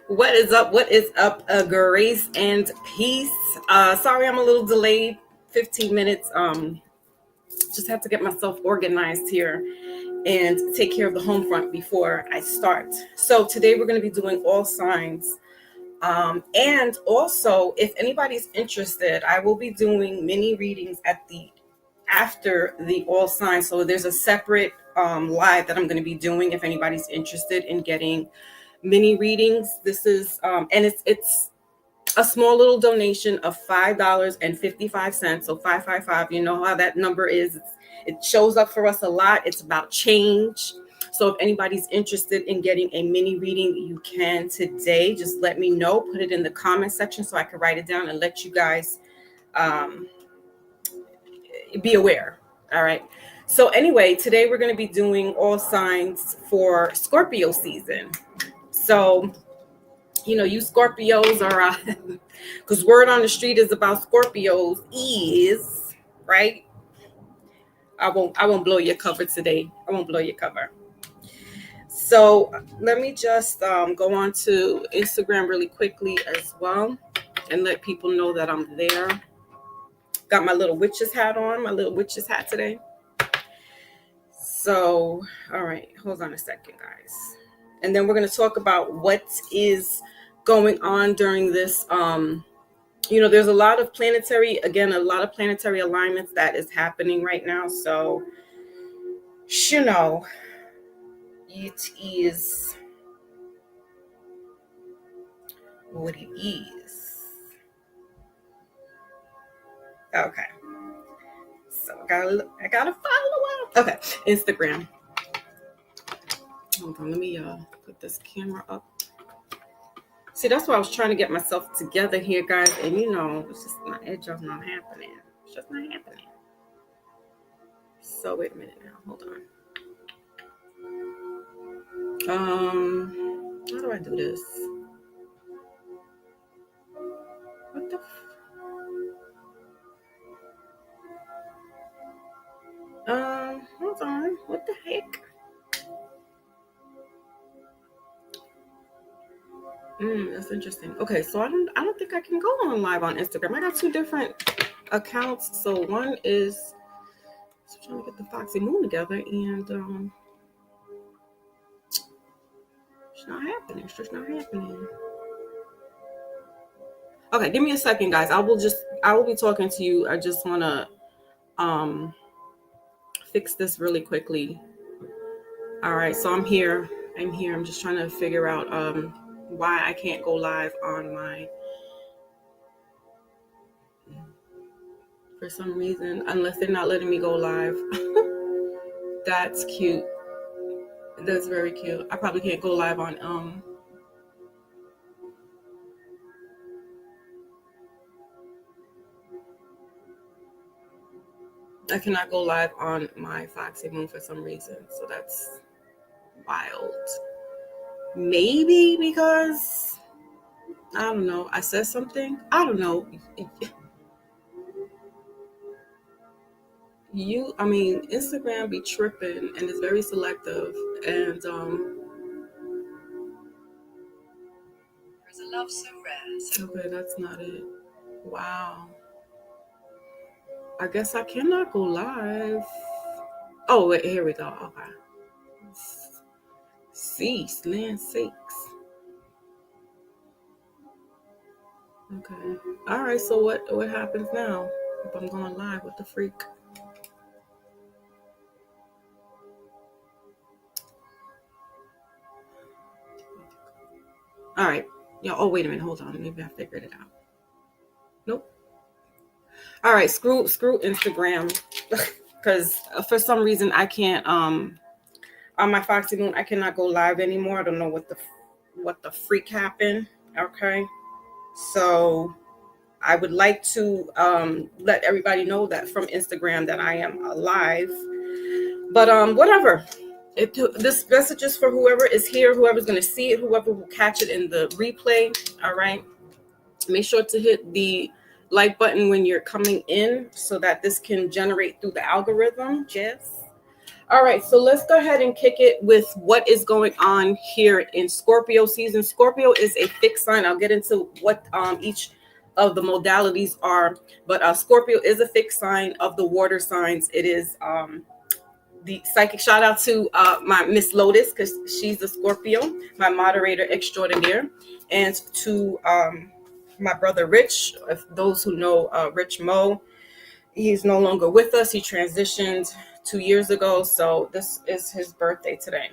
What is up? What is up? Grace and peace. Sorry, I'm a little delayed. 15 minutes. Just have to get myself organized here and take care of the home front before I start. So today we're going to be doing all signs. And also, if anybody's interested, I will be doing mini readings at the after the all signs. So there's a separate live that I'm going to be doing if anybody's interested in getting mini readings. This is and it's a small little donation of $5.55. So 555. You know how that number is. It shows up for us a lot. It's about change. So if anybody's interested in getting a mini reading, you can today. Just let me know. Put it in the comment section so I can write it down and let you guys um, be aware. All right. So anyway, today we're going to be doing all signs for Scorpio season. So you Scorpios are, because word on the street is about Scorpios is right. I won't blow your cover today. I won't blow your cover. So let me just go on to Instagram really quickly as well and let people know that I'm there. Got my little witch's hat on, my little witch's hat today. So, all right, hold on a second, guys. And then we're going to talk about what is going on during this. There's a lot of planetary alignments that is happening right now. So, it is what it is. Okay. So I gotta follow up. Okay, Instagram. Hold on, let me put this camera up. See, that's why I was trying to get myself together here, guys. And it's just not happening. It's just not happening. So wait a minute now. Hold on. How do I do this? What the? Hold on. What the heck? That's interesting. Okay, so I don't think I can go on live on Instagram. I got two different accounts. So one is trying to get the Foxy Moon together, and it's not happening. It's just not happening. Okay, give me a second, guys. I will be talking to you. I just want to fix this really quickly. All right, so I'm here. I'm just trying to figure out why I can't go live on my, for some reason, unless they're not letting me go live. That's cute. That's very cute. I probably can't go live on I cannot go live on my Foxy Moon for some reason. So that's wild. Maybe because I don't know. I said something. I don't know. Instagram be tripping and it's very selective. And there's a love so rare. Okay, that's not it. Wow. I guess I cannot go live. Oh, wait, here we go. Okay. Cease, land sakes. Okay. All right. So what happens now if I'm going live? What the freak? All right. Yeah. Oh, wait a minute. Hold on. Maybe I figured it out. Nope. All right. Screw Instagram, because for some reason I can't. On my Foxy Moon, I cannot go live anymore. I don't know what the freak happened. Okay. So I would like to let everybody know that from Instagram that I am alive. But whatever. This message is for whoever is here, whoever's going to see it, whoever will catch it in the replay. All right. Make sure to hit the like button when you're coming in so that this can generate through the algorithm. Yes. All right, so let's go ahead and kick it with what is going on here in Scorpio season. Scorpio is a fixed sign. I'll get into what each of the modalities are, but Scorpio is a fixed sign of the water signs. It is the psychic. Shout out to my Miss Lotus, because she's a Scorpio, my moderator extraordinaire, and to my brother Rich. If those who know Rich Mo, he's no longer with us. He transitioned 2 years ago, so this is his birthday today.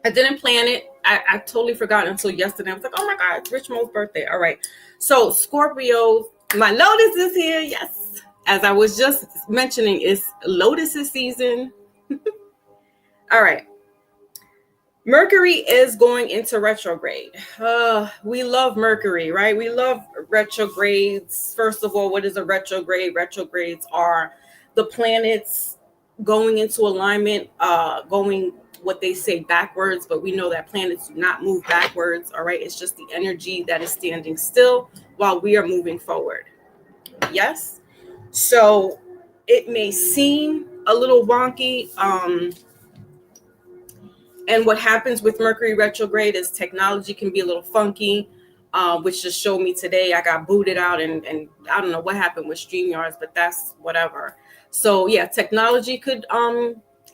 I didn't plan it. I totally forgot until yesterday. I was like, oh my God, it's Rich Mo's birthday. All right. So Scorpio, my Lotus is here. Yes. As I was just mentioning, it's Lotus's season. All right. Mercury is going into retrograde. We love Mercury, right? We love retrogrades. First of all, what is a retrograde? Retrogrades are the planets going into alignment, going what they say backwards, but we know that planets do not move backwards. All right. It's just the energy that is standing still while we are moving forward. Yes. So it may seem a little wonky. And what happens with Mercury retrograde is technology can be a little funky, which just showed me today. I got booted out and I don't know what happened with StreamYards, but that's whatever. So yeah, technology could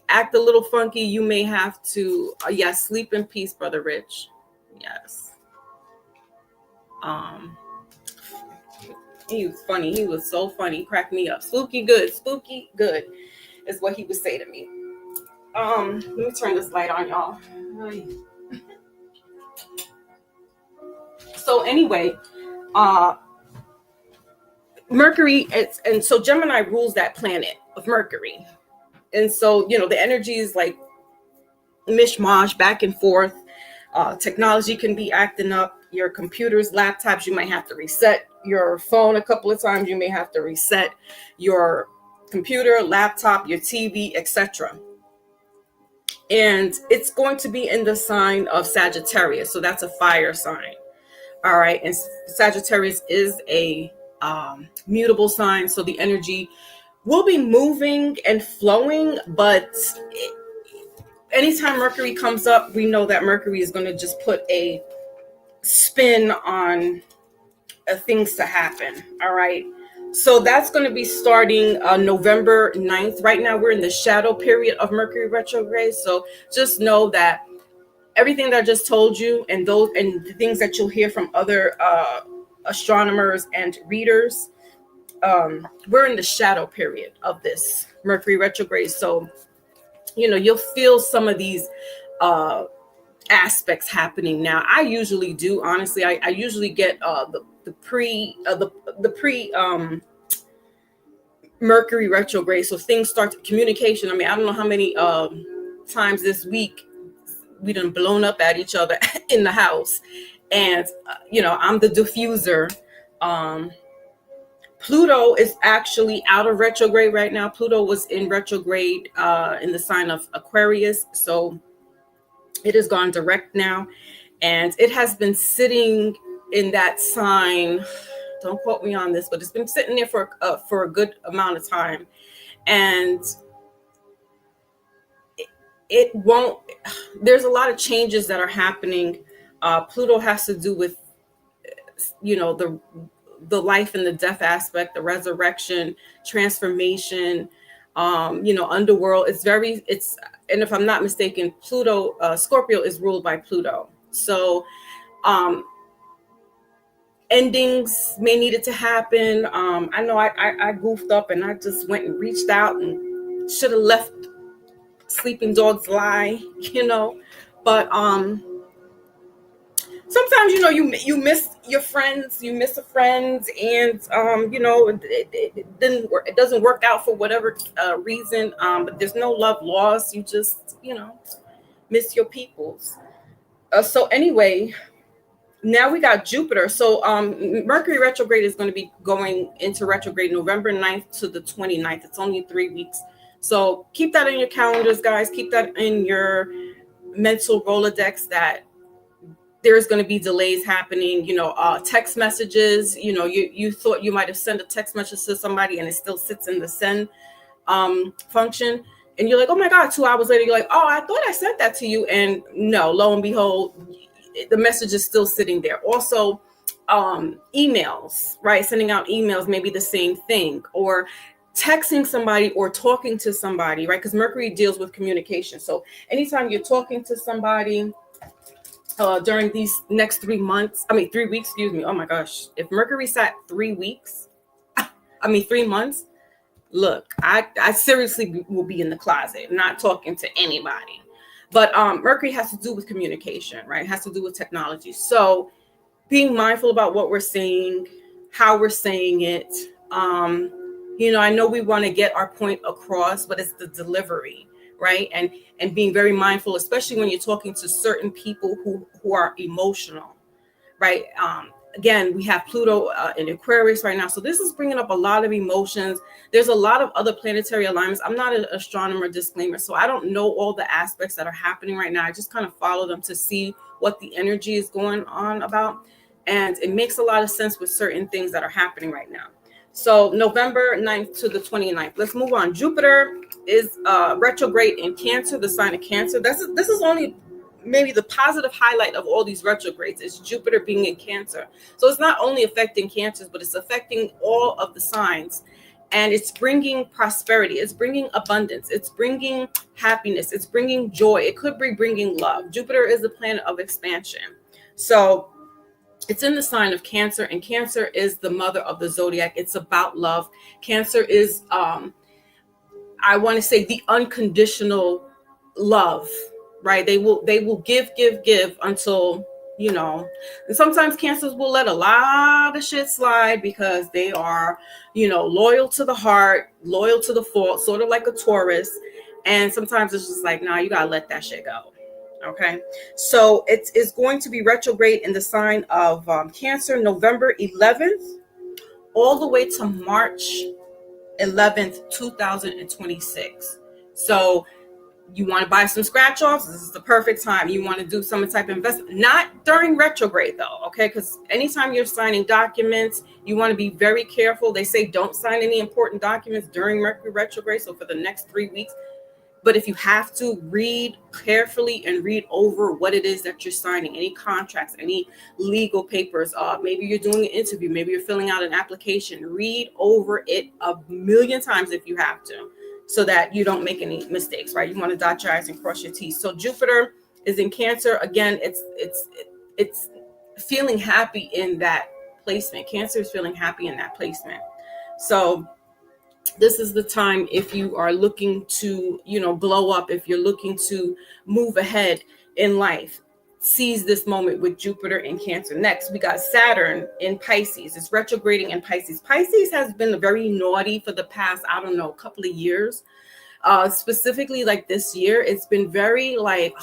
act a little funky. You may have to, yes, sleep in peace, Brother Rich. Yes. He was funny. He was so funny. He cracked me up. Spooky good is what he would say to me. Let me turn this light on, y'all. So anyway, Mercury, and so Gemini rules that planet of Mercury. And so, you know, the energy is like mishmash back and forth. Technology can be acting up. Your computers, laptops, you might have to reset your phone a couple of times. You may have to reset your computer, laptop, your TV, etc. And it's going to be in the sign of Sagittarius. So that's a fire sign. All right. And Sagittarius is a mutable sign. So the energy will be moving and flowing. But anytime Mercury comes up, we know that Mercury is going to just put a spin on things to happen. All right. So that's going to be starting November 9th. Right now, we're in the shadow period of Mercury retrograde. So just know that everything that I just told you and the things that you'll hear from other astronomers and readers, we're in the shadow period of this Mercury retrograde. So, you know, you'll feel some of these aspects happening now. I usually do, honestly. I usually get the pre Mercury retrograde. So things start communication. I mean, I don't know how many times this week we done blown up at each other in the house, and you know, I'm the diffuser. Pluto is actually out of retrograde right now. Pluto was in retrograde in the sign of Aquarius, so it has gone direct now, and it has been sitting in that sign. Don't quote me on this, but it's been sitting there for a good amount of time, and it won't. There's a lot of changes that are happening. Pluto has to do with, you know, the life and the death aspect, the resurrection, transformation, you know, underworld. It's and if I'm not mistaken, Pluto, Scorpio is ruled by Pluto. So endings may need it to happen. I know I goofed up and I just went and reached out and should have left sleeping dogs lie, you know, but sometimes, you know, you miss your friends, you miss a friend, and you know, it didn't work. It doesn't work out for whatever reason. But there's no love lost. You just, you know, miss your peoples. So anyway, now we got Jupiter. So Mercury retrograde is going to be going into retrograde November 9th to the 29th. It's only 3 weeks. So keep that in your calendars, guys. Keep that in your mental Rolodex that there's going to be delays happening, you know, text messages, you know, you thought you might have sent a text message to somebody and it still sits in the send function. And you're like, oh my God, 2 hours later, you're like, oh, I thought I sent that to you. And no, lo and behold, the message is still sitting there. Also, emails, right? Sending out emails may be the same thing, or texting somebody or talking to somebody, right? Because Mercury deals with communication. So anytime you're talking to somebody during these next 3 weeks, excuse me. Oh my gosh. If Mercury sat 3 weeks, 3 months, look, I seriously will be in the closet, not talking to anybody. But Mercury has to do with communication, right? It has to do with technology. So being mindful about what we're saying, how we're saying it. I know we want to get our point across, but it's the delivery, right? And being very mindful, especially when you're talking to certain people who are emotional, right? Again, we have Pluto in Aquarius right now. So this is bringing up a lot of emotions. There's a lot of other planetary alignments. I'm not an astronomer, disclaimer, so I don't know all the aspects that are happening right now. I just kind of follow them to see what the energy is going on about. And it makes a lot of sense with certain things that are happening right now. So November 9th to the 29th. Let's move on. Jupiter is retrograde in Cancer, the sign of Cancer. This is only maybe the positive highlight of all these retrogrades is Jupiter being in Cancer. So it's not only affecting Cancers, but it's affecting all of the signs. And it's bringing prosperity. It's bringing abundance. It's bringing happiness. It's bringing joy. It could be bringing love. Jupiter is the planet of expansion. So it's in the sign of Cancer, and Cancer is the mother of the zodiac. It's about love. Cancer is, I want to say, the unconditional love, right? They will give until, and sometimes Cancers will let a lot of shit slide because they are, loyal to the heart, loyal to the fault, sort of like a Taurus. And sometimes it's just like, nah, you gotta let that shit go. Okay, so it is going to be retrograde in the sign of Cancer, November 11th, all the way to March 11th, 2026. So you want to buy some scratch offs, this is the perfect time. You want to do some type of investment, not during retrograde though, okay? Because anytime you're signing documents, you want to be very careful. They say don't sign any important documents during Mercury retrograde, so for the next 3 weeks. But if you have to, read carefully and read over what it is that you're signing, any contracts, any legal papers. Maybe you're doing an interview, maybe you're filling out an application. Read over it a million times if you have to, so that you don't make any mistakes, right? You want to dot your I's and cross your T's. So Jupiter is in Cancer. Again, it's feeling happy in that placement. Cancer is feeling happy in that placement. So this is the time, if you are looking to, blow up, if you're looking to move ahead in life, seize this moment with Jupiter in Cancer. Next, we got Saturn in Pisces. It's retrograding in Pisces. Pisces has been very naughty for the past, couple of years. Specifically like this year, it's been very like,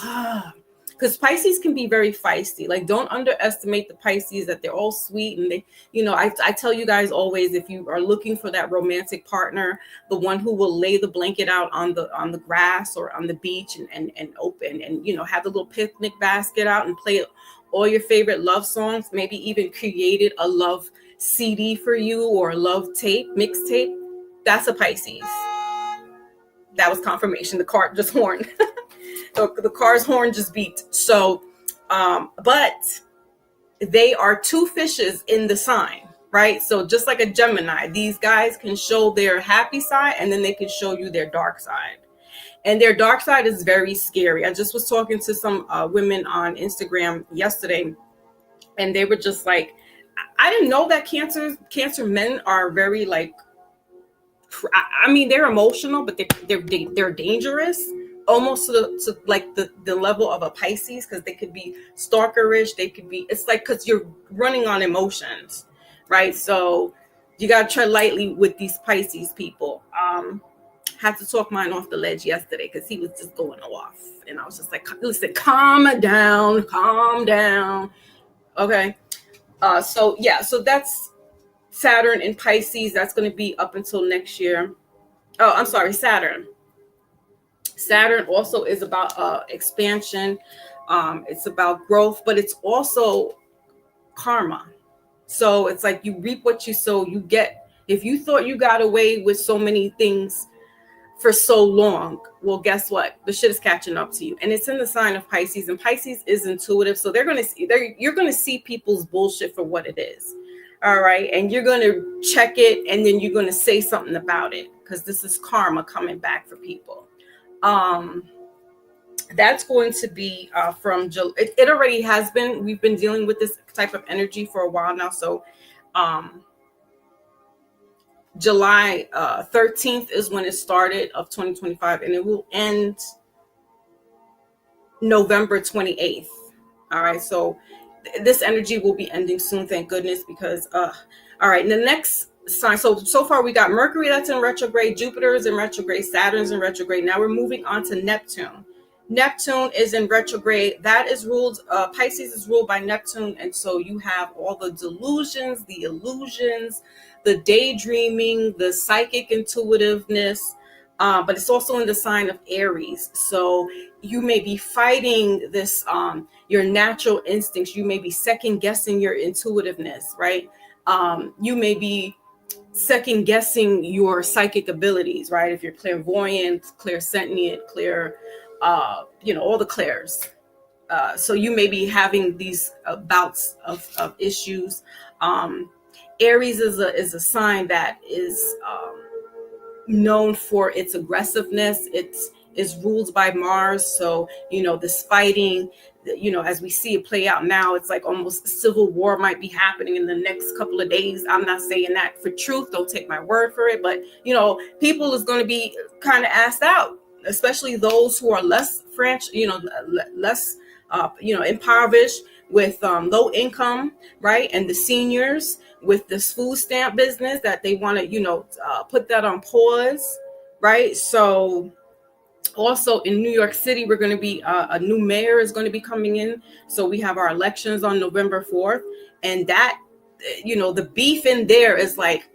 because Pisces can be very feisty. Like, don't underestimate the Pisces, that they're all sweet. And they, I tell you guys always, if you are looking for that romantic partner, the one who will lay the blanket out on the grass or on the beach and open and, have the little picnic basket out and play all your favorite love songs, maybe even created a love CD for you or a love tape, mixtape, that's a Pisces. That was confirmation. The car just horned. The car's horn just beat. So, but they are two fishes in the sign, right? So just like a Gemini, these guys can show their happy side and then they can show you their dark side. And their dark side is very scary. I just was talking to some women on Instagram yesterday, and they were just like, I didn't know that Cancer men are very like, they're emotional, but they're dangerous. Almost to like the level of a Pisces, because they could be stalkerish. They could be, it's like, because you're running on emotions, right? So you got to tread lightly with these Pisces people. Had to talk mine off the ledge yesterday because he was just going off. And I was just like, listen, calm down. Okay. So that's Saturn in Pisces. That's going to be up until next year. Oh, I'm sorry, Saturn also is about expansion. It's about growth, but it's also karma. So it's like you reap what you sow. You get, if you thought you got away with so many things for so long. Well, guess what? The shit is catching up to you, and it's in the sign of Pisces, and Pisces is intuitive, so you're gonna see people's bullshit for what it is. All right, and you're gonna check it, and then you're gonna say something about it, because this is karma coming back for people. That's going to be from it already has been. We've been dealing with this type of energy for a while now, so July 13th is when it started of 2025, and it will end November 28th. All right, so this energy will be ending soon, thank goodness, because all right, the next sign, so far we got Mercury that's in retrograde, Jupiter is in retrograde, Saturn's in retrograde. Now we're moving on to Neptune. Neptune is in retrograde. That is ruled, Pisces is ruled by Neptune, and so you have all the delusions, the illusions, the daydreaming, the psychic intuitiveness, but it's also in the sign of Aries. So you may be fighting this, your natural instincts. You may be second guessing your intuitiveness, right? You may be second guessing your psychic abilities, right? If you're clairvoyant, clairsentient, all the clairs. So you may be having these bouts of issues. Aries is a sign that is known for its aggressiveness. It is ruled by Mars, so this fighting, as we see it play out now, it's like almost civil war might be happening in the next couple of days. I'm not saying that for truth, don't take my word for it, but people is going to be kind of asked out, especially those who are less less impoverished, with low income, right? And the seniors with this food stamp business that they want to put that on pause, right? So also in New York City, we're going to be a new mayor is going to be coming in, so we have our elections on November 4th, and that the beef in there is like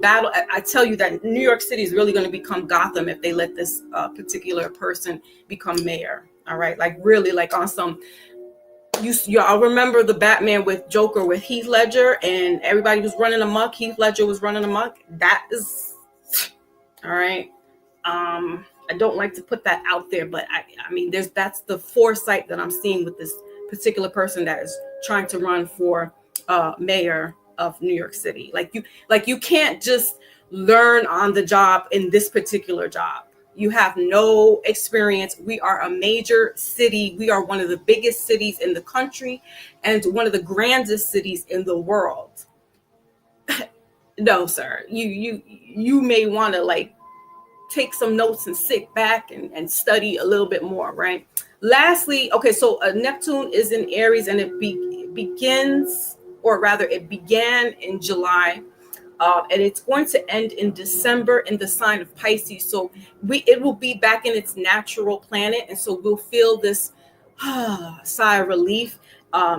battle. I tell you that New York City is really going to become Gotham if they let this particular person become mayor. All right, like really, like on some, y'all remember the Batman with Joker with Heath Ledger, and everybody was running amok. Heath Ledger was running amok. That is all right. I don't like to put that out there, but I mean, that's the foresight that I'm seeing with this particular person that is trying to run for mayor of New York City. Like you can't just learn on the job in this particular job. You have no experience. We are a major city. We are one of the biggest cities in the country and one of the grandest cities in the world. No, sir. You may want to take some notes and sit back and study a little bit more, right? Lastly, okay, so Neptune is in Aries, and it begins, or rather it began in July, and it's going to end in December in the sign of Pisces. So it will be back in its natural planet, and so we'll feel this sigh of relief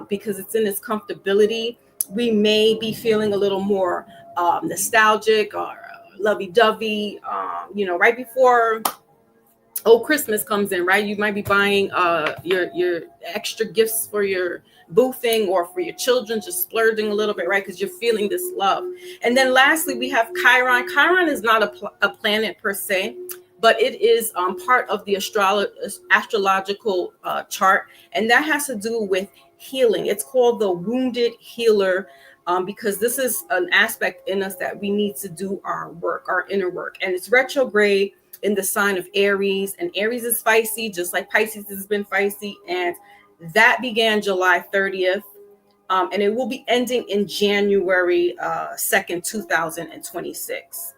because it's in its comfortability. We may be feeling a little more nostalgic or lovey-dovey, right before Christmas comes in, right? You might be buying your extra gifts for your boo thing or for your children, just splurging a little bit, right? Because you're feeling this love. And then lastly, we have Chiron. Chiron is not a planet per se, but it is part of the astrological chart, and that has to do with healing. It's called the wounded healer, because this is an aspect in us that we need to do our work, our inner work. And it's retrograde in the sign of Aries, and Aries is feisty, just like Pisces has been feisty, and that began July 30th, and it will be ending in January 2nd, 2026.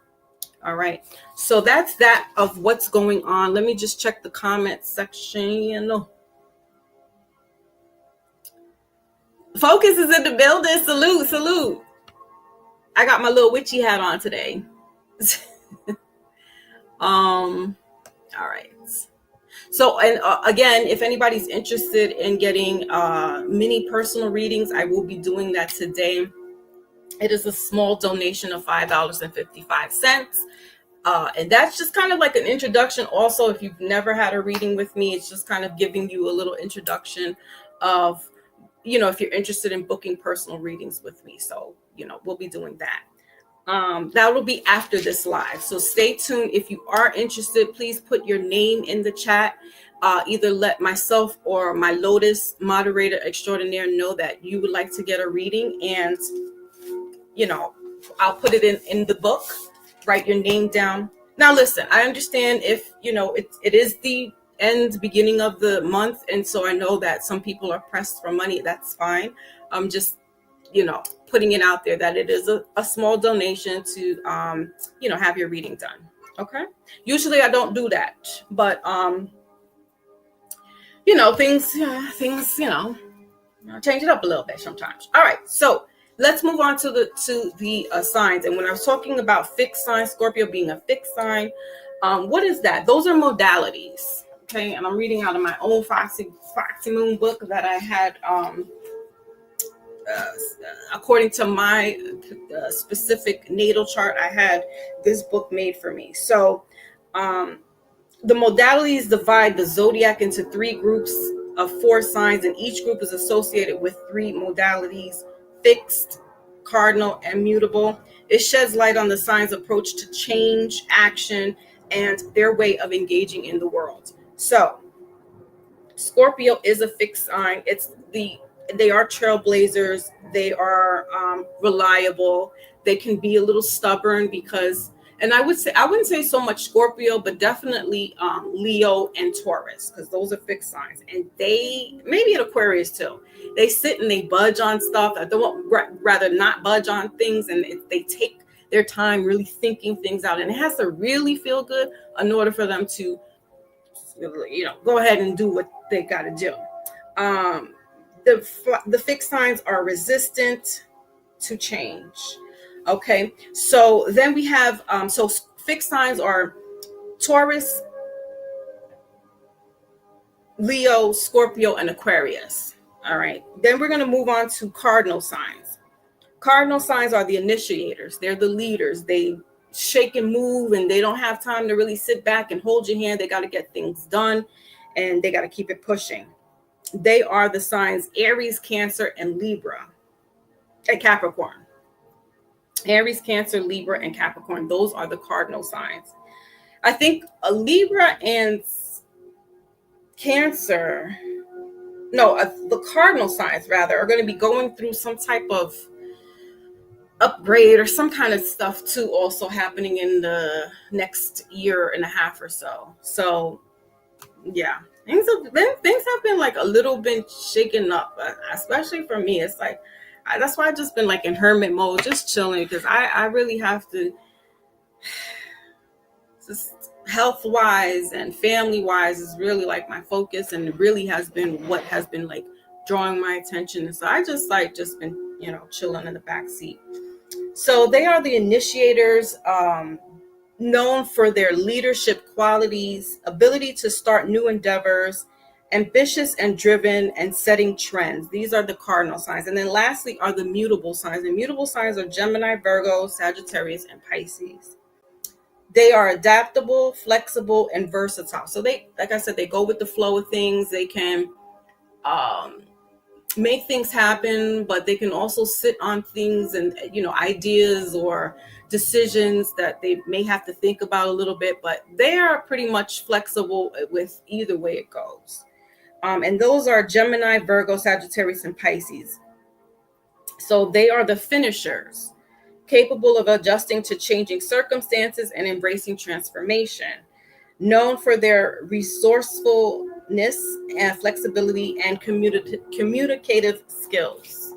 All right, so that's that of what's going on. Let me just check the comment section. Focus is in the building. Salute. I got my little witchy hat on today. All right. So, and again, if anybody's interested in getting mini personal readings, I will be doing that today. It is a small donation of $5.55. And that's just kind of like an introduction. Also, if you've never had a reading with me, it's just kind of giving you a little introduction of, if you're interested in booking personal readings with me. So, we'll be doing that. That will be after this live. So stay tuned. If you are interested, please put your name in the chat. Either let myself or my Lotus moderator extraordinaire know that you would like to get a reading, and I'll put it in the book. Write your name down. Now listen, I understand if it is the beginning of the month, and so I know that some people are pressed for money. That's fine. I'm just putting it out there that it is a small donation to have your reading done. Okay. Usually I don't do that, but things change it up a little bit sometimes. All right, so let's move on to the signs. And when I was talking about fixed signs, Scorpio being a fixed sign, what is that? Those are modalities. Okay, and I'm reading out of my own Foxy Moon book that I had according to my specific natal chart. I had this book made for me. So the modalities divide the zodiac into 3 groups of 4 signs, and each group is associated with 3 modalities: fixed, cardinal, and mutable. It sheds light on the signs' approach to change, action, and their way of engaging in the world. So Scorpio is a fixed sign. They are trailblazers. They are reliable. They can be a little stubborn because, and I wouldn't say so much Scorpio, but definitely Leo and Taurus, because those are fixed signs. And they, maybe an Aquarius too, they sit and they budge on stuff. I don't rather not budge on things, and they take their time really thinking things out. And it has to really feel good in order for them to, go ahead and do what they got to do. The fixed signs are resistant to change. Okay, so then we have so fixed signs are Taurus, Leo, Scorpio, and Aquarius. All right, then we're going to move on to cardinal signs. Cardinal signs are the initiators. They're the leaders. They shake and move, and they don't have time to really sit back and hold your hand. They got to get things done, and they got to keep it pushing. They are the signs Aries, Cancer, and Libra, and Capricorn. Aries, Cancer, Libra, and Capricorn. Those are the cardinal signs. I think a Libra and Cancer, the cardinal signs rather, are going to be going through some type of upgrade or some kind of stuff too, also happening in the next year and a half or so. So yeah, things have been like a little bit shaken up, especially for me. It's like, that's why I've just been like in hermit mode, just chilling, because I really have to, just health wise and family wise is really like my focus, and it really has been what has been like drawing my attention. And so I just been chilling in the back seat. So they are the initiators, known for their leadership qualities, ability to start new endeavors, ambitious and driven, and setting trends. These are the cardinal signs. And then lastly are the mutable signs. And mutable signs are Gemini, Virgo, Sagittarius, and Pisces. They are adaptable, flexible, and versatile. So they, like I said, they go with the flow of things. They can make things happen, but they can also sit on things and ideas or decisions that they may have to think about a little bit, but they are pretty much flexible with either way it goes. And those are Gemini, Virgo, Sagittarius, and Pisces. So they are the finishers, capable of adjusting to changing circumstances and embracing transformation, known for their resourcefulness and flexibility and communicative skills.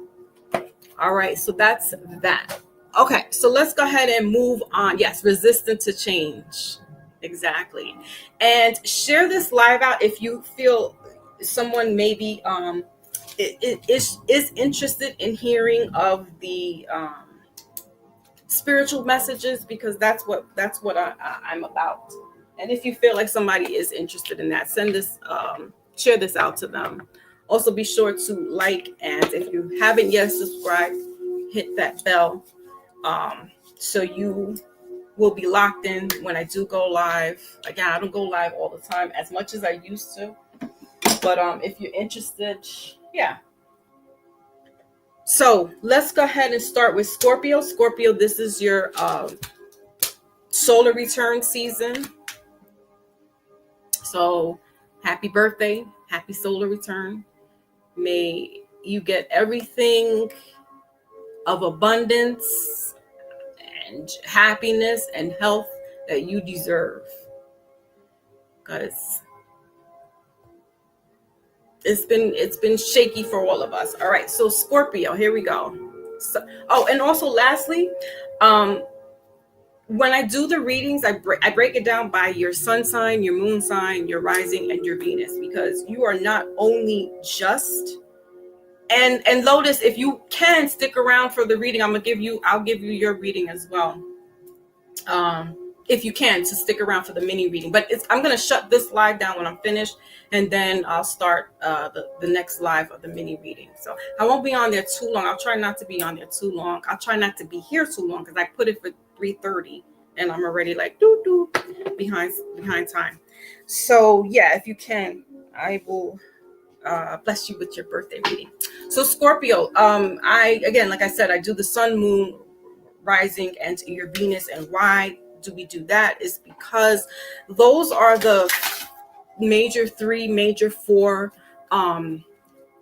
All right, so that's that. Okay, so let's go ahead and move on. Yes, resistant to change. Exactly. And share this live out if you feel someone maybe is interested in hearing of the spiritual messages, because that's what I'm about. And if you feel like somebody is interested in that, send this, share this out to them. Also, be sure to like, and if you haven't yet subscribed, hit that bell, so you will be locked in when I do go live. Again, I don't go live all the time as much as I used to, but if you're interested, yeah. So let's go ahead and start with Scorpio. Scorpio, this is your solar return season. So happy birthday, happy solar return. May you get everything of abundance and happiness and health that you deserve. Because it's been shaky for all of us. All right, so Scorpio, here we go. So, oh, and also lastly, when I do the readings, I break it down by your sun sign, your moon sign, your rising, and your Venus, because you are not only just and Lotus, if you can stick around for the reading, I'll give you your reading as well. If you can, to stick around for the mini reading. But I'm going to shut this live down when I'm finished, and then I'll start the next live of the mini reading. So I won't be on there too long. I'll try not to be on there too long. I'll try not to be here too long, because I put it for 3:30 and I'm already like behind time. So yeah, if you can, I will bless you with your birthday reading. So Scorpio, I again, like I said, I do the sun, moon, rising, and your Venus. And why do we do that is because those are the major four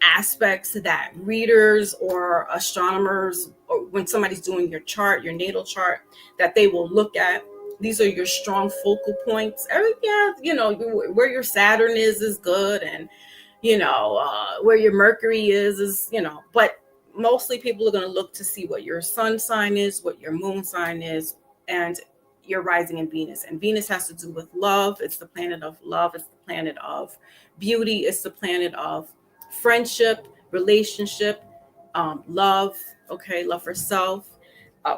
aspects that readers or astronomers, or when somebody's doing your chart, your natal chart, that they will look at. These are your strong focal points. Where your Saturn is good, and where your Mercury is but mostly people are going to look to see what your sun sign is, what your moon sign is, and your rising in Venus. And Venus has to do with love. It's the planet of love. It's the planet of beauty. It's the planet of friendship, relationship, love. Okay, love for self.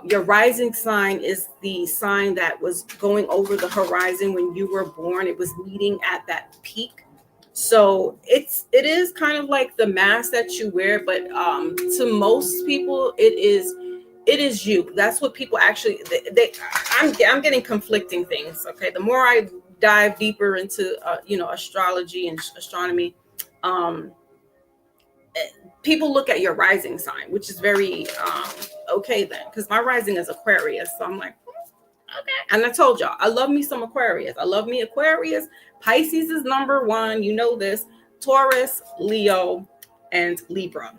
Your rising sign is the sign that was going over the horizon when you were born. It was meeting at that peak. So it is kind of like the mask that you wear, but to most people it is you. That's what people actually I'm getting conflicting things. Okay, the more I dive deeper into astrology and astronomy, people look at your rising sign, which is very okay then, because my rising is Aquarius. So I'm like, okay. And I told y'all, I love me some Aquarius. I love me Aquarius. Pisces is number one. You know this. Taurus, Leo, and Libra.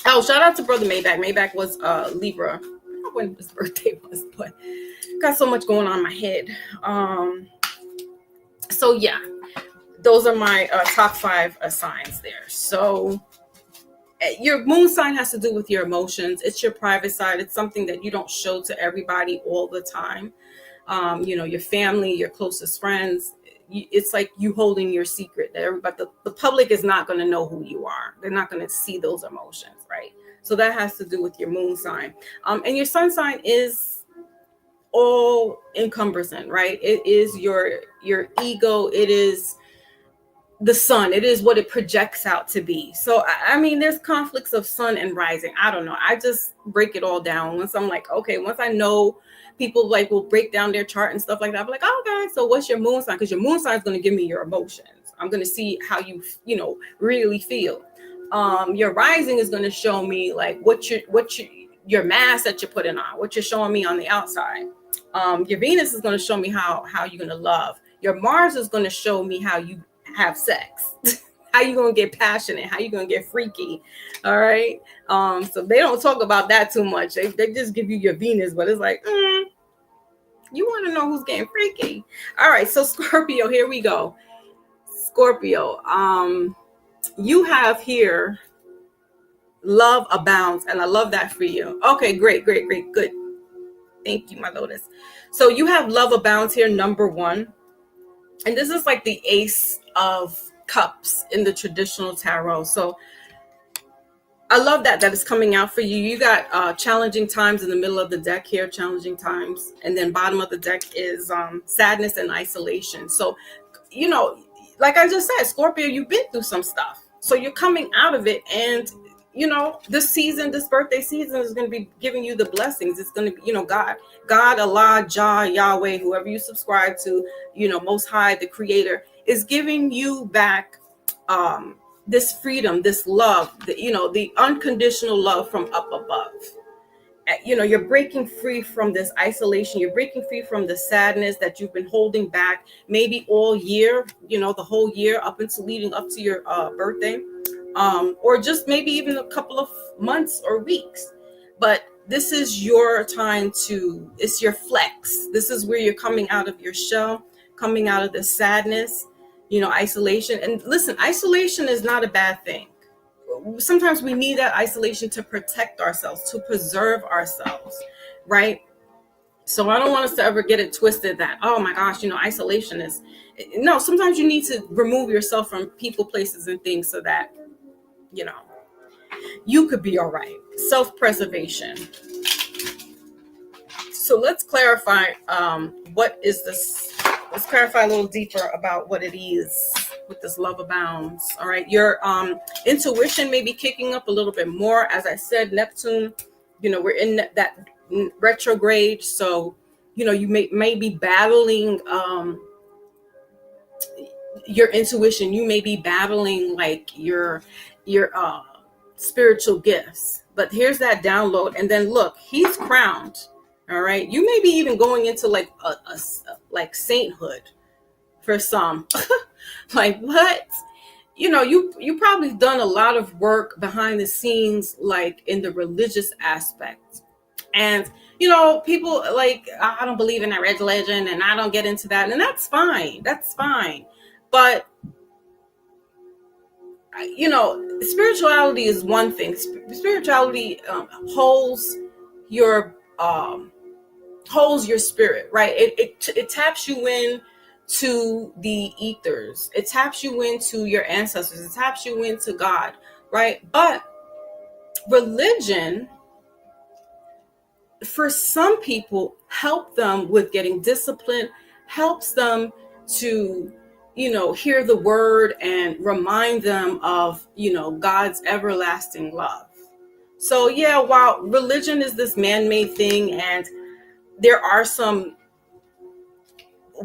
Oh, shout out to Brother Maybach. Maybach was Libra. I don't know when his birthday was, but got so much going on in my head. So yeah, those are my top 5 signs there. So your moon sign has to do with your emotions. It's your private side. It's something that you don't show to everybody all the time. Your family, your closest friends. It's like you holding your secret. Everybody, the public is not going to know who you are. They're not going to see those emotions, right? So that has to do with your moon sign. And your sun sign is all encompassing, right? It is your ego. It is the sun. It is what it projects out to be. So I mean, there's conflicts of sun and rising. I don't know. I just break it all down. Once I'm like, okay, once I know, people like will break down their chart and stuff like that. I'm like, oh, okay, so what's your moon sign? Because your moon sign is going to give me your emotions. I'm going to see how you really feel. Your rising is going to show me like what your mask that you're putting on, what you're showing me on the outside. Your Venus is going to show me how you're going to love. Your Mars is going to show me how you have sex. How you gonna get passionate, how you gonna get freaky. All right. So they don't talk about that too much. They just give you your Venus, but it's like you want to know who's getting freaky. All right, so Scorpio, here we go. Scorpio, you have here love abounds, and I love that for you. Okay, great, good. Thank you, my Lotus. So you have love abounds here, number 1. And this is like the Ace of Cups in the traditional tarot. So I love that it's coming out for you. You got challenging times in the middle of the deck here, challenging times. And then bottom of the deck is sadness and isolation. So, like I just said, Scorpio, you've been through some stuff. So you're coming out of it. And, this birthday season is going to be giving you the blessings. It's going to be, God, Allah, Jah, Yahweh, whoever you subscribe to, Most High, the Creator, is giving you back this freedom, this love, the unconditional love from up above. You're breaking free from this isolation. You're breaking free from the sadness that you've been holding back, maybe all year, the whole year up until leading up to your birthday, or just maybe even a couple of months or weeks. But this is your time it's your flex. This is where you're coming out of your shell, coming out of the sadness, isolation. And listen, isolation is not a bad thing. Sometimes we need that isolation to protect ourselves, to preserve ourselves, right? So I don't want us to ever get it twisted that, oh my gosh, isolation is, no, sometimes you need to remove yourself from people, places, and things so that, you could be all right. Self-preservation. So let's clarify, what is this? Let's clarify a little deeper about what it is with this love abounds. All right. Your intuition may be kicking up a little bit more. As I said, Neptune, we're in that retrograde. So, you may be battling your intuition. You may be battling like your spiritual gifts. But here's that download. And then look, he's crowned. All right. You may be even going into like like sainthood for some. Like what? You probably done a lot of work behind the scenes, like in the religious aspect. And, people like, I don't believe in that red legend and I don't get into that. And that's fine. That's fine. But, spirituality is one thing. Spirituality holds your spirit, right? It taps you in to the ethers. It taps you into your ancestors. It taps you into God, right? But religion, for some people, help them with getting discipline, helps them to, hear the word and remind them of, God's everlasting love. So yeah, while religion is this man-made thing, and there are some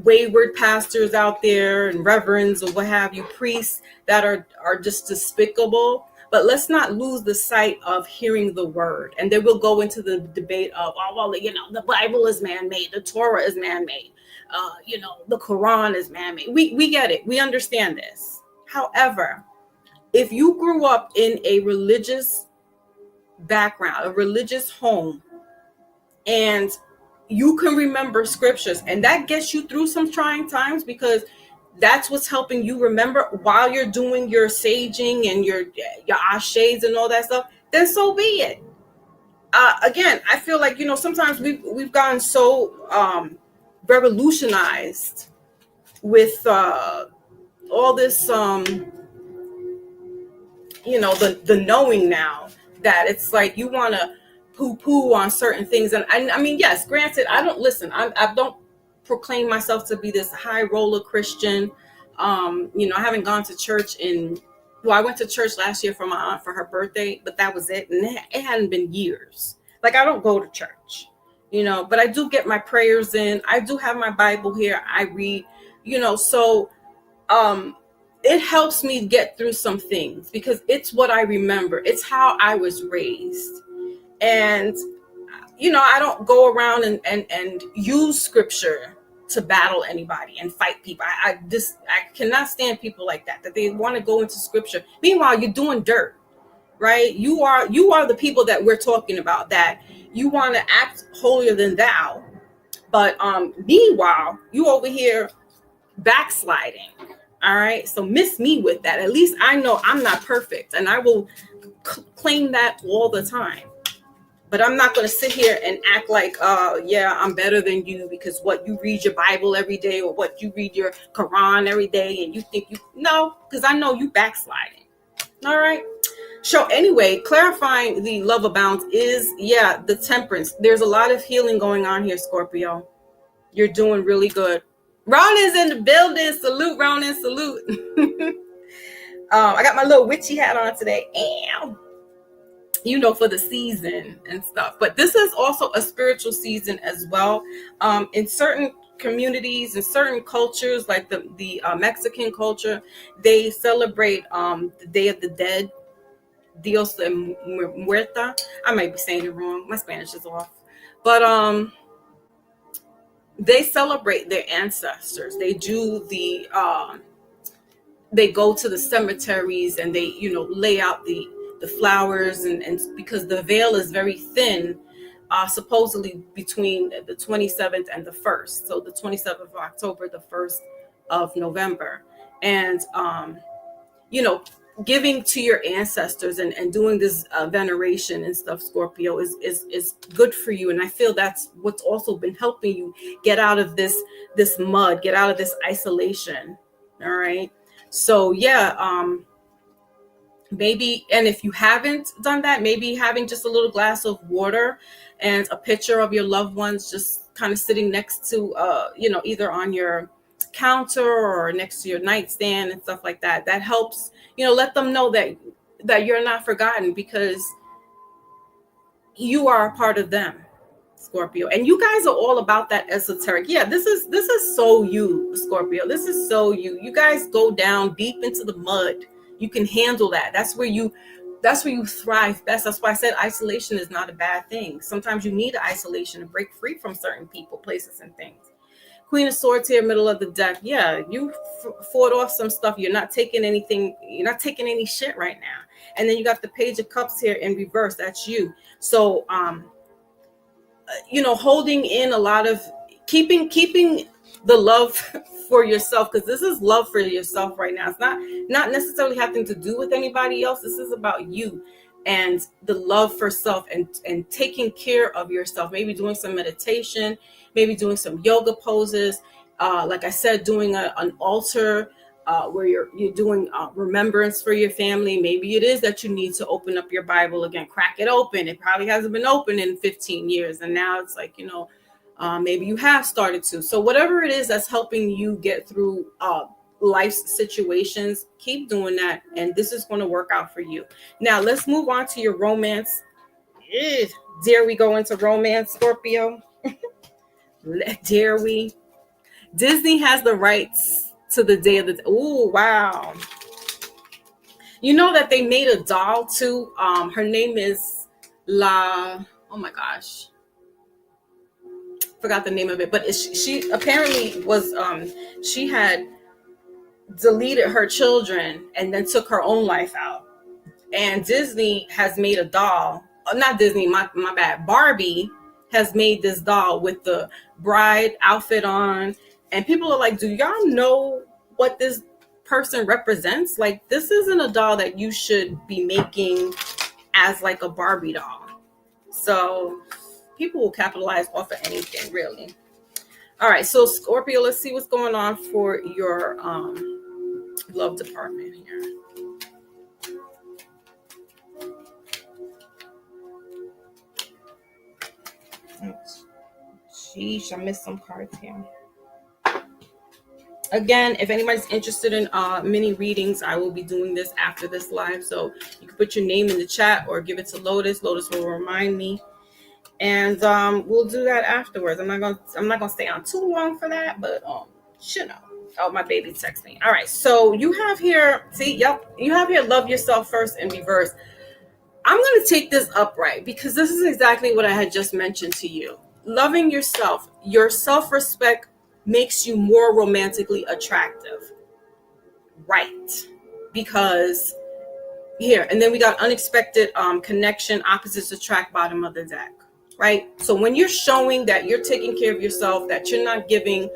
wayward pastors out there and reverends or what have you, priests that are just despicable, but let's not lose the sight of hearing the word. And then we'll go into the debate of, the Bible is man-made, the Torah is man-made, the Quran is man-made. We get it. We understand this. However, if you grew up in a religious background, a religious home, and you can remember scriptures, and that gets you through some trying times because that's what's helping you remember while you're doing your saging and your ashes and all that stuff, then so be it. Again, I feel like, sometimes we've gotten so revolutionized with all this, the knowing now, that it's like you want to poo-poo on certain things. And I mean, yes, granted, I don't proclaim myself to be this high roller Christian. I haven't gone to church I went to church last year for my aunt for her birthday, but that was it. And it hadn't been years. Like, I don't go to church, but I do get my prayers in. I do have my Bible here. I read, so it helps me get through some things because it's what I remember. It's how I was raised. And, I don't go around and use scripture to battle anybody and fight people. I cannot stand people like that they want to go into scripture. Meanwhile, you're doing dirt, right? You are the people that we're talking about, that you want to act holier than thou. But meanwhile, you over here backsliding. All right. So miss me with that. At least I know I'm not perfect, and I will claim that all the time. But I'm not going to sit here and act like, I'm better than you because what you read your Bible every day, or what you read your Quran every day, and you think no, because I know you backsliding. All right. So anyway, clarifying the love abounds is, the temperance. There's a lot of healing going on here, Scorpio. You're doing really good. Ronan's in the building. Salute, Ronan. Salute. I got my little witchy hat on today. For the season and stuff. But this is also a spiritual season as well. In certain communities and certain cultures, like the Mexican culture, they celebrate the Day of the Dead, Dios de Muerta. I might be saying it wrong. My Spanish is off, but they celebrate their ancestors. They do they go to the cemeteries and they, lay out the flowers, and because the veil is very thin, supposedly between the 27th and the 1st. So the 27th of October, the 1st of November. And you know giving to your ancestors and doing this veneration and stuff, Scorpio, is good for you. And I feel that's what's also been helping you get out of this mud, get out of this isolation. All right. So yeah, maybe, and if you haven't done that, maybe having just a little glass of water and a picture of your loved ones just kind of sitting next to either on your counter or next to your nightstand and stuff like that, that helps, let them know that you're not forgotten, because you are a part of them, Scorpio. And you guys are all about that esoteric. Yeah, this is so you, Scorpio. This is so you. You guys go down deep into the mud. You can handle that. That's where you thrive best. That's why I said isolation is not a bad thing. Sometimes you need isolation to break free from certain people, places, and things. Queen of Swords here, middle of the deck. Yeah, you fought off some stuff. You're not taking anything. You're not taking any shit right now. And then you got the Page of Cups here in reverse. That's you. So, holding in a lot of keeping the love for yourself, because this is love for yourself right now. It's not necessarily having to do with anybody else. This is about you and the love for self, and taking care of yourself. Maybe doing some meditation, maybe doing some yoga poses, like I said, doing an altar, where you're doing remembrance for your family. Maybe it is that you need to open up your Bible again, crack it open. It probably hasn't been open in 15 years, and now it's like, maybe you have started to. So whatever it is that's helping you get through life's situations, keep doing that, and this is going to work out for you. Now let's move on to your romance. Dare we go into romance, Scorpio? Dare we? Disney has the rights to the Day of the... Oh, wow. You know that they made a doll too. Her name is oh my gosh, forgot the name of it, but she apparently was she had deleted her children and then took her own life out. And Disney has made a doll. Not Disney, my bad. Barbie has made this doll with the bride outfit on, and people are like, do y'all know what this person represents? Like, this isn't a doll that you should be making as like a Barbie doll. So people will capitalize off of anything, really. All right, so Scorpio, let's see what's going on for your love department here. Sheesh, I missed some cards here. Again, if anybody's interested in mini readings, I will be doing this after this live. So you can put your name in the chat or give it to Lotus. Lotus will remind me. And we'll do that afterwards. I'm not gonna stay on too long for that, but Oh, my baby texted me. All right, so you have here, you have here love yourself first in reverse. I'm gonna take this upright because this is exactly what I had just mentioned to you. Loving yourself, your self-respect makes you more romantically attractive. Right. Because here, and then we got unexpected connection, opposites attract, bottom of the deck. Right? So when you're showing that you're taking care of yourself, that you're not giving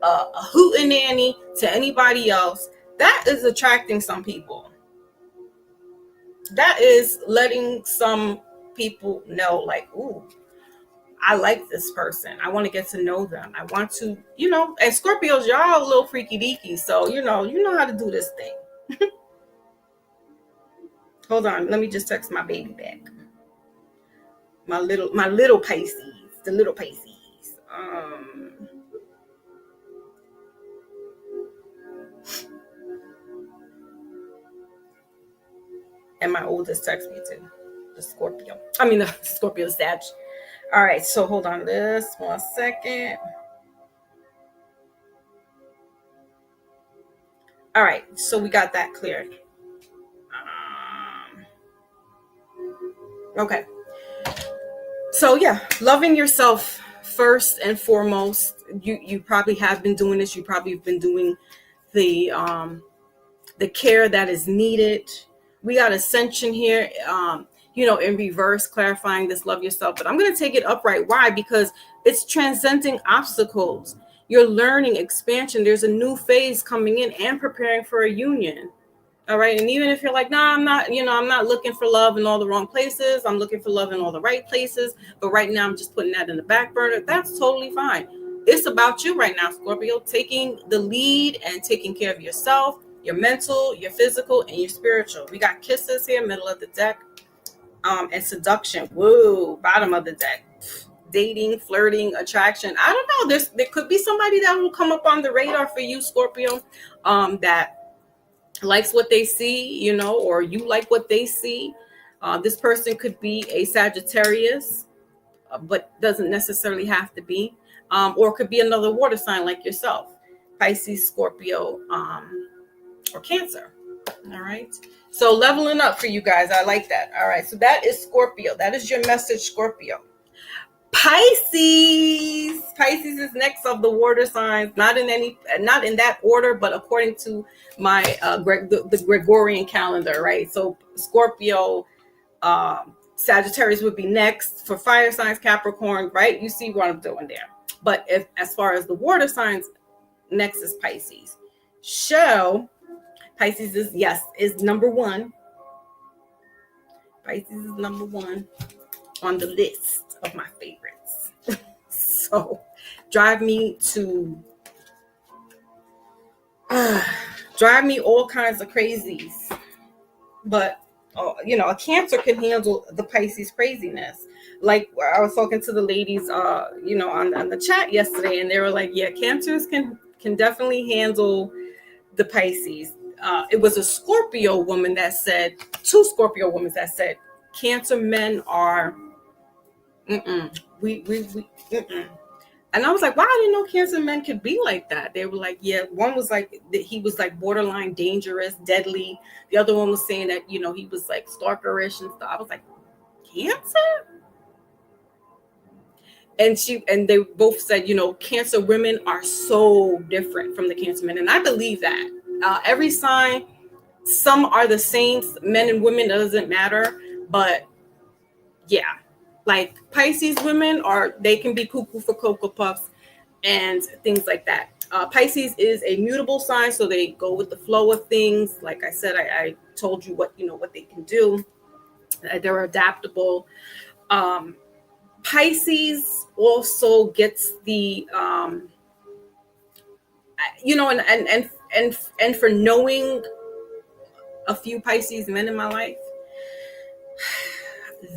a hootenanny to anybody else, that is attracting some people. That is letting some people know, like, ooh, I like this person. I want to get to know them. I want to, and Scorpios, y'all a little freaky deaky. So, you know how to do this thing. Hold on. Let me just text my baby back. My little Pisces, the little Pisces. And my oldest text me too. The Scorpio. I mean, the Scorpio Sag. All right. So hold on this 1 second. All right, so we got that cleared. Okay. So yeah, loving yourself first and foremost. You probably have been doing this. You probably have been doing the care that is needed. We got ascension here, in reverse, clarifying this love yourself. But I'm going to take it upright. Why? Because it's transcending obstacles. You're learning expansion. There's a new phase coming in and preparing for a union. All right. And even if you're like, nah, I'm not looking for love in all the wrong places. I'm looking for love in all the right places. But right now I'm just putting that in the back burner. That's totally fine. It's about you right now, Scorpio, taking the lead and taking care of yourself, your mental, your physical, and your spiritual. We got kisses here, middle of the deck, and seduction. Woo, bottom of the deck. Dating, flirting, attraction. I don't know. There could be somebody that will come up on the radar for you, Scorpio, that likes what they see, or you like what they see. This person could be a Sagittarius, but doesn't necessarily have to be, or could be another water sign like yourself, Pisces, Scorpio, or Cancer. All right. So leveling up for you guys. I like that. All right. So that is Scorpio. That is your message, Scorpio. Pisces is next of the water signs, not in that order, but according to my the Gregorian calendar, right? So Scorpio, Sagittarius would be next for fire signs, Capricorn, right? You see what I'm doing there. But if as far as the water signs, next is Pisces. So Pisces is number one. Pisces is number one on the list of my favorites. So drive me all kinds of crazies. But a Cancer can handle the Pisces craziness. Like I was talking to the ladies on the chat yesterday, and they were like, yeah, Cancers can definitely handle the Pisces. It was a Scorpio woman that said, two Scorpio women that said, Cancer men are we and I was like, wow, I didn't know Cancer men could be like that. They were like, yeah, one was like he was like borderline dangerous, deadly. The other one was saying that he was like stalkerish and stuff. I was like, Cancer? And they both said, Cancer women are so different from the Cancer men, and I believe that. Every sign, some are the same, men and women, doesn't matter, but yeah. Like Pisces women they can be cuckoo for Cocoa Puffs and things like that. Pisces is a mutable sign, so they go with the flow of things. Like I said, I told you what they can do. They're adaptable. Pisces also gets the and for knowing a few Pisces men in my life,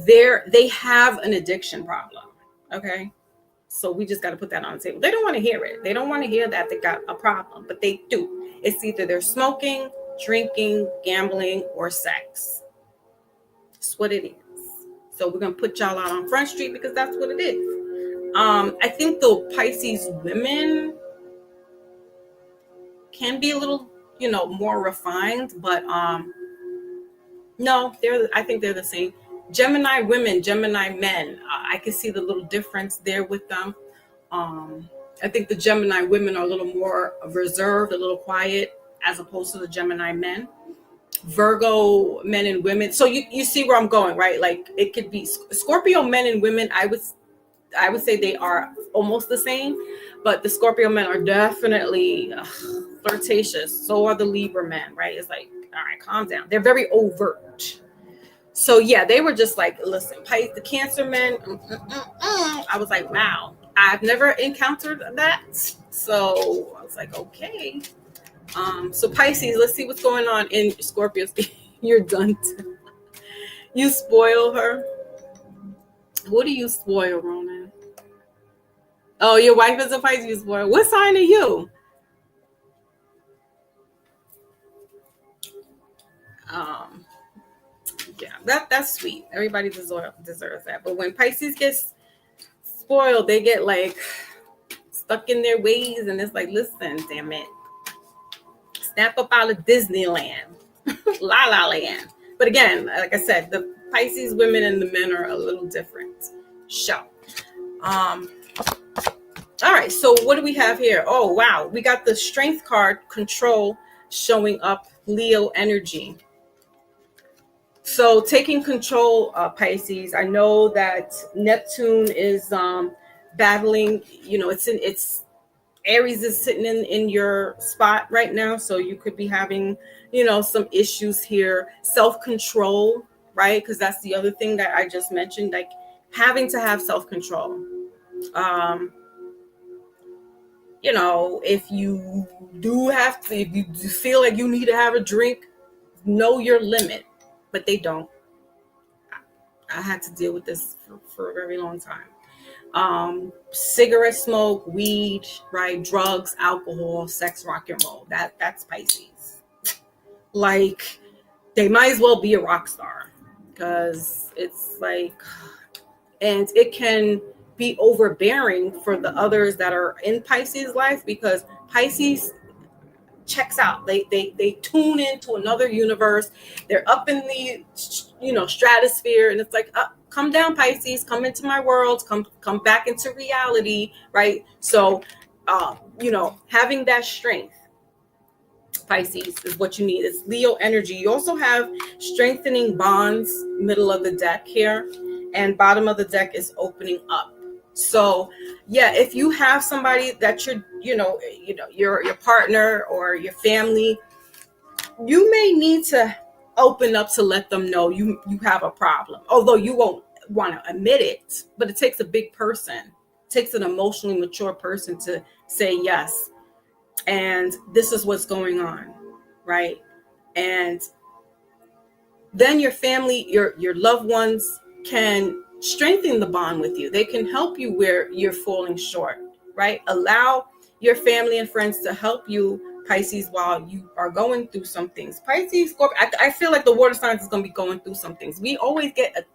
they have an addiction problem. Okay. So we just got to put that on the table. They don't want to hear it. They don't want to hear that they got a problem, but they do. It's either they're smoking, drinking, gambling, or sex. That's what it is. So we're going to put y'all out on Front Street because that's what it is. I think the Pisces women can be a little, more refined, but no, I think they're the same. Gemini women, Gemini men, I can see the little difference there with them. I think the Gemini women are a little more reserved, a little quiet, as opposed to the Gemini men. Virgo men and women. So you see where I'm going, right? Like it could be Scorpio men and women. I would say they are almost the same, but the Scorpio men are definitely flirtatious. So are the Libra men, right? It's like, all right, calm down. They're very overt. So yeah, they were just like, listen, the Cancer men. I was like, wow, I've never encountered that. So I was like, okay. So Pisces, let's see what's going on in Scorpios. You're done. You spoil her. What do you spoil, Roman? Oh, your wife is a Pisces. You spoil. What sign are you? Yeah, that's sweet. Everybody deserves that. But when Pisces gets spoiled, they get like stuck in their ways, and it's like, listen, damn it, Snap up out of Disneyland, La La Land. But again, like I said, the Pisces women and the men are a little different. So, all right. So what do we have here? Oh, wow. We got the strength card, control, showing up, Leo energy. So taking control, Pisces. I know that Neptune is battling. It's Aries is sitting in your spot right now, so you could be having some issues here. Self-control, right? Because that's the other thing that I just mentioned, like having to have self-control. If you if you feel like you need to have a drink, know your limit. But they don't. I had to deal with this for a very long time. Cigarette smoke, weed, right? Drugs, alcohol, sex, rock and roll. That's Pisces. Like, they might as well be a rock star, because it's like, and it can be overbearing for the others that are in Pisces life, because Pisces checks out. They tune into another universe. They're up in the stratosphere, and it's like, come down, Pisces, come into my world, come back into reality, right? So having that strength, Pisces, is what you need. It's Leo energy. You also have strengthening bonds, middle of the deck here, and bottom of the deck is opening up. So yeah, if you have somebody that your partner or your family, you may need to open up to let them know you have a problem, although you won't want to admit it. But it takes a big person, it takes an emotionally mature person to say yes, and this is what's going on, right? And then your family, your loved ones can strengthen the bond with you. They can help you where you're falling short, right? Allow your family and friends to help you, Pisces, while you are going through some things. Pisces, Scorpio, I feel like the water signs is going to be going through some things. We always get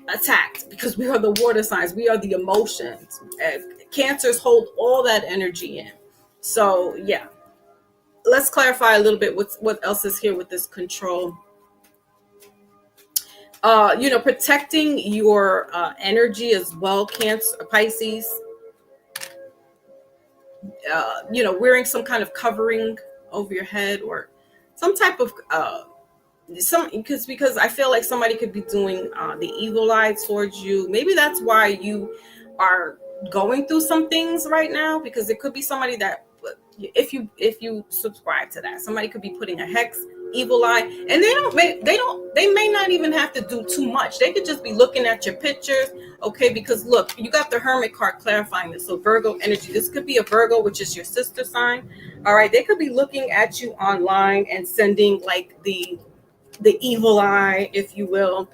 attacked because we are the water signs. We are the emotions. Cancers hold all that energy in. So yeah, let's clarify a little bit what else is here with this control. Protecting your energy as well, Cancer, Pisces. Wearing some kind of covering over your head, or some type of because I feel like somebody could be doing the evil eye towards you. Maybe that's why you are going through some things right now, because it could be somebody that, if you subscribe to that, somebody could be putting a hex, evil eye, and they may not even have to do too much. They could just be looking at your pictures, okay? Because look, you got the Hermit card clarifying this. So Virgo energy, this could be a Virgo, which is your sister sign. All right, they could be looking at you online and sending like the evil eye, if you will.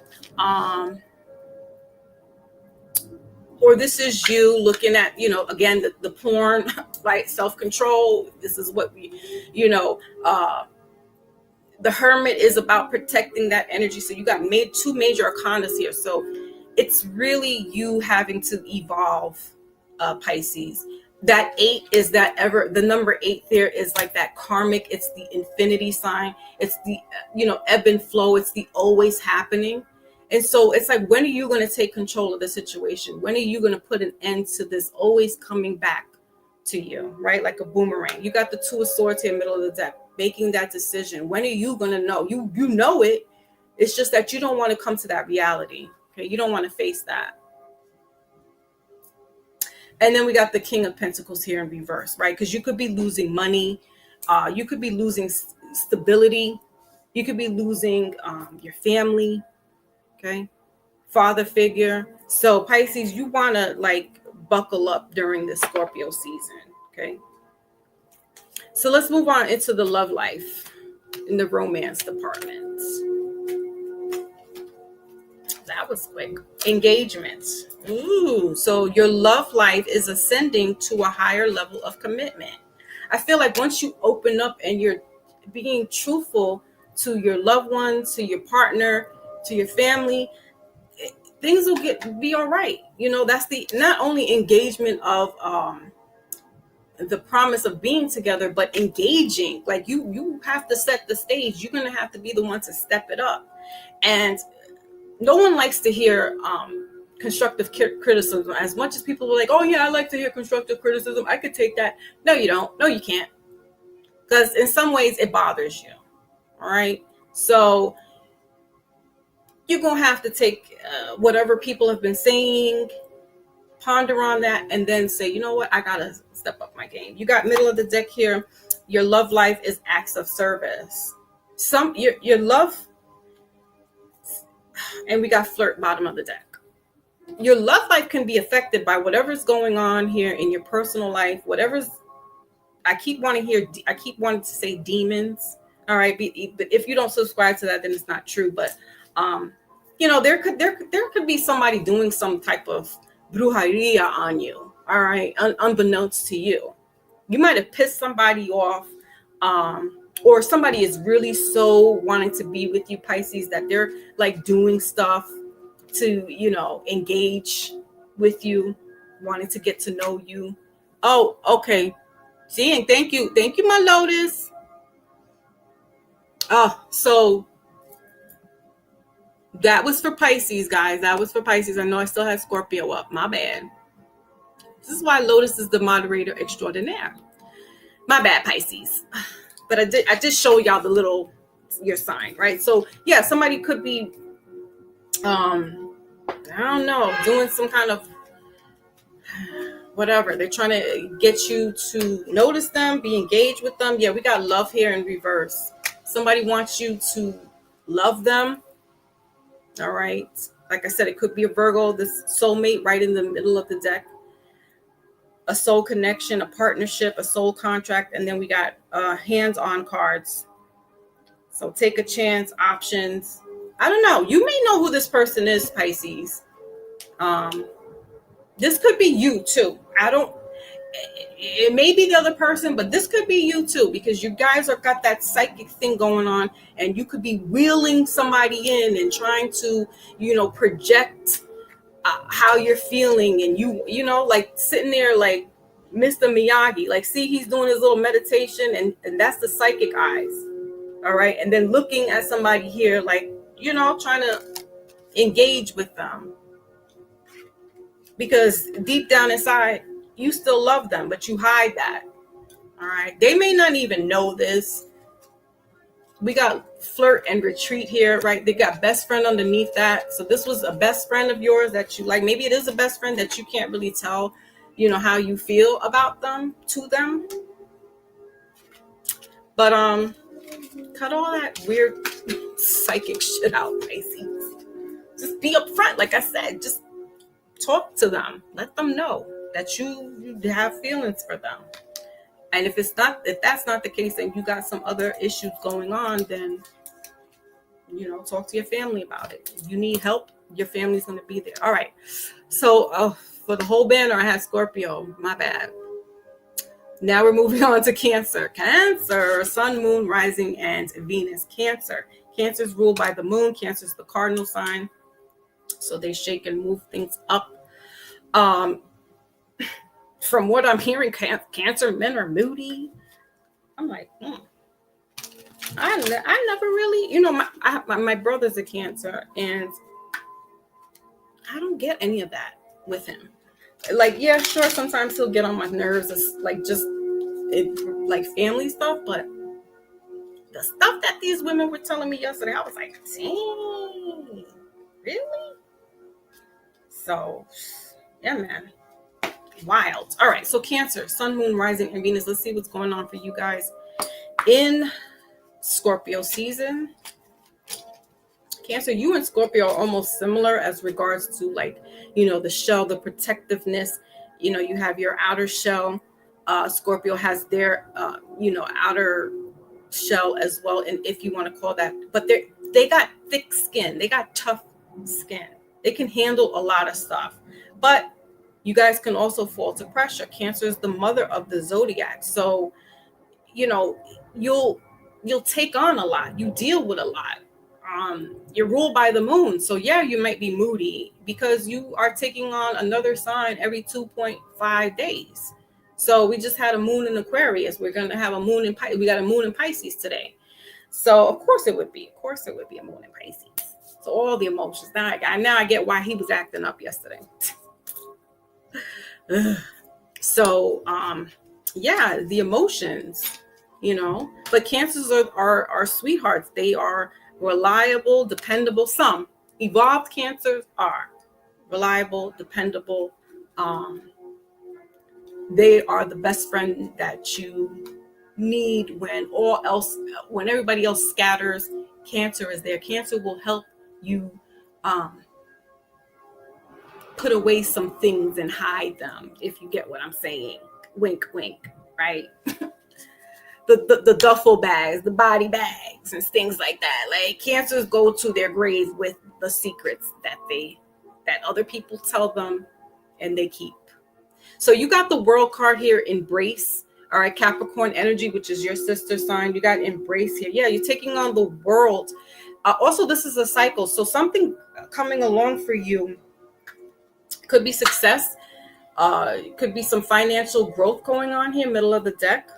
Or this is you looking at, again, the porn, right? Self-control. This is what the Hermit is about, protecting that energy. So you got two major arcanas here. So it's really you having to evolve, Pisces. That 8 is the number 8 there is like that karmic. It's the infinity sign. It's the, ebb and flow. It's the always happening. And so it's like, when are you going to take control of the situation? When are you going to put an end to this always coming back to you, right? Like a boomerang. You got the Two of Swords here, middle of the deck, making that decision. When are you going to know? You know it. It's just that you don't want to come to that reality. Okay, you don't want to face that. And then we got the King of Pentacles here in reverse, right? Because you could be losing money. You could be losing stability. You could be losing your family. Okay, father figure. So Pisces, you want to like buckle up during the Scorpio season. Okay, so let's move on into the love life in the romance department. That was quick. Engagements. Ooh, so your love life is ascending to a higher level of commitment. I feel like once you open up and you're being truthful to your loved ones, to your partner, to your family, things will be all right. That's the not only engagement of the promise of being together, but engaging. Like you have to set the stage. You're gonna have to be the one to step it up. And no one likes to hear constructive criticism. As much as people are like, oh yeah, I like to hear constructive criticism, I could take that. No, you don't. No, you can't. Because in some ways it bothers you. All right. So you're going to have to take whatever people have been saying, ponder on that, and then say, you know what, I got to step up my game. You got middle of the deck here. Your love life is acts of service. Your love, and we got flirt bottom of the deck. Your love life can be affected by whatever's going on here in your personal life, whatever's, I keep wanting to say demons. All right. But if you don't subscribe to that, then it's not true. But, there could be somebody doing some type of brujeria on you. All right. Unbeknownst to you, you might have pissed somebody off. Or somebody is really so wanting to be with you, Pisces, that they're like doing stuff to, engage with you, wanting to get to know you. Oh, okay. See, and thank you, my Lotus. Oh, so that was for Pisces, guys. That was for Pisces. I know I still have Scorpio up. My bad. This is why Lotus is the moderator extraordinaire. My bad, Pisces. But I did show y'all your sign, right? So yeah, somebody could be, I don't know, doing some kind of whatever. They're trying to get you to notice them, be engaged with them. Yeah, we got love here in reverse. Somebody wants you to love them. All right. Like I said, it could be a Virgo, this soulmate right in the middle of the deck. A soul connection, a partnership, a soul contract, and then we got hands-on cards. So take a chance, options. I don't know. You may know who this person is, Pisces. This could be you too. It may be the other person, but this could be you too, because you guys are got that psychic thing going on, and you could be wheeling somebody in and trying to, project how you're feeling, and like sitting there like Mr. Miyagi, like, see, he's doing his little meditation, and that's the psychic eyes. All right. And then looking at somebody here, like, trying to engage with them, because deep down inside you still love them, but you hide that. All right. They may not even know this. We got flirt and retreat here, right? They got best friend underneath that. So this was a best friend of yours that you like. Maybe it is a best friend that you can't really tell, how you feel about them to them. But cut all that weird psychic shit out, Pisces. Just be upfront, like I said. Just talk to them. Let them know that you have feelings for them. And if that's not the case, and you got some other issues going on, then, talk to your family about it. If you need help, your family's going to be there. All right. So for the whole banner, I had Scorpio. My bad. Now we're moving on to Cancer. Cancer, Sun, Moon, Rising, and Venus. Cancer. Cancer is ruled by the moon. Cancer is the cardinal sign. So they shake and move things up. From what I'm hearing, Cancer men are moody. I'm like, I never really, my brother's a Cancer, and I don't get any of that with him. Like, yeah, sure, sometimes he'll get on my nerves. It's like like family stuff, but the stuff that these women were telling me yesterday, I was like, dang, really? So, yeah, man. Wild. All right, so Cancer, Sun, Moon, Rising, and Venus. Let's see what's going on for you guys in Scorpio season. Cancer, you and Scorpio are almost similar as regards to, like, the shell, the protectiveness. You have your outer shell. Scorpio has their, outer shell as well, and if you want to call that, but they got thick skin. They got tough skin. They can handle a lot of stuff, but you guys can also fall to pressure. Cancer is the mother of the zodiac. So, you'll take on a lot. You deal with a lot. You're ruled by the moon. So yeah, you might be moody because you are taking on another sign every 2.5 days. So we just had a moon in Aquarius. We're going to have a moon in Pisces. We got a moon in Pisces today. So of course it would be a moon in Pisces. So all the emotions. Now I get why he was acting up yesterday. So yeah, the emotions, but cancers are sweethearts. They are reliable, dependable. Some evolved cancers are reliable, dependable. They are the best friend that you need when everybody else scatters. Cancer is there. Cancer will help you put away some things and hide them, if you get what I'm saying. Wink, wink, right? The duffel bags, the body bags, and things like that. Like, cancers go to their grave with the secrets that other people tell them and they keep. So you got the world card here, embrace. All right, Capricorn energy, which is your sister sign. You got embrace here. Yeah, you're taking on the world. Also, this is a cycle. So something coming along for you could be success. Could be some financial growth going on here, middle of the deck.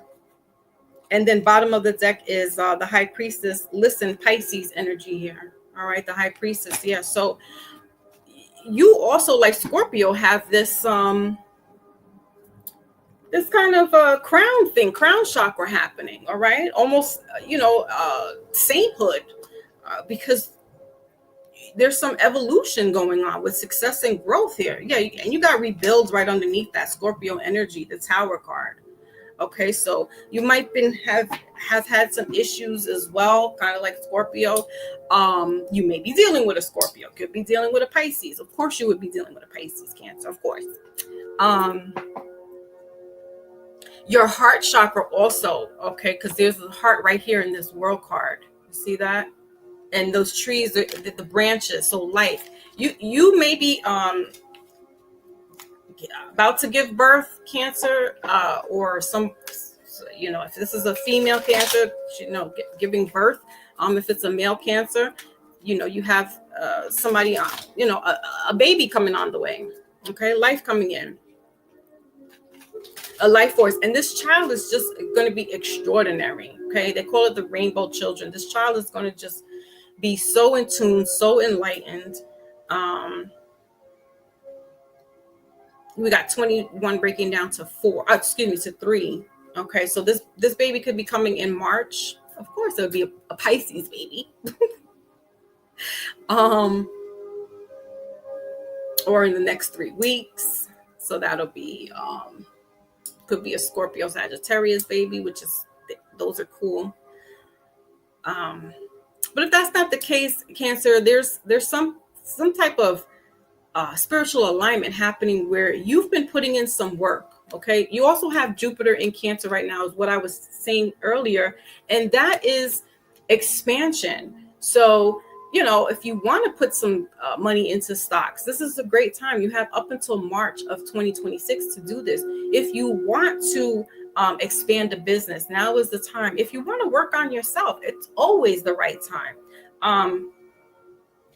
And then bottom of the deck is the High Priestess. Listen, Pisces energy here. All right, the High Priestess. Yeah, so you also, like Scorpio, have this this kind of crown chakra happening. All right, almost sainthood, because there's some evolution going on with success and growth here. Yeah, and you got rebuilds right underneath that Scorpio energy, the Tower card. Okay, so you might have had some issues as well, kind of like Scorpio. You may be dealing with a Scorpio, could be dealing with a Pisces. Of course, you would be dealing with a Pisces, Cancer, of course. Your heart chakra also, okay, because there's a heart right here in this world card. You see that? And those trees, the branches, so life. You may be about to give birth, Cancer, or some, if this is a female Cancer, giving birth. If it's a male Cancer, you have somebody, a baby coming on the way. Okay, life coming in, a life force, and this child is just going to be extraordinary. Okay, they call it the rainbow children. This child is going to just be so in tune, so enlightened. We got 21 breaking down to 3. Okay, so this baby could be coming in March. Of course, it would be a Pisces baby. Or in the next 3 weeks. So that'll be could be a Scorpio Sagittarius baby, those are cool. But if that's not the case, Cancer, there's some type of spiritual alignment happening where you've been putting in some work. Okay, you also have Jupiter in Cancer right now, is what I was saying earlier, and that is expansion. So if you want to put some money into stocks, this is a great time. You have up until March of 2026 to do this. If you want to expand a business, now is the time. If you want to work on yourself, it's always the right time.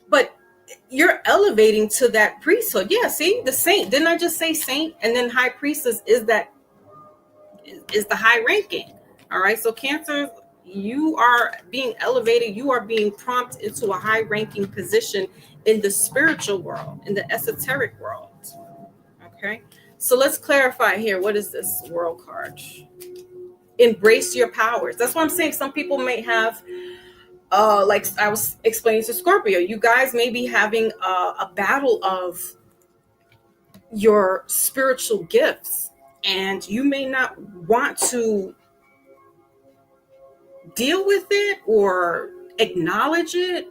But you're elevating to that priesthood. Yeah, see, the saint. Didn't I just say saint? And then High Priestess is the high ranking. All right, so Cancer, you are being elevated. You are being prompted into a high ranking position in the spiritual world, in the esoteric world. Okay, so let's clarify here. What is this world card? Embrace your powers. That's what I'm saying. Some people may have, like I was explaining to Scorpio, you guys may be having a battle of your spiritual gifts, and you may not want to deal with it or acknowledge it,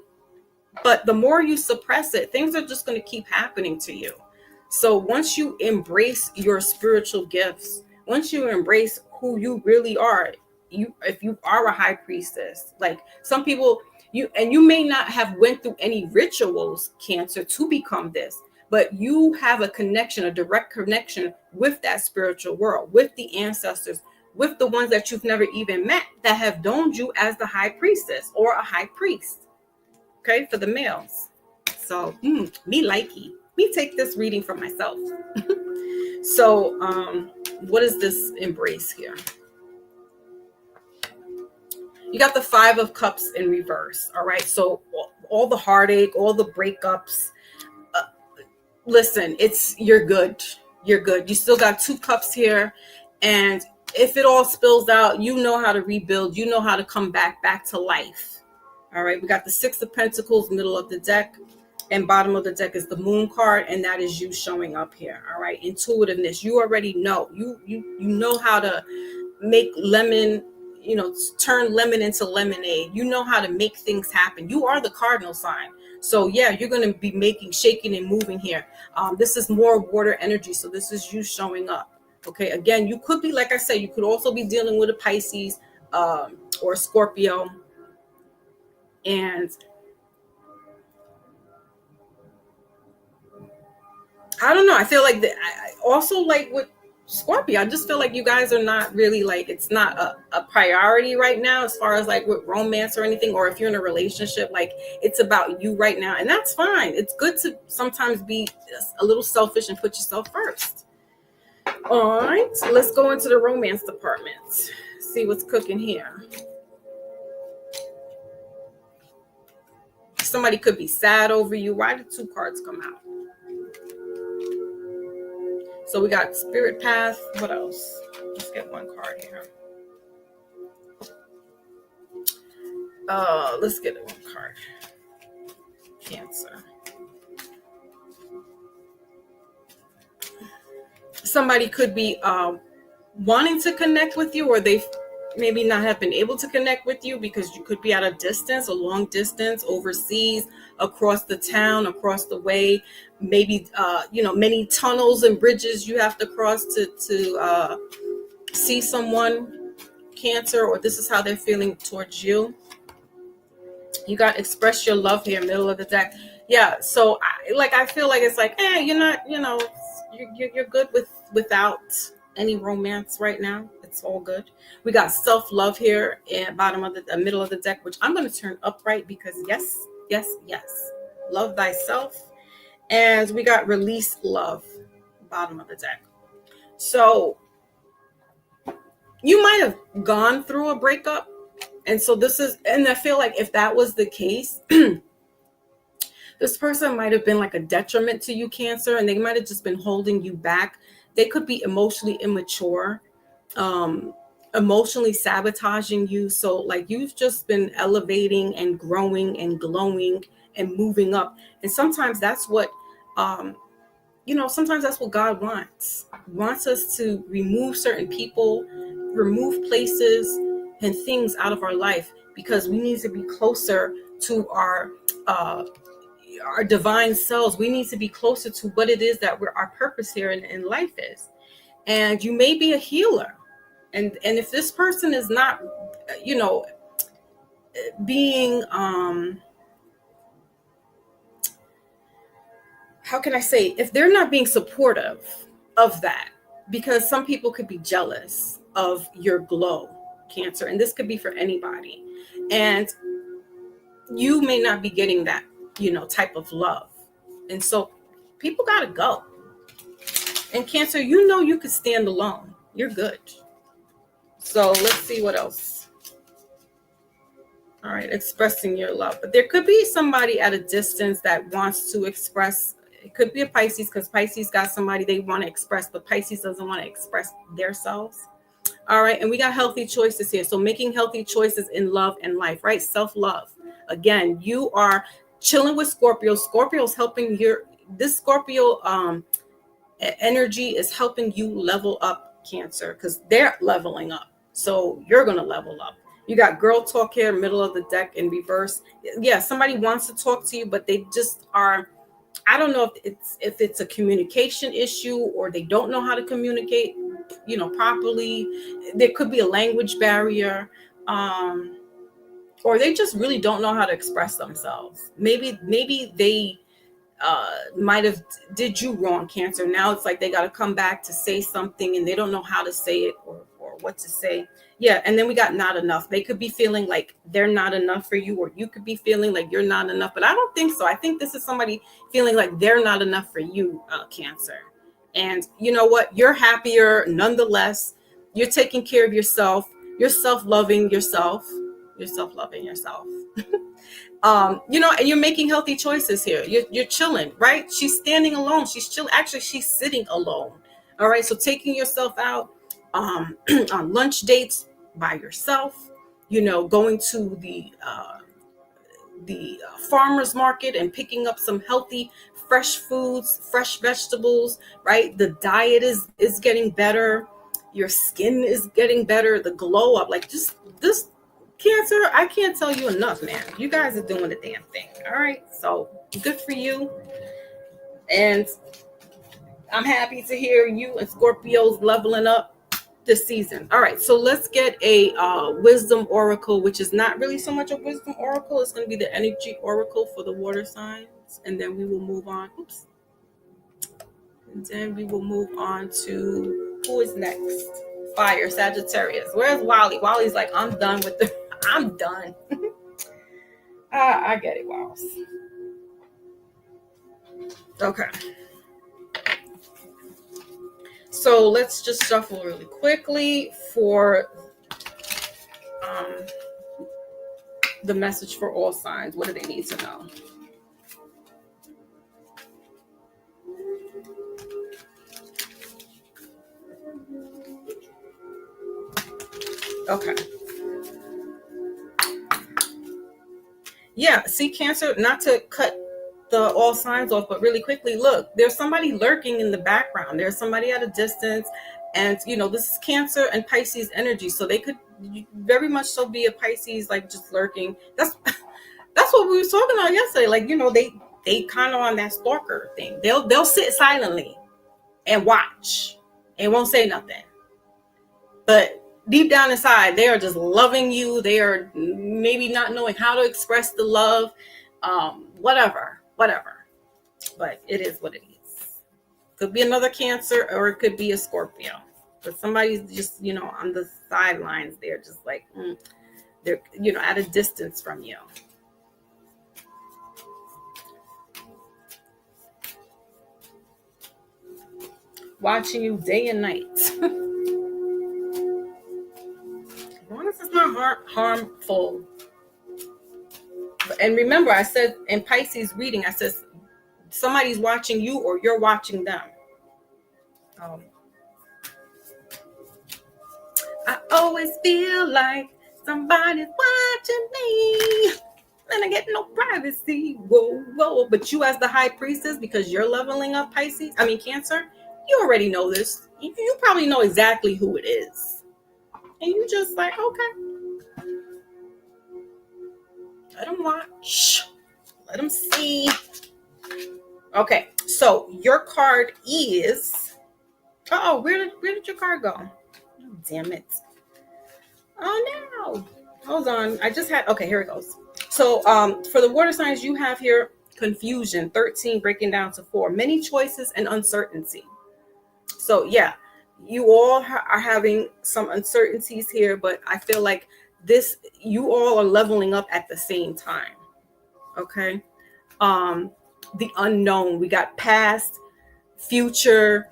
but the more you suppress it, things are just going to keep happening to you. So once you embrace your spiritual gifts, once you embrace who you really are, if you are a High Priestess, like some people, you may not have went through any rituals, Cancer, to become this, but you have a connection, a direct connection with that spiritual world, with the ancestors, with the ones that you've never even met, that have domed you as the High Priestess or a High Priest. Okay, for the males. So me likey. Me take this reading for myself. So what is this embrace here? You got the 5 of Cups in reverse. All right. So all the heartache, all the breakups. Listen, you're good. You're good. You still got 2 cups here. And if it all spills out, you know how to rebuild. You know how to come back to life. All right. We got the 6 of Pentacles, middle of the deck. And bottom of the deck is the Moon card. And that is you showing up here. All right. Intuitiveness. You already know. You know how to make lemon, turn lemon into lemonade. You know how to make things happen. You are the cardinal sign. So yeah, you're going to be shaking and moving here. This is more water energy. So this is you showing up. Okay. Again, you could be, like I said, you could also be dealing with a Pisces or a Scorpio. And I don't know. I feel like I also like with Scorpio, I just feel like you guys are not really like, it's not a priority right now as far as like with romance or anything, or if you're in a relationship, like it's about you right now. And that's fine. It's good to sometimes be a little selfish and put yourself first. All right, let's go into the romance department. See what's cooking here. Somebody could be sad over you. Why did 2 cards come out? So we got Spirit Path. What else? Let's get 1 card here. Let's get 1 card. Cancer. Somebody could be wanting to connect with you, or they maybe not have been able to connect with you because you could be at a distance, a long distance, overseas, across the town, across the way. Maybe many tunnels and bridges you have to cross to see someone, Cancer, or this is how they're feeling towards you. You got express your love here, middle of the deck. Yeah, so I feel like it's like, you're not, you're good without any romance right now. It's all good. We got self-love here at bottom of the middle of the deck, which I'm going to turn upright because yes, love thyself. And we got release love, bottom of the deck. So you might have gone through a breakup. And so and I feel like if that was the case, this person might have been like a detriment to you, Cancer, and they might have just been holding you back. They could be emotionally immature, emotionally sabotaging you. So like you've just been elevating and growing and glowing and moving up. And sometimes that's what, sometimes that's what God wants us to remove certain people, remove places and things out of our life, because we need to be closer to our divine selves. We need to be closer to what it is that our purpose here in life is. And you may be a healer. And if this person is not, being, how can I say, if they're not being supportive of that, because some people could be jealous of your glow, Cancer, and this could be for anybody. And you may not be getting that, type of love. And so people got to go. And Cancer, you could stand alone. You're good. So let's see what else. All right, expressing your love. But there could be somebody at a distance that wants to express. It could be a Pisces, because Pisces got somebody they want to express, but Pisces doesn't want to express themselves. All right, and we got healthy choices here. So making healthy choices in love and life, right? Self-love. Again, you are chilling with Scorpio. Scorpio's helping this Scorpio energy is helping you level up, Cancer, because they're leveling up. So you're going to level up. You got girl talk here, middle of the deck in reverse. Yeah, somebody wants to talk to you, but they just are, I don't know if it's a communication issue, or they don't know how to communicate, properly. There could be a language barrier, or they just really don't know how to express themselves. Maybe they might have did you wrong, Cancer. Now it's like they got to come back to say something, and they don't know how to say it or what to say. Yeah, and then we got not enough. They could be feeling like they're not enough for you, or you could be feeling like you're not enough. But I don't think so. I think this is somebody feeling like they're not enough for you, Cancer. And you know what? You're happier nonetheless. You're taking care of yourself. You're self-loving yourself. You're self-loving yourself. And you're making healthy choices here. You're chilling, right? She's standing alone. She's chilling. Actually, she's sitting alone. All right. So taking yourself out on lunch dates by yourself, going to the farmer's market and picking up some healthy fresh foods, fresh vegetables, right? The diet is getting better. Your skin is getting better. The glow up, like just this Cancer, I can't tell you enough, man. You guys are doing the damn thing. All right. So good for you. And I'm happy to hear you and Scorpios leveling up this season. All right, so let's get a wisdom oracle, which is not really so much a wisdom oracle. It's going to be the energy oracle for the water signs, and then we will move on. Oops. And then we will move on to who is next? Fire, Sagittarius. Where's Wally? Wally's like, I'm done with the. I'm done. I get it, Walls. Okay. So let's just shuffle really quickly for the message for all signs. What do they need to know? Okay. Yeah, see, Cancer, not to cut the all signs off, but really quickly, look, there's somebody lurking in the background. There's somebody at a distance, and this is Cancer and Pisces energy, so they could very much so be a Pisces, like just lurking. That's what we were talking about yesterday. Like, they kind of on that stalker thing. They'll sit silently and watch and won't say nothing, but deep down inside, they are just loving you. They are maybe not knowing how to express the love, whatever. But it is what it is. Could be another Cancer, or it could be a Scorpio. But somebody's just, on the sidelines. They're just like, they're, at a distance from you. Watching you day and night. As long as it's not harmful. And remember, I said in Pisces reading, I said somebody's watching you or you're watching them. I always feel like somebody's watching me. And I get no privacy. Whoa. But you as the high priestess, because you're leveling up Cancer, you already know this. You probably know exactly who it is. And you just like, okay. Let them watch. Let them see. Okay, so your card is... Oh, where did your card go? Oh, damn it. Oh, no. Hold on. Okay, here it goes. So for the water signs, you have here confusion, 13 breaking down to 4, many choices and uncertainty. So yeah, you all are having some uncertainties here, but I feel like you all are leveling up at the same time. Okay. The unknown, we got past, future,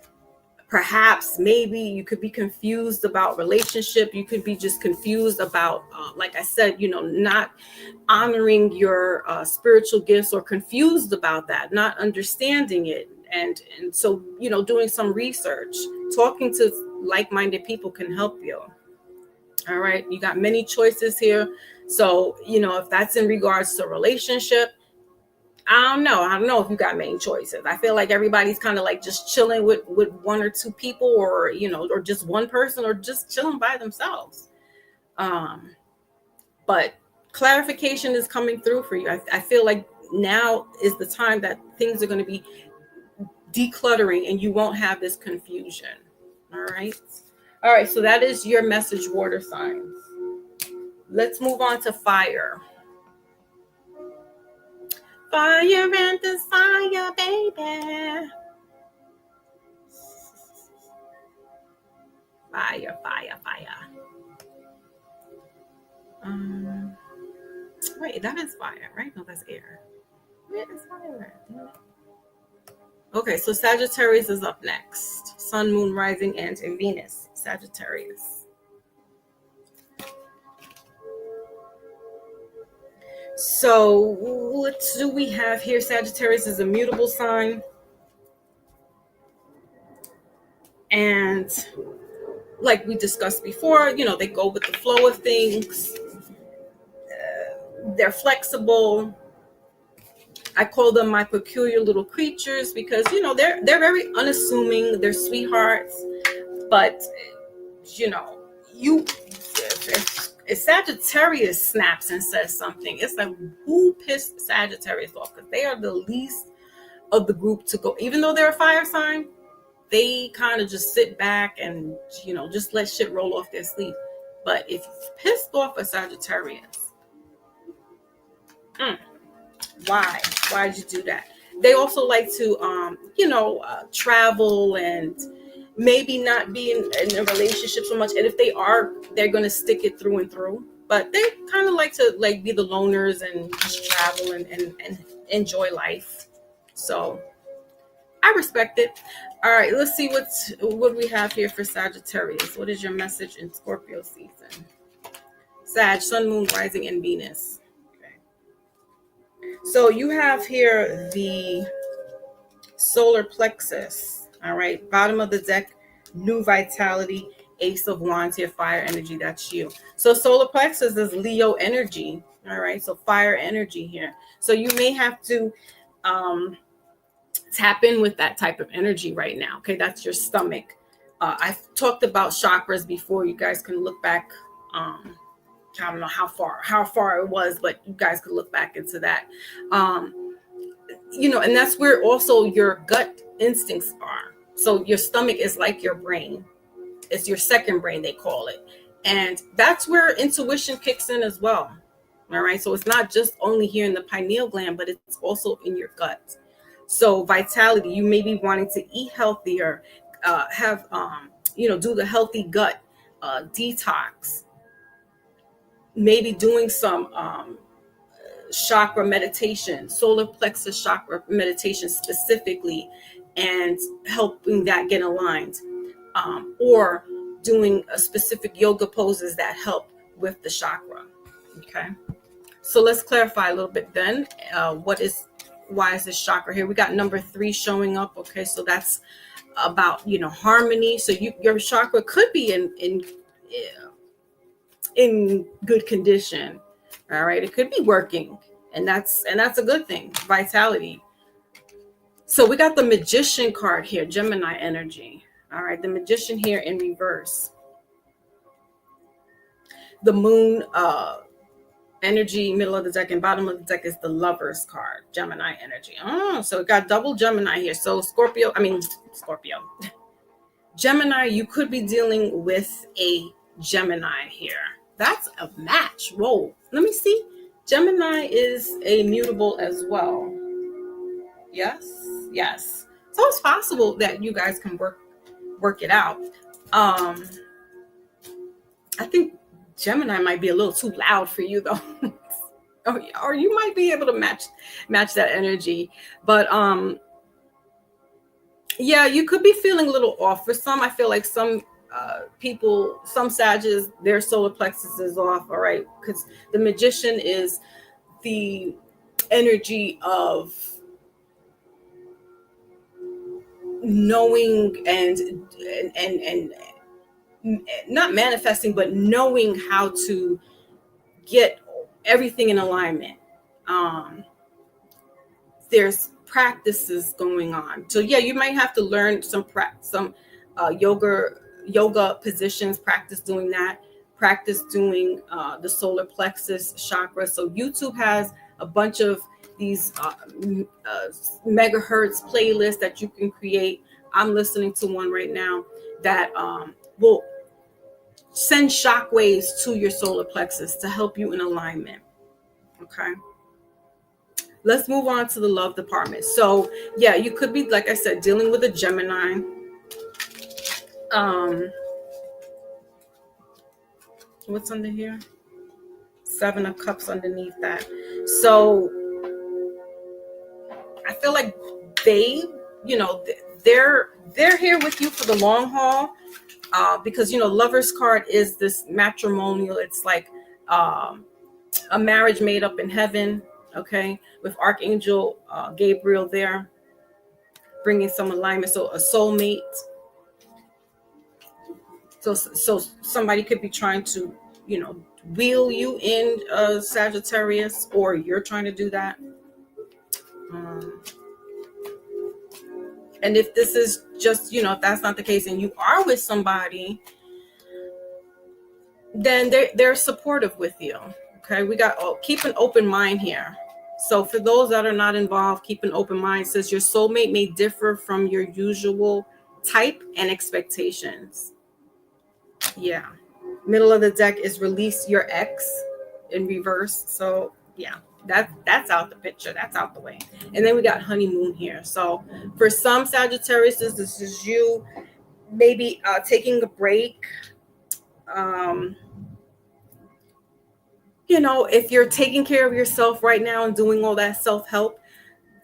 perhaps, maybe you could be confused about relationship. You could be just confused about, like I said, not honoring your spiritual gifts, or confused about that, not understanding it. And so, doing some research, talking to like-minded people can help you. All right. You got many choices here. So, if that's in regards to relationship, I don't know if you got main choices. I feel like everybody's kind of like just chilling with one or two people, or, or just one person, or just chilling by themselves. But clarification is coming through for you. I feel like now is the time that things are going to be decluttering and you won't have this confusion. All right. So that is your message, water signs. Let's move on to fire. Fire and desire, baby. Fire. Wait, that is fire, right? No, that's air. Where is fire? Okay, so Sagittarius is up next. Sun, Moon, Rising, and in Venus. Sagittarius. So what do we have here? Sagittarius is a mutable sign. And like we discussed before, they go with the flow of things. They're flexible. I call them my peculiar little creatures because they're very unassuming. They're sweethearts, but you if Sagittarius snaps and says something, it's like, who pissed Sagittarius off? Because they are the least of the group to go, even though they're a fire sign. They kind of just sit back and just let shit roll off their sleeve. But if you've pissed off a Sagittarius, why'd you do that? They also like to travel and maybe not be in a relationship so much, and if they are, they're going to stick it through and through. But they kind of like to be the loners and just travel and enjoy life. So I respect it. All right, let's see what we have here for Sagittarius. What is your message in Scorpio season? Sag, Sun, Moon, Rising, and Venus. Okay. So you have here the solar plexus. All right, bottom of the deck, new vitality, Ace of Wands here, fire energy. That's you. So solar plexus is Leo energy. All right, so fire energy here. So you may have to tap in with that type of energy right now. Okay, that's your stomach. I've talked about chakras before. You guys can look back. I don't know how far it was, but you guys could look back into that. And that's where also your gut instincts are. So your stomach is like your brain. It's your second brain, they call it. And that's where intuition kicks in as well. All right. So it's not just only here in the pineal gland, but it's also in your gut. So vitality, you may be wanting to eat healthier, do the healthy gut detox, maybe doing some chakra meditation, solar plexus chakra meditation specifically, and helping that get aligned, or doing a specific yoga poses that help with the chakra. Okay, so let's clarify a little bit then. Why is this chakra here? We got number 3 showing up. Okay, so that's about harmony. So your chakra could be in good condition. All right, it could be working, and that's a good thing. Vitality. So we got the Magician card here, Gemini energy. All right, the Magician here in reverse. The Moon energy, middle of the deck and bottom of the deck is the Lovers card, Gemini energy. So it got double Gemini here. So Scorpio. Gemini, you could be dealing with a Gemini here. That's a match. Whoa. Let me see. Gemini is a mutable as well. Yes. So it's possible that you guys can work it out. I think Gemini might be a little too loud for you though. or you might be able to match that energy. But you could be feeling a little off for some. I feel like some people, some Sages, their solar plexus is off, all right? Because the Magician is the energy of knowing and not manifesting, but knowing how to get everything in alignment. There's practices going on. So you might have to learn some yoga positions, practice doing that, practice doing the solar plexus chakra. So YouTube has a bunch of these megahertz playlists that you can create. I'm listening to one right now that will send shockwaves to your solar plexus to help you in alignment. Okay. Let's move on to the love department. So you could be, like I said, dealing with a Gemini. What's under here? 7 of Cups underneath that. So I feel like they they're here with you for the long haul, because Lover's card is this matrimonial. It's like a marriage made up in heaven, okay, with Archangel Gabriel there, bringing some alignment. So a soulmate. So somebody could be trying to, wheel you in, Sagittarius, or you're trying to do that. And if this is just, if that's not the case and you are with somebody, then they're supportive with you. Okay, we got keep an open mind here. So for those that are not involved, keep an open mind. It says your soulmate may differ from your usual type and expectations. Yeah. Middle of the deck is release your ex in reverse. So yeah, that's out the picture. That's out the way. And then we got honeymoon here. So for some Sagittarius, this is you maybe taking a break. If you're taking care of yourself right now and doing all that self-help,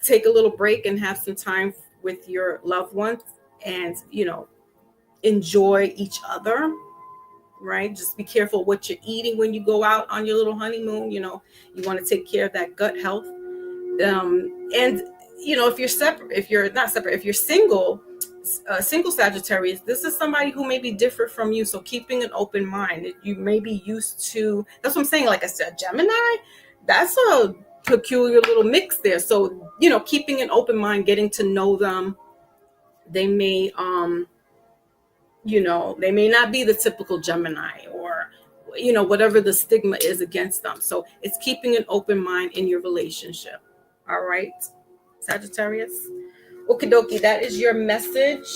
take a little break and have some time with your loved ones and, enjoy each other, right? Just be careful what you're eating when you go out on your little honeymoon. You want to take care of that gut health. And, if you're single Sagittarius, this is somebody who may be different from you. So keeping an open mind. You may be used to, that's what I'm saying. Like I said, Gemini, that's a peculiar little mix there. So, keeping an open mind, getting to know them. They may, they may not be the typical Gemini, or, whatever the stigma is against them. So it's keeping an open mind in your relationship. All right, Sagittarius. Okie dokie, that is your message.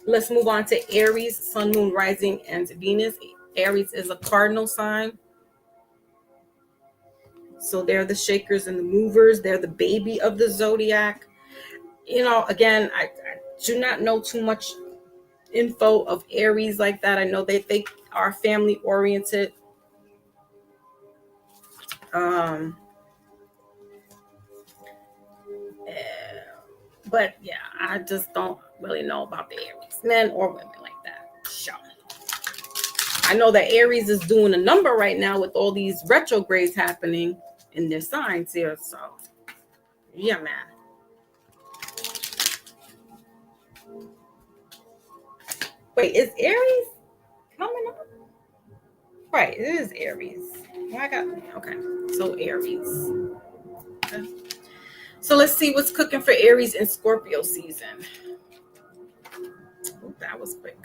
Let's move on to Aries, Sun, Moon, Rising, and Venus. Aries is a cardinal sign. So they're the shakers and the movers. They're the baby of the zodiac. Again, I do not know too much info of Aries like that. I know they are family oriented. But yeah, I just don't really know about the Aries, men or women like that. Sure. I know that Aries is doing a number right now with all these retrogrades happening in their signs here. So yeah, man. Wait, is Aries coming up? Right, it is Aries. Okay. So Aries. Okay. So let's see what's cooking for Aries in Scorpio season. Oh, that was quick.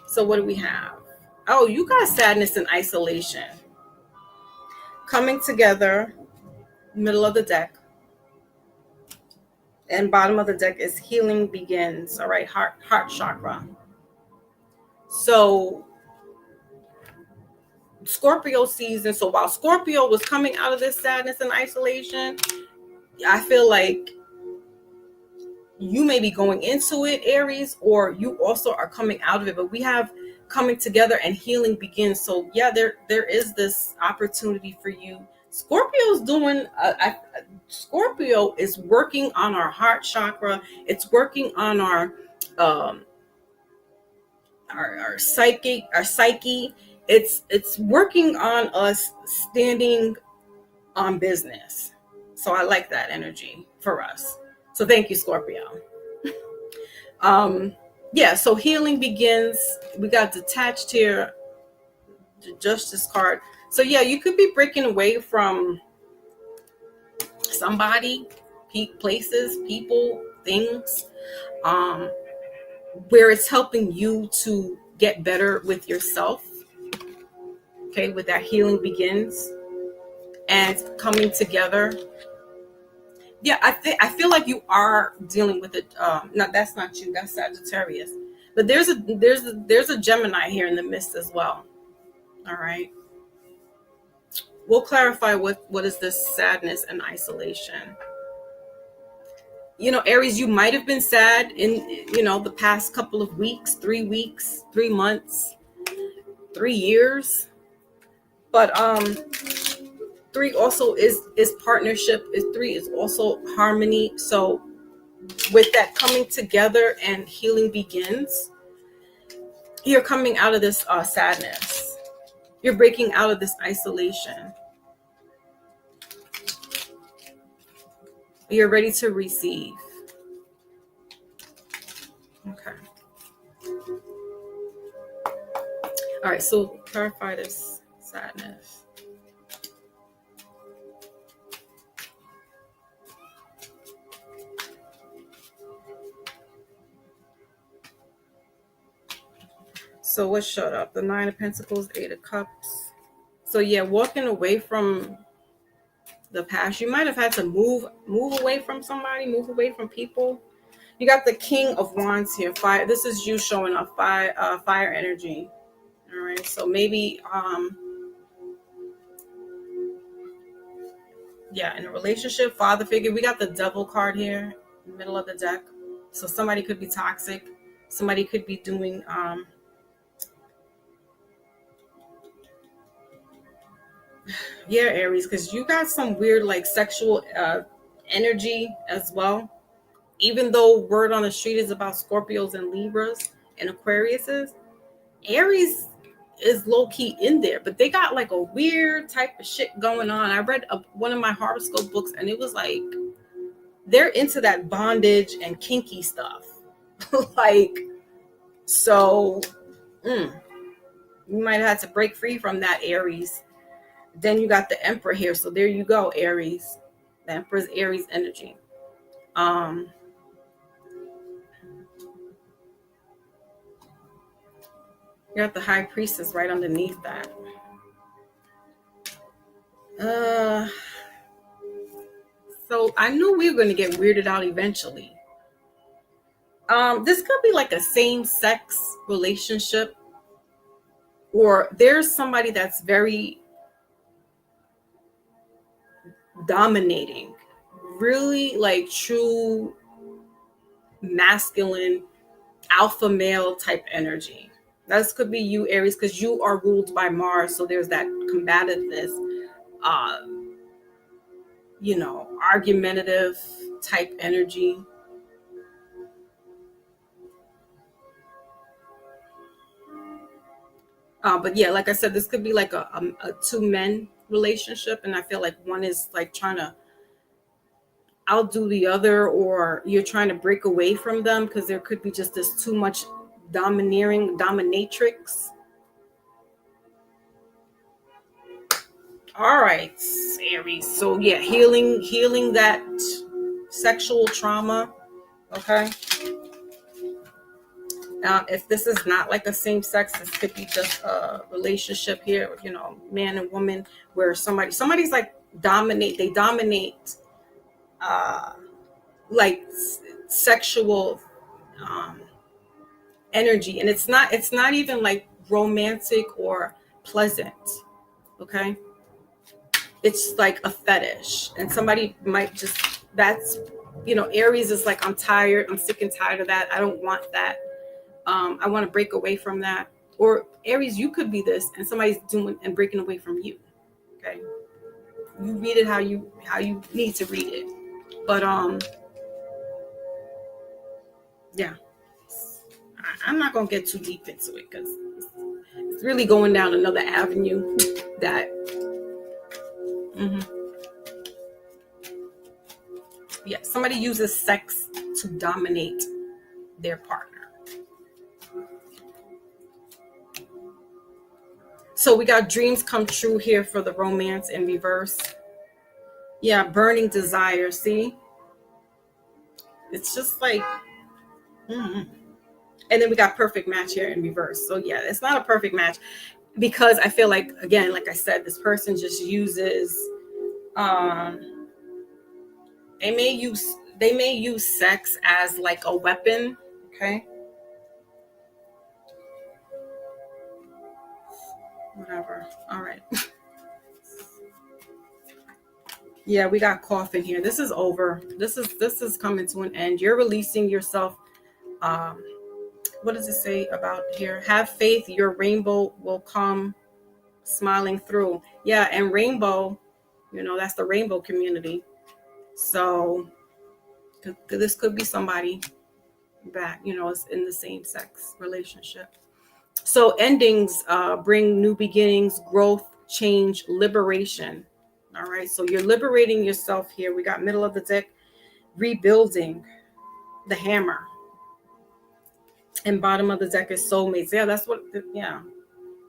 So what do we have? Oh, you got sadness and isolation. Coming together, middle of the deck. And bottom of the deck is healing begins. All right, heart chakra. So Scorpio season. So while Scorpio was coming out of this sadness and isolation, I feel like you may be going into it, Aries, or you also are coming out of it. But we have coming together and healing begins. So yeah, there is this opportunity for you. Scorpio is working on our heart chakra. It's working on our psyche. It's working on us standing on business. So I like that energy for us. So thank you, Scorpio. Yeah, so healing begins. We got detached here, the Justice card. So yeah, you could be breaking away from somebody, places, people, things, where it's helping you to get better with yourself. Okay, with that healing begins and coming together. Yeah, I feel like you are dealing with it. No, that's not you. That's Sagittarius. But there's a Gemini here in the midst as well. All right. We'll clarify what is this sadness and isolation. Aries, you might have been sad in the past couple of weeks, 3 weeks, 3 months, 3 years. But 3 also is partnership. 3 is also harmony. So with that coming together and healing begins, you're coming out of this sadness. You're breaking out of this isolation. You're ready to receive. Okay. All right, so clarify this sadness. So what showed up? The Nine of Pentacles, Eight of Cups. So yeah, walking away from the past. You might have had to move away from somebody, move away from people. You got the King of Wands here. Fire. This is you showing up. Fire energy. All right. So maybe yeah, in a relationship, father figure. We got the Devil card here in the middle of the deck. So somebody could be toxic. Somebody could be doing yeah, Aries, because you got some weird like sexual energy as well. Even though word on the street is about Scorpios and Libras and Aquariuses, Aries is low-key in there, but they got like a weird type of shit going on. I read one of my horoscope books, and it was like they're into that bondage and kinky stuff. Like, so you might have had to break free from that, Aries. Then you got the Emperor here, so there you go, Aries. The Emperor's Aries energy. You got the High Priestess right underneath that. So I knew we were going to get weirded out eventually. This could be like a same-sex relationship, or there's somebody that's very dominating, really like true masculine alpha male type energy. This could be you, Aries, because you are ruled by Mars, so there's that combativeness, argumentative type energy. But yeah, like I said, this could be like a two men relationship, and I feel like one is like trying to outdo the other, or you're trying to break away from them because there could be just this too much dominatrix. All right, Aries. So yeah, healing that sexual trauma. Okay. If this is not like a same sex, this could be just a relationship here, man and woman, where somebody's like they dominate like sexual energy, and it's not even like romantic or pleasant. Okay. It's like a fetish, and somebody might just, that's, Aries is like, I'm tired, I'm sick and tired of that, I don't want that. I want to break away from that. Or Aries, you could be this, and somebody's doing and breaking away from you. Okay, you read it how you need to read it. But yeah, I'm not gonna get too deep into it because it's really going down another avenue that. Yeah, somebody uses sex to dominate their partner. So we got dreams come true here for the romance in reverse. Yeah, burning desire. See, it's just like, and then we got perfect match here in reverse. So yeah, it's not a perfect match because I feel like, again, like I said, this person just uses. They may use sex as like a weapon. Okay. Whatever. All right. Yeah, we got coffin here. This is over. This is coming to an end. You're releasing yourself. What does it say about here? Have faith, your rainbow will come smiling through. Yeah, and rainbow, that's the rainbow community. So This could be somebody that, you know, is in the same sex relationship. So endings bring new beginnings, growth, change, liberation. All right. So you're liberating yourself here. We got middle of the deck, rebuilding, the hammer. And bottom of the deck is soulmates. Yeah, that's what, yeah.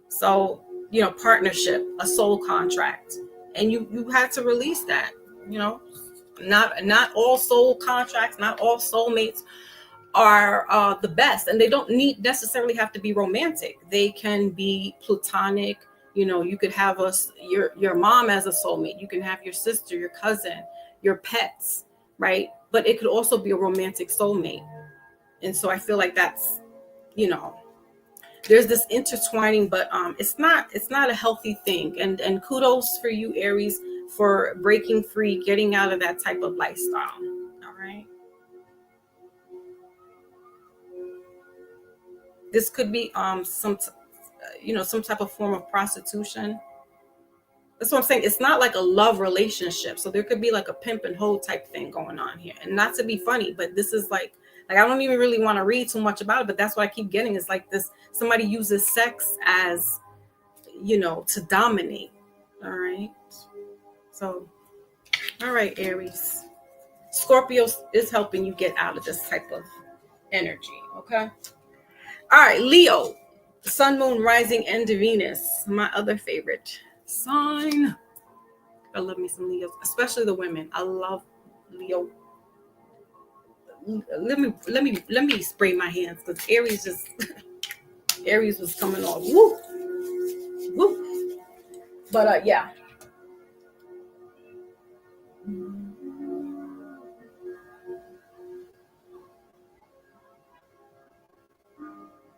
So, you know, partnership, a soul contract. And you had to release that, you know. Not all soul contracts, not all soulmates are the best, and they don't need necessarily have to be romantic. They can be platonic. You know, you could have your mom as a soulmate. You can have your sister, your cousin, your pets, right? But it could also be a romantic soulmate. And so I feel like that's, you know, there's this intertwining, but it's not a healthy thing. And kudos for you, Aries, for breaking free, getting out of that type of lifestyle. All right. This could be some type of form of prostitution. That's what I'm saying. It's not like a love relationship. So there could be like a pimp and hoe type thing going on here. And not to be funny, but this is like I don't even really want to read too much about it, but that's what I keep getting is like this, somebody uses sex as, you know, to dominate. All right. So, all right, Aries. Scorpio is helping you get out of this type of energy. Okay. All right, Leo. Sun, Moon, Rising, and Venus. My other favorite sign. I love me some Leos, especially the women. I love Leo. Let me spray my hands because Aries just Aries was coming off. Woo, woo. But yeah.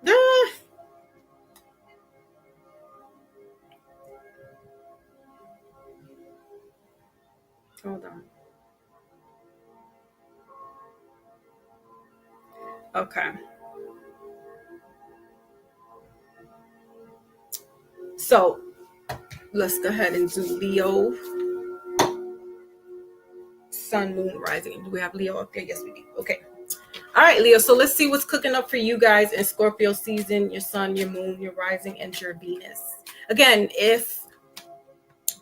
Ah, hold on. Okay. So let's go ahead and do Leo, Sun, Moon, Rising. Do we have Leo? Okay, yes, we do. Okay. All right, Leo. So let's see what's cooking up for you guys in Scorpio season, your sun, your moon, your rising, and your Venus. Again, if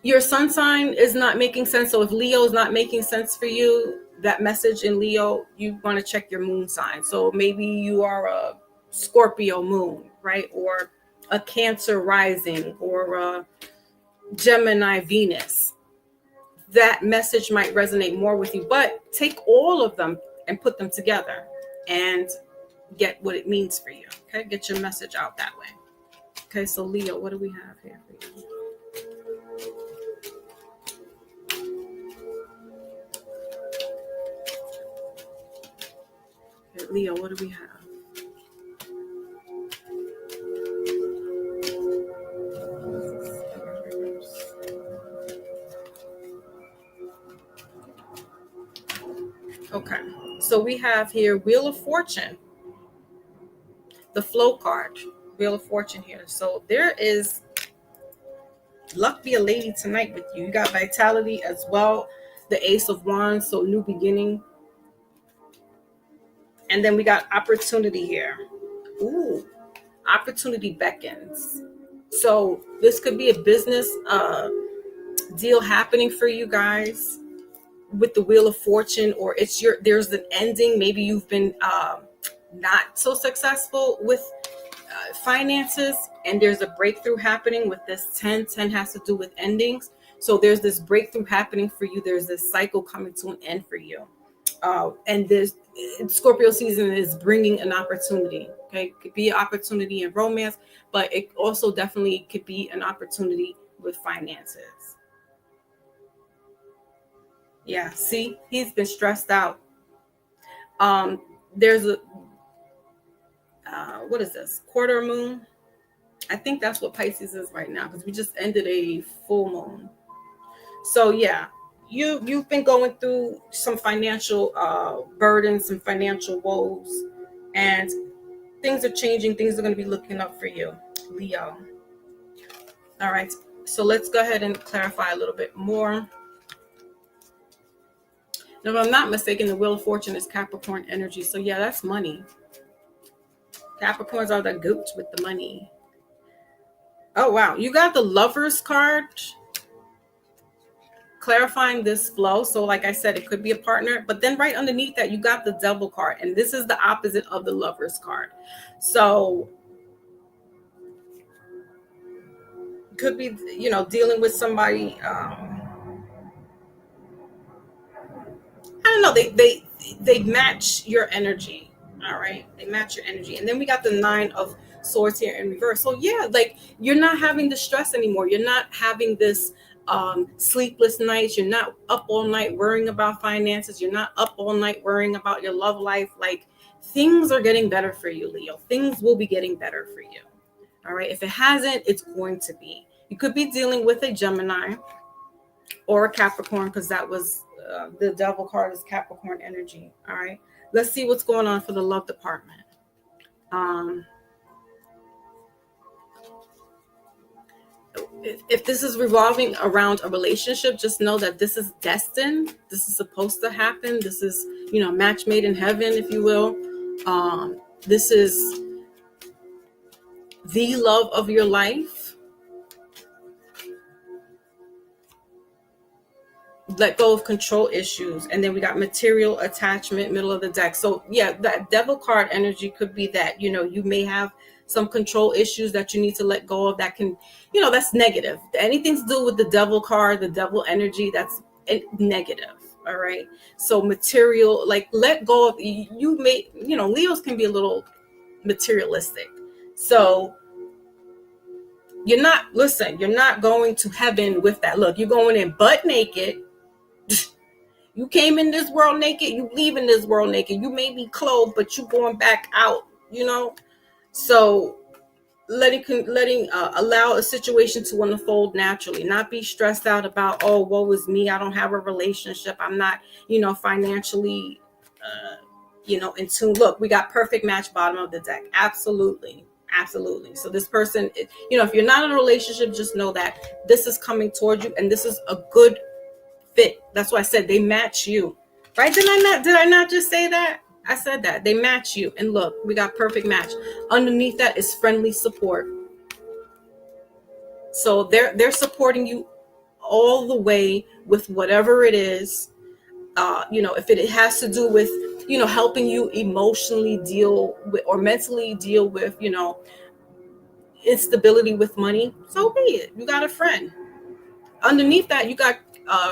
your sun sign is not making sense, so if Leo is not making sense for you, that message in Leo, you want to check your moon sign. So maybe you are a Scorpio moon, right? Or a Cancer rising, or a Gemini Venus. That message might resonate more with you, but take all of them and put them together and get what it means for you. Okay, get your message out that way. Okay, so Leo, what do we have here for you? Okay, Leo, what do we have? Okay, so we have here Wheel of Fortune, the flow card, Wheel of Fortune here. So there is luck be a lady tonight with you. You got vitality as well, the Ace of Wands, so new beginning. And then we got opportunity here. Ooh, opportunity beckons. So this could be a business deal happening for you guys with the Wheel of Fortune, or there's an ending. Maybe you've been not so successful with finances, and there's a breakthrough happening with this 10. 10 has to do with endings. So there's this breakthrough happening for you. There's this cycle coming to an end for you. And this Scorpio season is bringing an opportunity. Okay, it could be an opportunity in romance, but it also definitely could be an opportunity with finances. Yeah, see, he's been stressed out. There's a what is this, quarter moon? I think that's what Pisces is right now, because we just ended a full moon. So yeah, you've been going through some financial burdens, some financial woes, and things are changing. Things are going to be looking up for you, Leo. All right, so let's go ahead and clarify a little bit more. If I'm not mistaken, the Wheel of Fortune is Capricorn energy. So yeah, that's money. Capricorns are the gooch with the money. Oh wow, you got the Lovers card clarifying this flow. So like I said, it could be a partner, but then right underneath that, you got the Devil card, and this is the opposite of the Lovers card. So could be, dealing with somebody. I don't know. They match your energy. All right, they match your energy, and then we got the Nine of Swords here in reverse. So yeah, like you're not having the stress anymore. You're not having this sleepless nights. You're not up all night worrying about finances. You're not up all night worrying about your love life. Like things are getting better for you, Leo. Things will be getting better for you. All right. If it hasn't, it's going to be. You could be dealing with a Gemini or a Capricorn, because that was the Devil card is Capricorn energy. All right. Let's see what's going on for the love department. If this is revolving around a relationship, just know that this is destined. This is supposed to happen. This is, match made in heaven, if you will. This is the love of your life. Let go of control issues. And then we got material attachment, middle of the deck. So yeah, that Devil card energy could be that, you may have some control issues that you need to let go of. That can, that's negative. Anything to do with the Devil card, the Devil energy, that's negative. All right. So material, like let go of, Leos can be a little materialistic. So you're not going to heaven with that look. You're going in butt naked. You came in this world naked, you leaving this world naked. You may be clothed, but you going back out, So allow a situation to unfold naturally, not be stressed out about, oh, woe is me, I don't have a relationship, I'm not, financially, in tune. Look, we got perfect match, bottom of the deck. Absolutely. So this person, if you're not in a relationship, just know that this is coming towards you, and this is a good fit. That's why I said they match you, right? Did I not just say that? I said that they match you. And look, we got perfect match. Underneath that is friendly support. So they're supporting you all the way with whatever it is. If it has to do with, helping you emotionally deal with or mentally deal with, instability with money, so be it. You got a friend. Underneath that, you got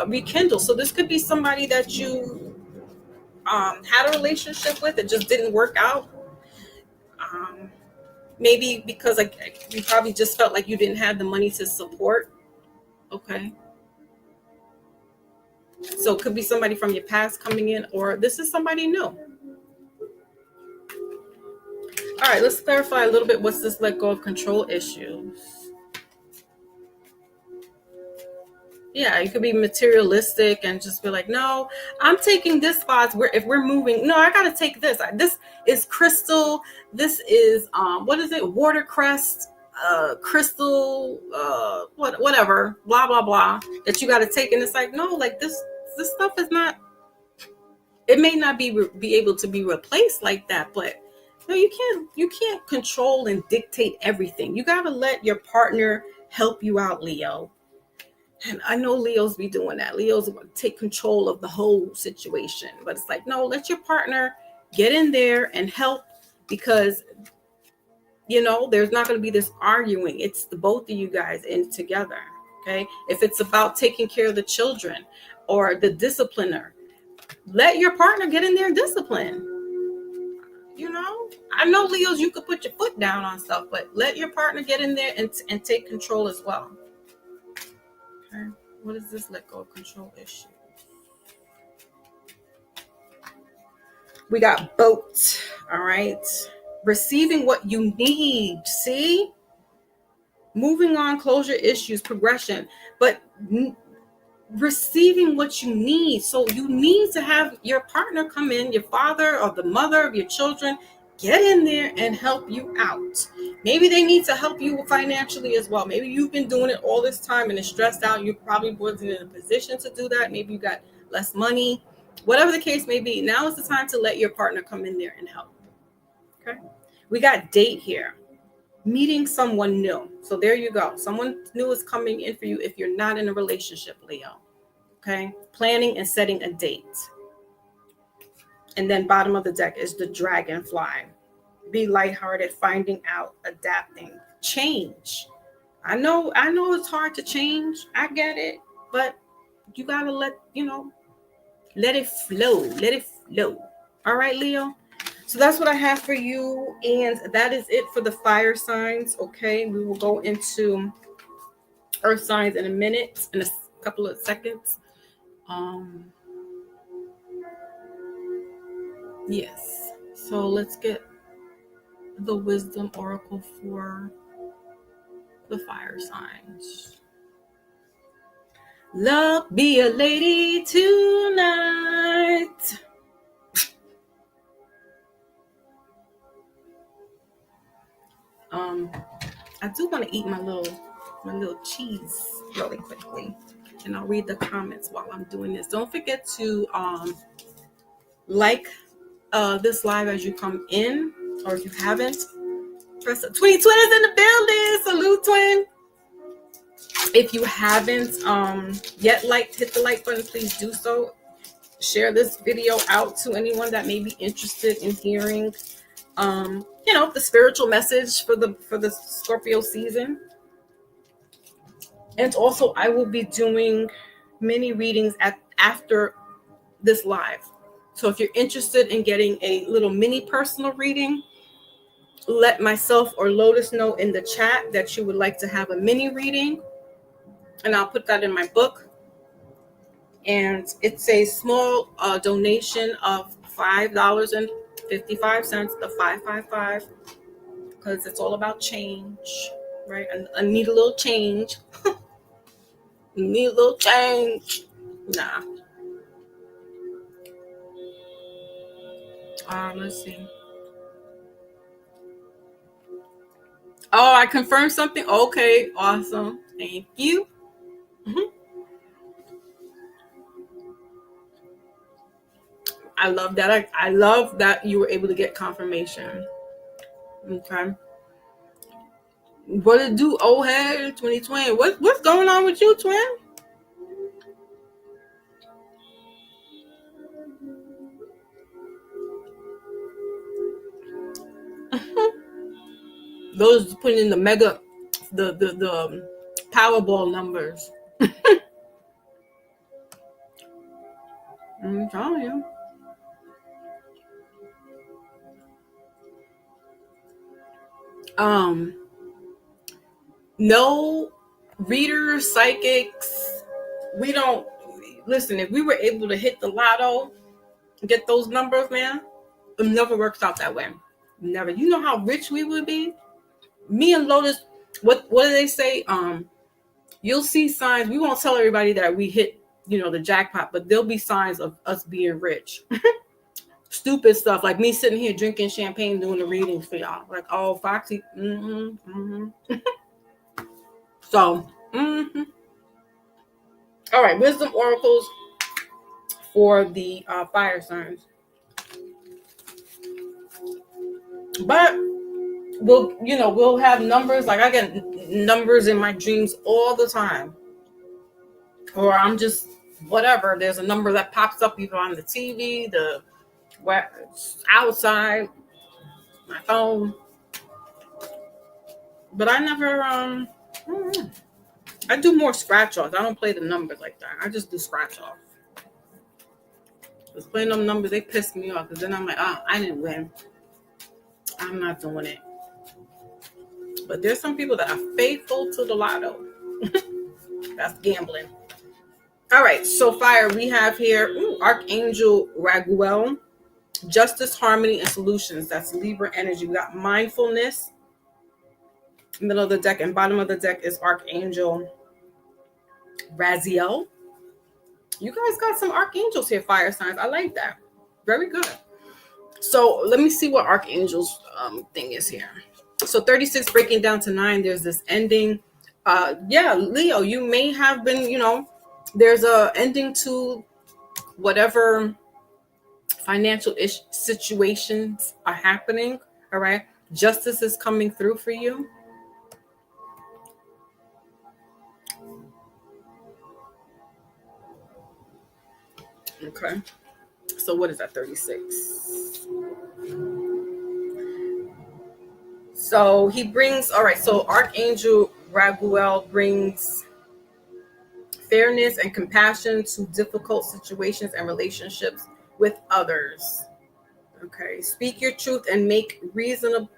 rekindle. So this could be somebody that you had a relationship with. It just didn't work out. Maybe because you probably just felt like you didn't have the money to support. Okay. So it could be somebody from your past coming in, or this is somebody new. All right, let's clarify a little bit. What's this let go of control issues? Yeah, you could be materialistic and just be like, no, I'm taking this spot where if we're moving, no, I got to take this. This is crystal. This is, what is it? Watercress, crystal, whatever, blah, blah, blah, that you got to take. And it's like, no, like this stuff is not, it may not be able to be replaced like that, but no, you can't control and dictate everything. You got to let your partner help you out, Leo. And I know Leos be doing that. Leos take control of the whole situation. But it's like, no, let your partner get in there and help, because, there's not going to be this arguing. It's the both of you guys in together. Okay. If it's about taking care of the children or the discipliner, let your partner get in there and discipline. I know Leos, you could put your foot down on stuff, but let your partner get in there and take control as well. Okay. What is this let go of control issue? We got boat. All right. Receiving what you need. See? Moving on, closure issues, progression, but receiving what you need. So you need to have your partner come in, your father or the mother of your children, get in there and help you out. Maybe they need to help you financially as well. Maybe you've been doing it all this time and it's stressed out. You probably wasn't in a position to do that. Maybe you got less money. Whatever the case may be, now is the time to let your partner come in there and help. Okay. We got date here. Meeting someone new. So there you go. Someone new is coming in for you if you're not in a relationship, Leo. Okay. Planning and setting a date. And then bottom of the deck is the dragonfly. Be lighthearted, finding out, adapting, change. I know it's hard to change. I get it, but you gotta let it flow. Let it flow. All right, Leo. So that's what I have for you, and that is it for the fire signs. Okay, we will go into earth signs in a minute, in a couple of seconds. Yes. So let's get the wisdom oracle for the fire signs. Love be a lady tonight. I do want to eat my little cheese really quickly, and I'll read the comments while I'm doing this. Don't forget to like this live as you come in, or if you haven't, press the Twin is in the building. Salute, Twin. If you haven't yet hit the like button, please do so. Share this video out to anyone that may be interested in hearing the spiritual message for the Scorpio season. And also I will be doing mini readings after this live. So if you're interested in getting a little mini personal reading, let myself or Lotus know in the chat that you would like to have a mini reading, and I'll put that in my book. And it's a small donation of $5.55, the 555, because it's all about change, right? I need a little change. Need a little change. Nah. Let's see. Oh, I confirmed something. Okay, awesome. Thank you. Mm-hmm. I love that. I love that you were able to get confirmation. Okay. What it do? Oh, hey, 2020. What's going on with you, twin? Those putting in the Powerball numbers. I'm telling you. No readers, psychics. We don't listen. If we were able to hit the lotto, get those numbers, man, it never works out that way. Never. You know how rich we would be? Me and Lotus, what do they say? You'll see signs. We won't tell everybody that we hit, the jackpot, but there'll be signs of us being rich. Stupid stuff like me sitting here drinking champagne, doing the readings for y'all. Like, oh, Foxy. So, all right, wisdom oracles for the fire signs. But we'll have numbers. Like I get numbers in my dreams all the time, or I'm just whatever. There's a number that pops up either on the TV, outside, my phone. But I never I do more scratch offs. I don't play the numbers like that. I just do scratch offs. Just playing them numbers, they piss me off because then I'm like, I didn't win. I'm not doing it. But there's some people that are faithful to the lotto. That's gambling. All right, so fire, we have here Archangel Raguel, justice, harmony, and solutions. That's Libra energy. We got mindfulness. Middle of the deck and bottom of the deck is Archangel Raziel. You guys got some archangels here, fire signs. I like that. Very good. So let me see what Archangel's thing is here. So 36 breaking down to 9. There's this ending. Leo, you may have been, there's a ending to whatever financial situations are happening. All right. Justice is coming through for you. Okay. So what is that? 36. So he brings, all right. So Archangel Raguel brings fairness and compassion to difficult situations and relationships with others. Okay. Speak your truth and make reasonable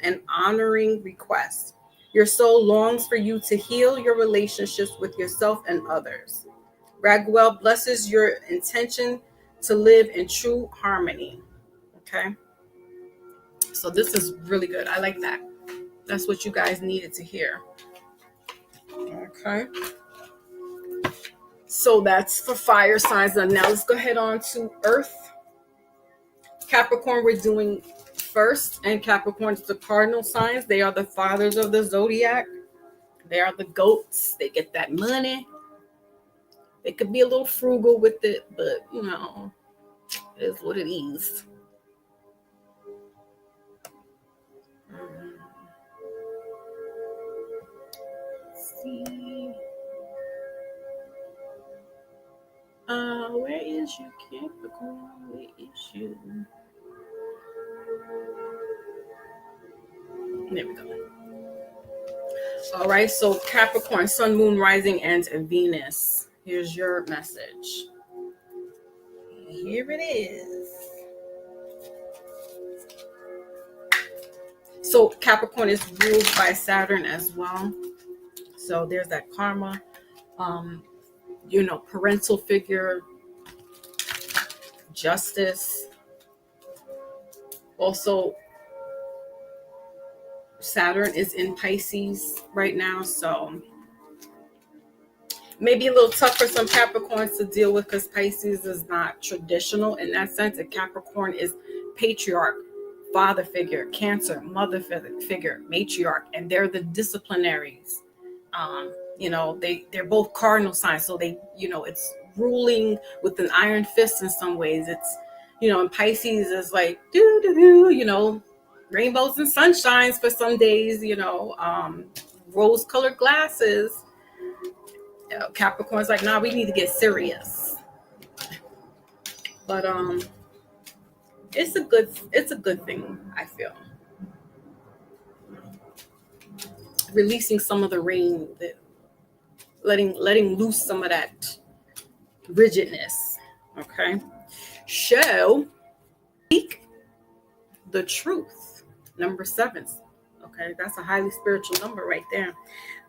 and honoring requests. Your soul longs for you to heal your relationships with yourself and others. Raguel blesses your intention to live in true harmony. Okay. So this is really good. I like that. That's what you guys needed to hear. Okay. So that's for fire signs. Now let's go ahead on to Earth. Capricorn, we're doing first, and Capricorn's the cardinal signs. They are the fathers of the zodiac. They are the goats. They get that money. They could be a little frugal with it, but it is what it is. Let's see. Where is you, Capricorn? Where is you? There we go. All right, so Capricorn, Sun, Moon, Rising, and Venus. Here's your message. Here it is. So Capricorn is ruled by Saturn as well. So there's that karma. Parental figure, justice. Also, Saturn is in Pisces right now, so maybe a little tough for some Capricorns to deal with because Pisces is not traditional in that sense. And Capricorn is patriarch, father figure, Cancer, mother figure, matriarch, and they're the disciplinaries. They're both cardinal signs, so it's ruling with an iron fist in some ways. It's and Pisces is like rainbows and sunshines for some days, rose-colored glasses. Capricorn's like, nah, we need to get serious. But it's a good thing, I feel. Releasing some of the rain, letting loose some of that rigidness. Okay. So speak the truth. Number 7. Okay, that's a highly spiritual number right there.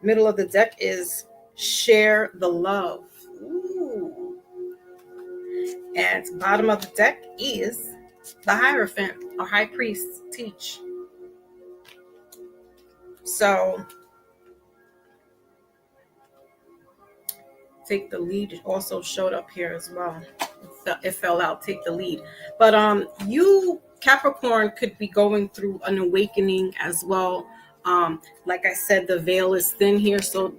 Middle of the deck is share the love. Ooh. And bottom of the deck is the Hierophant or High Priest, teach. So take the lead. It also showed up here as well. It fell out. Take the lead. But you Capricorn could be going through an awakening as well. Like I said, the veil is thin here, so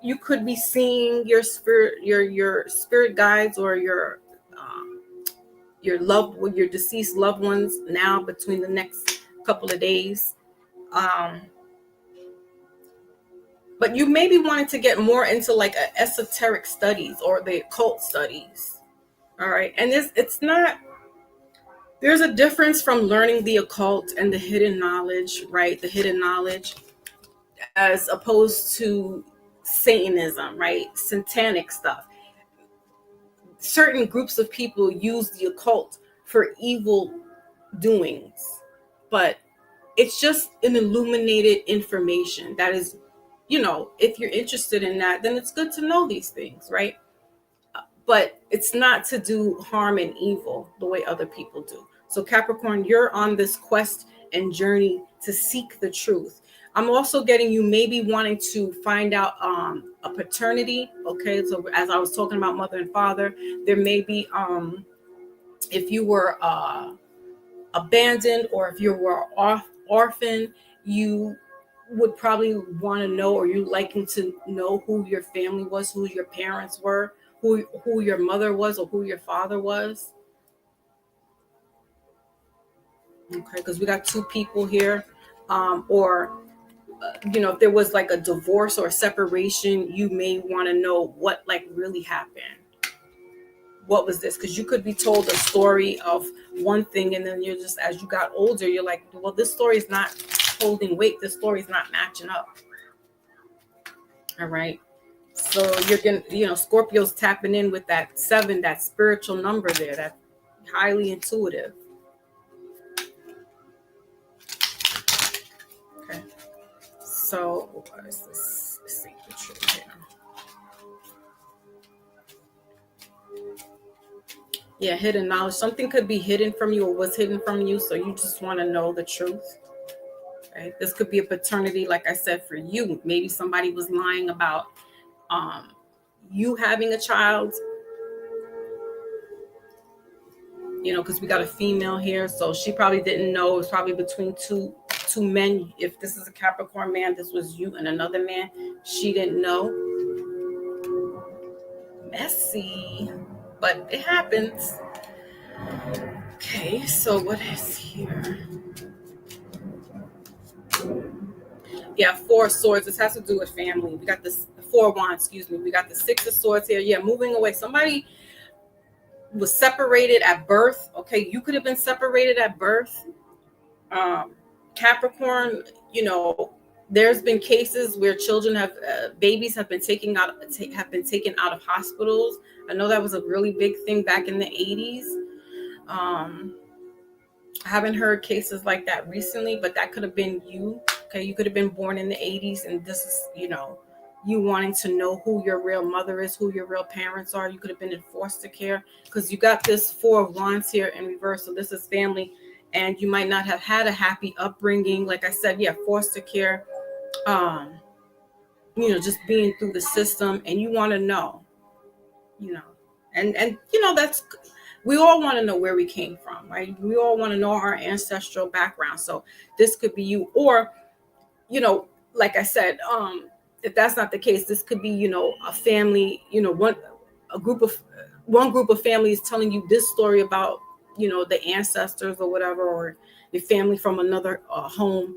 you could be seeing your spirit guides or your deceased loved ones now between the next couple of days. But you may be wanting to get more into like esoteric studies or the occult studies. All right. And there's a difference from learning the occult and the hidden knowledge, right? The hidden knowledge as opposed to Satanism, right? Satanic stuff. Certain groups of people use the occult for evil doings, but it's just an illuminated information that is, if you're interested in that, then it's good to know these things, right? But it's not to do harm and evil the way other people do. So Capricorn, you're on this quest and journey to seek the truth. I'm also getting you maybe wanting to find out a paternity. Okay, so as I was talking about mother and father, there may be if you were abandoned or if you were orphan, you would probably want to know, or you liking to know who your family was, who your parents were, who your mother was or who your father was. Okay, because we got two people here, or if there was like a divorce or a separation, you may want to know what like really happened. What was this? Because you could be told a story of one thing, and then you're just, as you got older, you're like, well, this story is not holding weight. This story is not matching up. All right. So you're gonna, Scorpio's tapping in with that 7, that spiritual number there, that highly intuitive. Okay. So what is this? Let's see the truth here. Yeah, hidden knowledge. Something could be hidden from you or was hidden from you, so you just want to know the truth. Okay. This could be a paternity, like I said, for you. Maybe somebody was lying about you having a child, because we got a female here, so she probably didn't know. It was probably between two men. If this is a Capricorn man, this was you and another man. She didn't know. Messy, but it happens. Okay, so what is here? Yeah, 4 of Swords. This has to do with family. We got this 4 of Wands, excuse me. We got the 6 of Swords here. Yeah, moving away. Somebody was separated at birth. Okay, you could have been separated at birth. Capricorn, there's been cases where children babies have been taken out of hospitals. I know that was a really big thing back in the 80s. I haven't heard cases like that recently, but that could have been you. Okay, you could have been born in the 80s, and this is, you wanting to know who your real mother is, who your real parents are. You could have been in foster care, because you got this 4 of Wands here in reverse. So this is family, and you might not have had a happy upbringing. Like I said, yeah, foster care, just being through the system, and you want to know, and that's, we all want to know where we came from, right? We all want to know our ancestral background. So this could be you, or, like I said, if that's not the case, this could be, a family, one group of families telling you this story about, the ancestors or whatever, or your family from another home.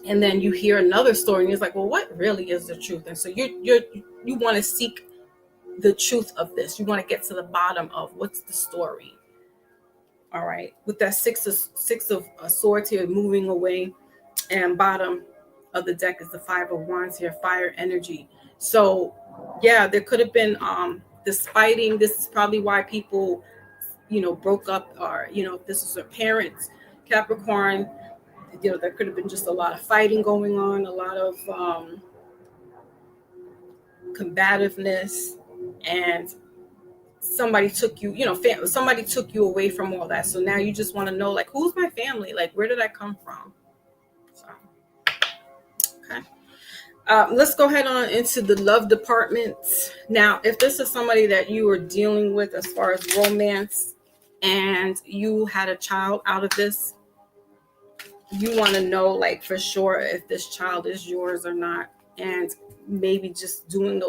And then you hear another story and it's like, well, what really is the truth? And so you want to seek the truth of this. You want to get to the bottom of what's the story. All right. With that six of Swords here, moving away, and bottom of the deck is the 5 of Wands here, fire energy. So yeah, there could have been this fighting. This is probably why people, broke up, or, if this is their parents, Capricorn, there could have been just a lot of fighting going on, a lot of combativeness, and somebody took you, somebody took you away from all that. So now you just want to know, like, who's my family? Like, where did I come from? So, okay. Let's go ahead on into the love department. Now, if this is somebody that you are dealing with as far as romance, and you had a child out of this, you want to know, like, for sure if this child is yours or not. And maybe just doing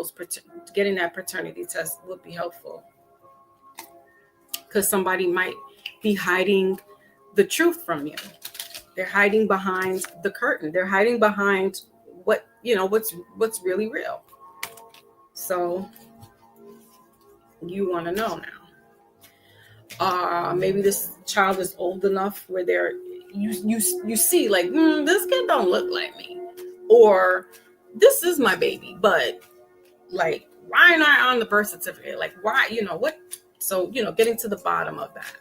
getting that paternity test would be helpful, because somebody might be hiding the truth from you. They're hiding behind the curtain. They're hiding behind what's really real. So you want to know now. Maybe this child is old enough where you see, like, this kid don't look like me, or this is my baby, but, like, why am I on the birth certificate? Like, why, what? So, getting to the bottom of that.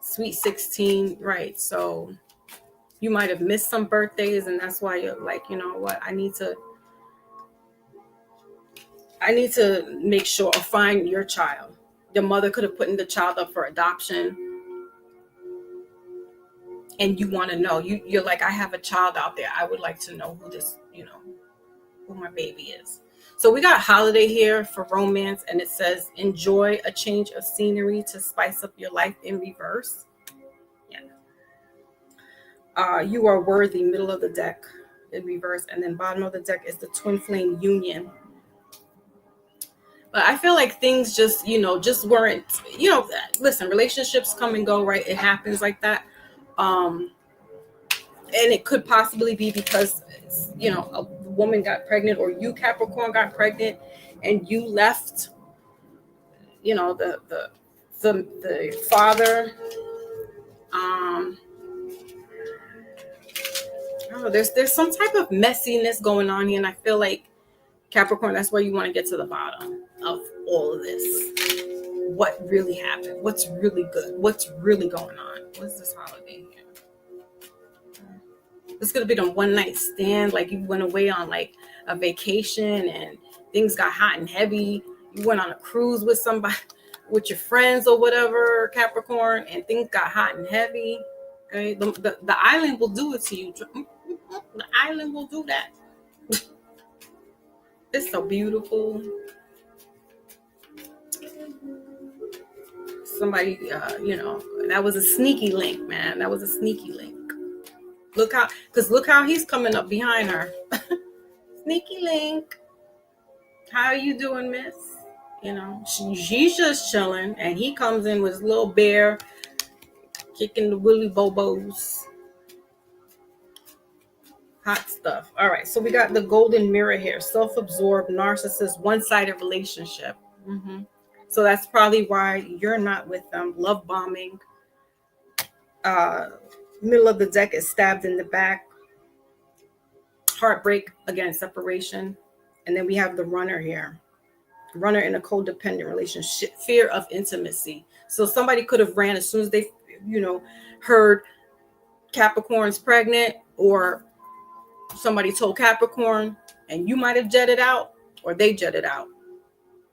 Sweet 16, right? So you might have missed some birthdays, and that's why you're like, you know what? I need to make sure, or find your child. Your mother could have put in the child up for adoption, and you want to know. You're like, I have a child out there. I would like to know who this, who my baby is. So we got holiday here for romance, and it says enjoy a change of scenery to spice up your life in reverse. Yeah. You are worthy, middle of the deck in reverse. And then bottom of the deck is the twin flame union. But I feel like things just, just weren't, listen, relationships come and go, right? It happens like that. And it could possibly be because, a woman got pregnant, or you, Capricorn, got pregnant and you left, the father. I don't know, there's some type of messiness going on here. And I feel like, Capricorn, that's where you want to get to the bottom of all of this. What really happened? What's really good? What's really going on? What's this holiday here? This could have been a one night stand, like you went away on like a vacation and things got hot and heavy. You went on a cruise with somebody, with your friends or whatever, Capricorn, and things got hot and heavy. Okay, the island will do it to you. The island will do that. It's so beautiful. Somebody, that was a sneaky link, man. That was a sneaky link. Look how he's coming up behind her. Sneaky link. How are you doing, miss? She's just chilling, and he comes in with his little bear, kicking the willy bobos. Hot stuff. All right, so we got the golden mirror here. Self-absorbed, narcissist, one-sided relationship. So that's probably why you're not with them. Love bombing. Middle of the deck is stabbed in the back. Heartbreak, again, separation. And then we have the runner here. Runner in a codependent relationship. Fear of intimacy. So somebody could have ran as soon as they, heard Capricorn's pregnant, or somebody told Capricorn, and you might have jetted out, or they jetted out.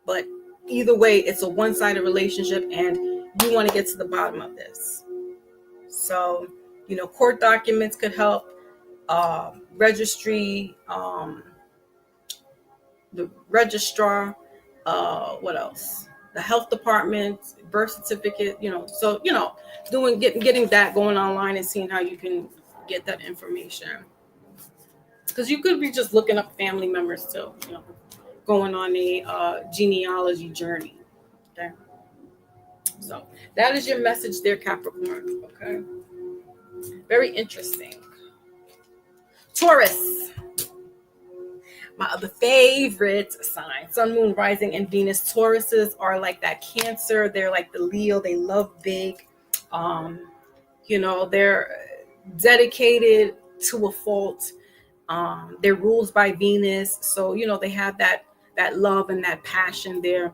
But either way, it's a one-sided relationship, and you want to get to the bottom of this. So, court documents could help, registry, the registrar, what else? The health department, birth certificate, so, getting that going online and seeing how you can get that information. Because you could be just looking up family members too, going on a genealogy journey. Okay. So that is your message there, Capricorn. Okay. Very interesting. Taurus. My other favorite sign. Sun, Moon, Rising, and Venus. Tauruses are like that Cancer. They're like the Leo. They love big. They're dedicated to a fault. They're ruled by Venus. So, they have that love and that passion there.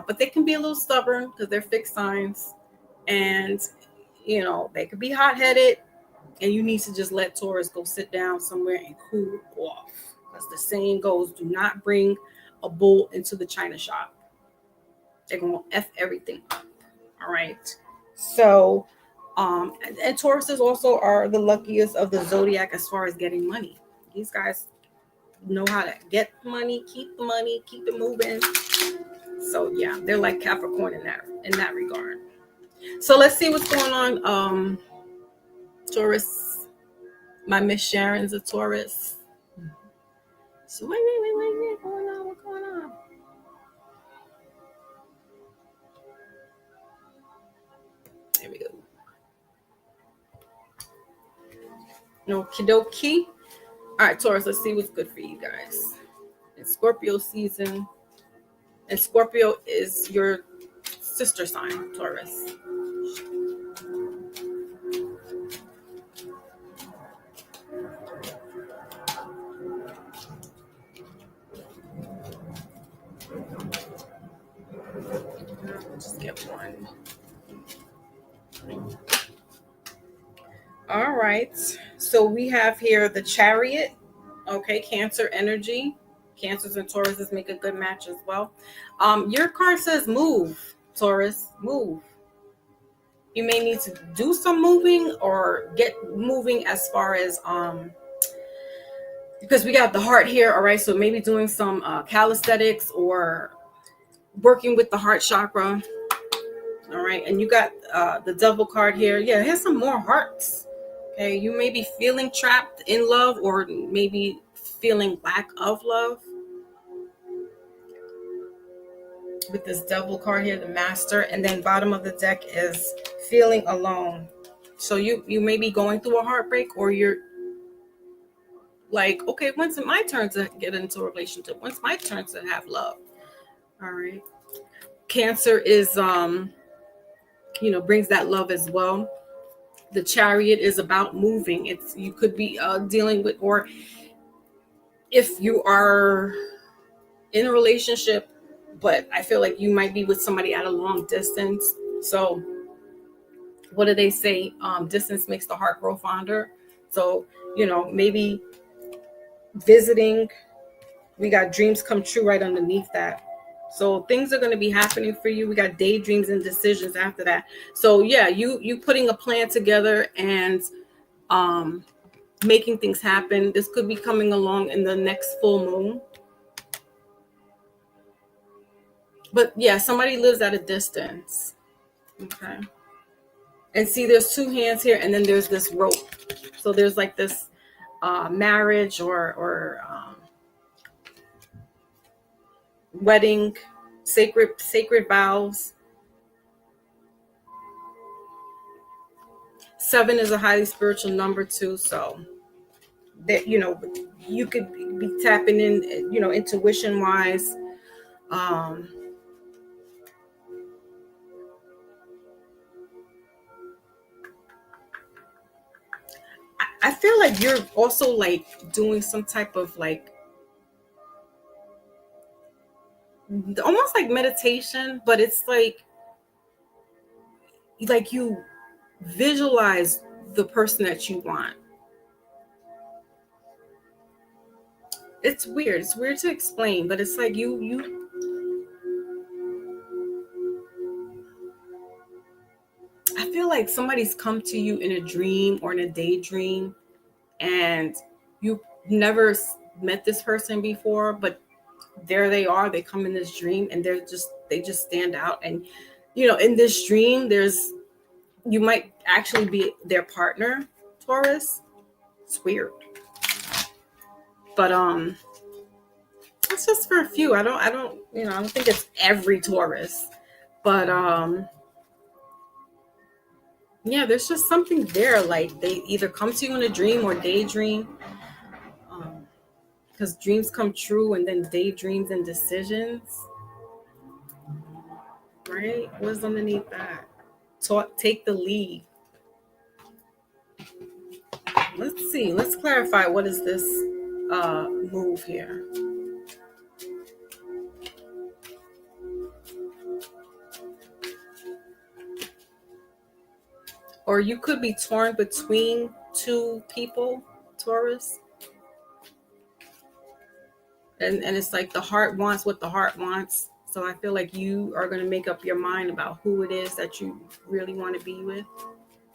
But they can be a little stubborn because they're fixed signs. And, they could be hot-headed. And you need to just let Taurus go sit down somewhere and cool off. As the saying goes, do not bring a bull into the china shop. They're going to F everything up. All right. So, and Tauruses also are the luckiest of the zodiac as far as getting money. These guys know how to get money, keep it moving. So yeah, they're like Capricorn in that regard. So let's see what's going on. Taurus. My Miss Sharon's a Taurus. So wait, what's going on? There we go. Okie dokie. All right, Taurus, let's see what's good for you guys. It's Scorpio season. And Scorpio is your sister sign, Taurus. Just get one. All right. So we have here the Chariot. Okay, Cancer energy. Cancers and Tauruses make a good match as well. Your card says move, Taurus, move. You may need to do some moving or get moving as far as because we got the heart here. All right, so maybe doing some calisthenics or working with the heart chakra. All right, and you got the Devil card here. Yeah, here's some more hearts. Okay, you may be feeling trapped in love, or maybe feeling lack of love. With this devil card here, the master, and then bottom of the deck is feeling alone. So you may be going through a heartbreak, or you're like, okay, when's it my turn to get into a relationship? When's my turn to have love? All right. Cancer is brings that love as well. The Chariot is about moving. It's, you could be dealing with, or if you are in a relationship, but I feel like you might be with somebody at a long distance. So what do they say? Distance makes the heart grow fonder. So, maybe visiting. We got dreams come true right underneath that. So things are going to be happening for you. We got daydreams and decisions after that. So yeah, you putting a plan together and making things happen. This could be coming along in the next full moon. But yeah, somebody lives at a distance. Okay. And see, there's two hands here, and then there's this rope. So there's like this marriage or wedding, sacred vows. 7 is a highly spiritual number too, so that you could be tapping in, intuition wise. I feel like you're also like doing some type of like almost like meditation, but it's like you visualize the person that you want. It's weird. It's weird to explain, but it's like you I feel like somebody's come to you in a dream or in a daydream, and you never met this person before, but there they are. They come in this dream, and they just stand out. And in this dream, you might actually be their partner, Taurus. It's weird, but it's just for a few. I don't think it's every Taurus, but yeah, there's just something there. Like they either come to you in a dream or daydream, because dreams come true, and then daydreams and decisions. Right? What's underneath that? Take the lead. Let's see. Let's clarify. What is this move here? Or you could be torn between two people, Taurus. And it's like the heart wants what the heart wants. So I feel like you are going to make up your mind about who it is that you really want to be with.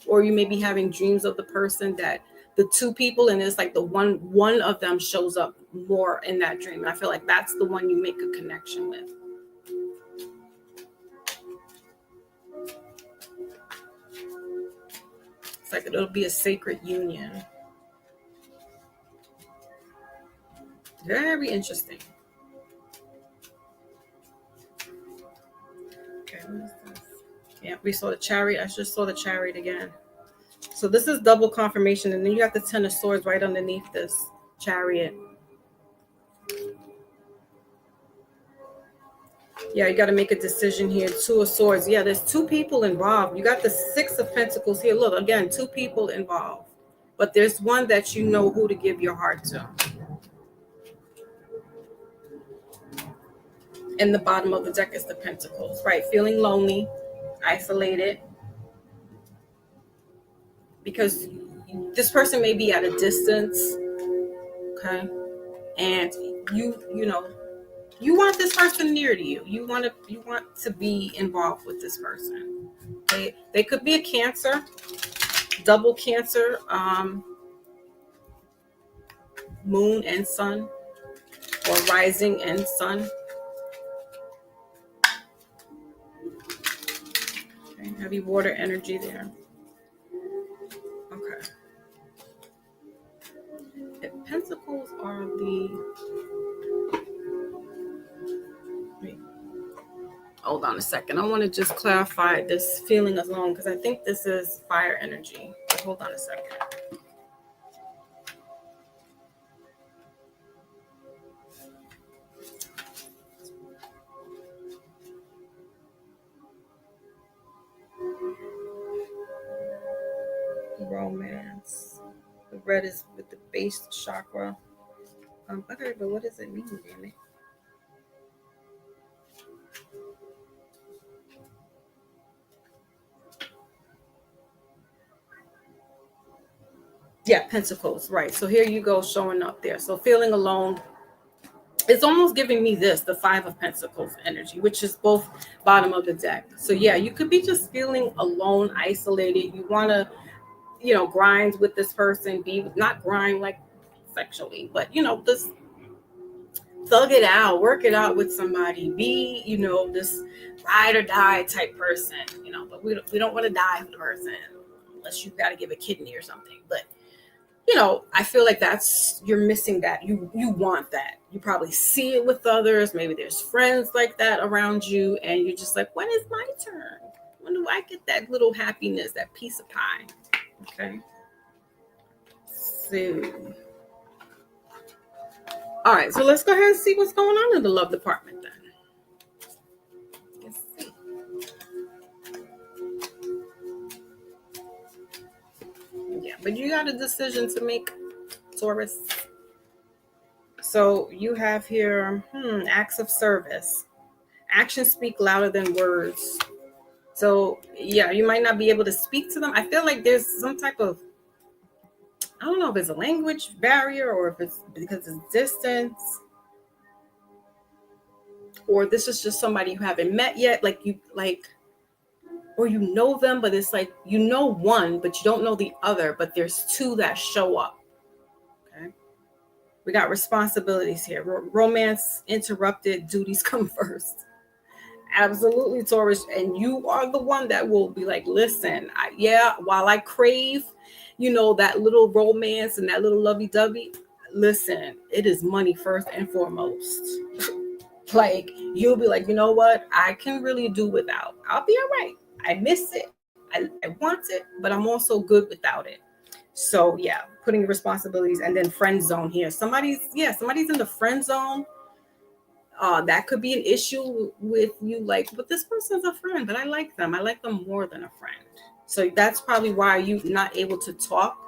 Or you may be having dreams of the person, that the two people, and it's like the one of them shows up more in that dream. And I feel like that's the one you make a connection with. It's like it'll be a sacred union. Very interesting. Okay, what is this? Yeah, we saw the Chariot. I just saw the Chariot again. So this is double confirmation, and then you got the 10 of Swords right underneath this Chariot. Yeah, you got to make a decision here. 2 of Swords. Yeah, there's two people involved. You got the 6 of Pentacles here. Look, again, two people involved. But there's one that you know who to give your heart to. And the bottom of the deck is the Pentacles, right? Feeling lonely, isolated, because this person may be at a distance, okay? And you want this person near to you. You want to be involved with this person. They could be a Cancer, double Cancer, moon and sun, or rising and sun. Okay, heavy water energy there. Okay. Pentacles are the... Wait, hold on a second. I want to just clarify this feeling alone because I think this is fire energy. Hold on a second. Romance. The red is with the base chakra. Okay, but what does it mean, damn it? Yeah, Pentacles, right. So here you go, showing up there. So feeling alone. It's almost giving me this, the Five of Pentacles energy, which is both bottom of the deck. So yeah, you could be just feeling alone, isolated. You want to, grind with this person, be not grind like sexually, but just thug it out, work it out with somebody, be, this ride or die type person, but we don't want to die for the person unless you got to give a kidney or something. But I feel like you're missing that. You want that. You probably see it with others. Maybe there's friends like that around you, and you're just like, when is my turn? When do I get that little happiness, that piece of pie? Okay. So, all right. So let's go ahead and see what's going on in the love department then. Let's see. Yeah, but you got a decision to make, Taurus. So you have here, acts of service. Actions speak louder than words. So yeah, you might not be able to speak to them. I feel like there's some type of, I don't know if it's a language barrier or if it's because it's distance, or this is just somebody you haven't met yet. Or you know them, but it's like, one, but you don't know the other, but there's two that show up. Okay. We got responsibilities here. Romance interrupted, duties come first. Absolutely, Taurus. And you are the one that will be like, listen, while I crave, that little romance and that little lovey-dovey, listen, it is money first and foremost. Like, you'll be like, you know what? I can really do without. I'll be all right. I miss it. I want it, but I'm also good without it. So yeah, putting responsibilities, and then friend zone here. Somebody's in the friend zone. That could be an issue with you, like, but this person's a friend, but I like them. I like them more than a friend. So that's probably why you're not able to talk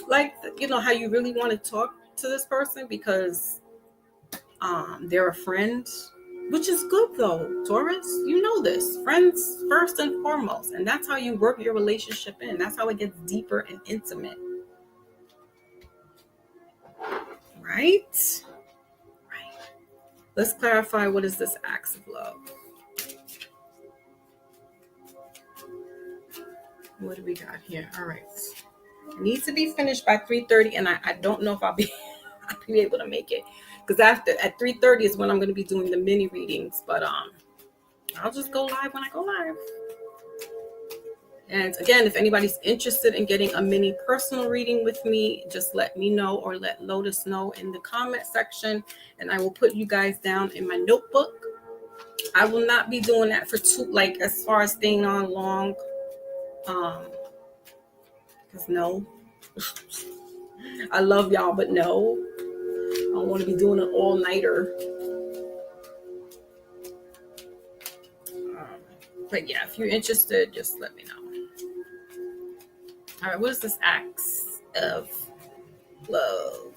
like, how you really want to talk to this person, because they're a friend, which is good though, Taurus. You know this. Friends first and foremost. And that's how you work your relationship in. That's how it gets deeper and intimate. Right? Let's clarify, what is this acts of love? What do we got here? All right. It needs to be finished by 3:30, and I don't know if I'll be able to make it, because at 3:30 is when I'm going to be doing the mini readings. But I'll just go live when I go live. And again, if anybody's interested in getting a mini personal reading with me, just let me know, or let Lotus know in the comment section, and I will put you guys down in my notebook. I will not be doing that for as far as staying on long, because no, I love y'all, but no, I don't want to be doing an all-nighter. But yeah, if you're interested, just let me know. All right, what is this acts of love?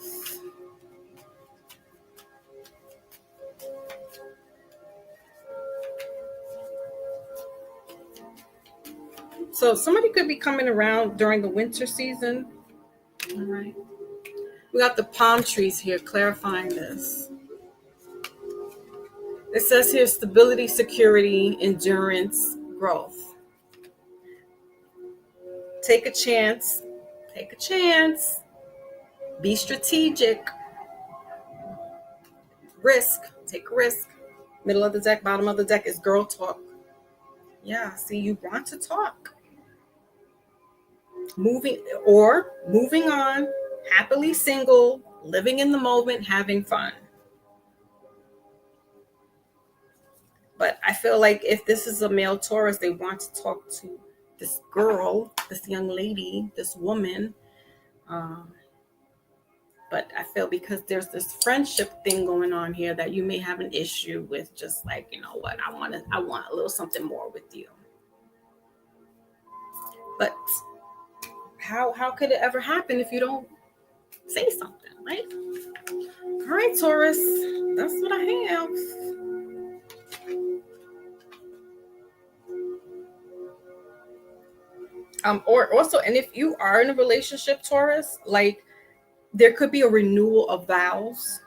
So somebody could be coming around during the winter season. All right. We got the palm trees here clarifying this. It says here stability, security, endurance, growth. Take a chance. Take a chance. Be strategic. Risk. Take a risk. Middle of the deck, bottom of the deck is girl talk. Yeah, see, you want to talk. Moving on, happily single, living in the moment, having fun. But I feel like if this is a male Taurus, they want to talk to this girl, this young lady, this woman. But I feel because there's this friendship thing going on here that you may have an issue with, just like, you know what, I want a little something more with you. But how could it ever happen if you don't say something, right? All right, Taurus, that's what I have. Or also, and if you are in a relationship, Taurus, like there could be a renewal of vows.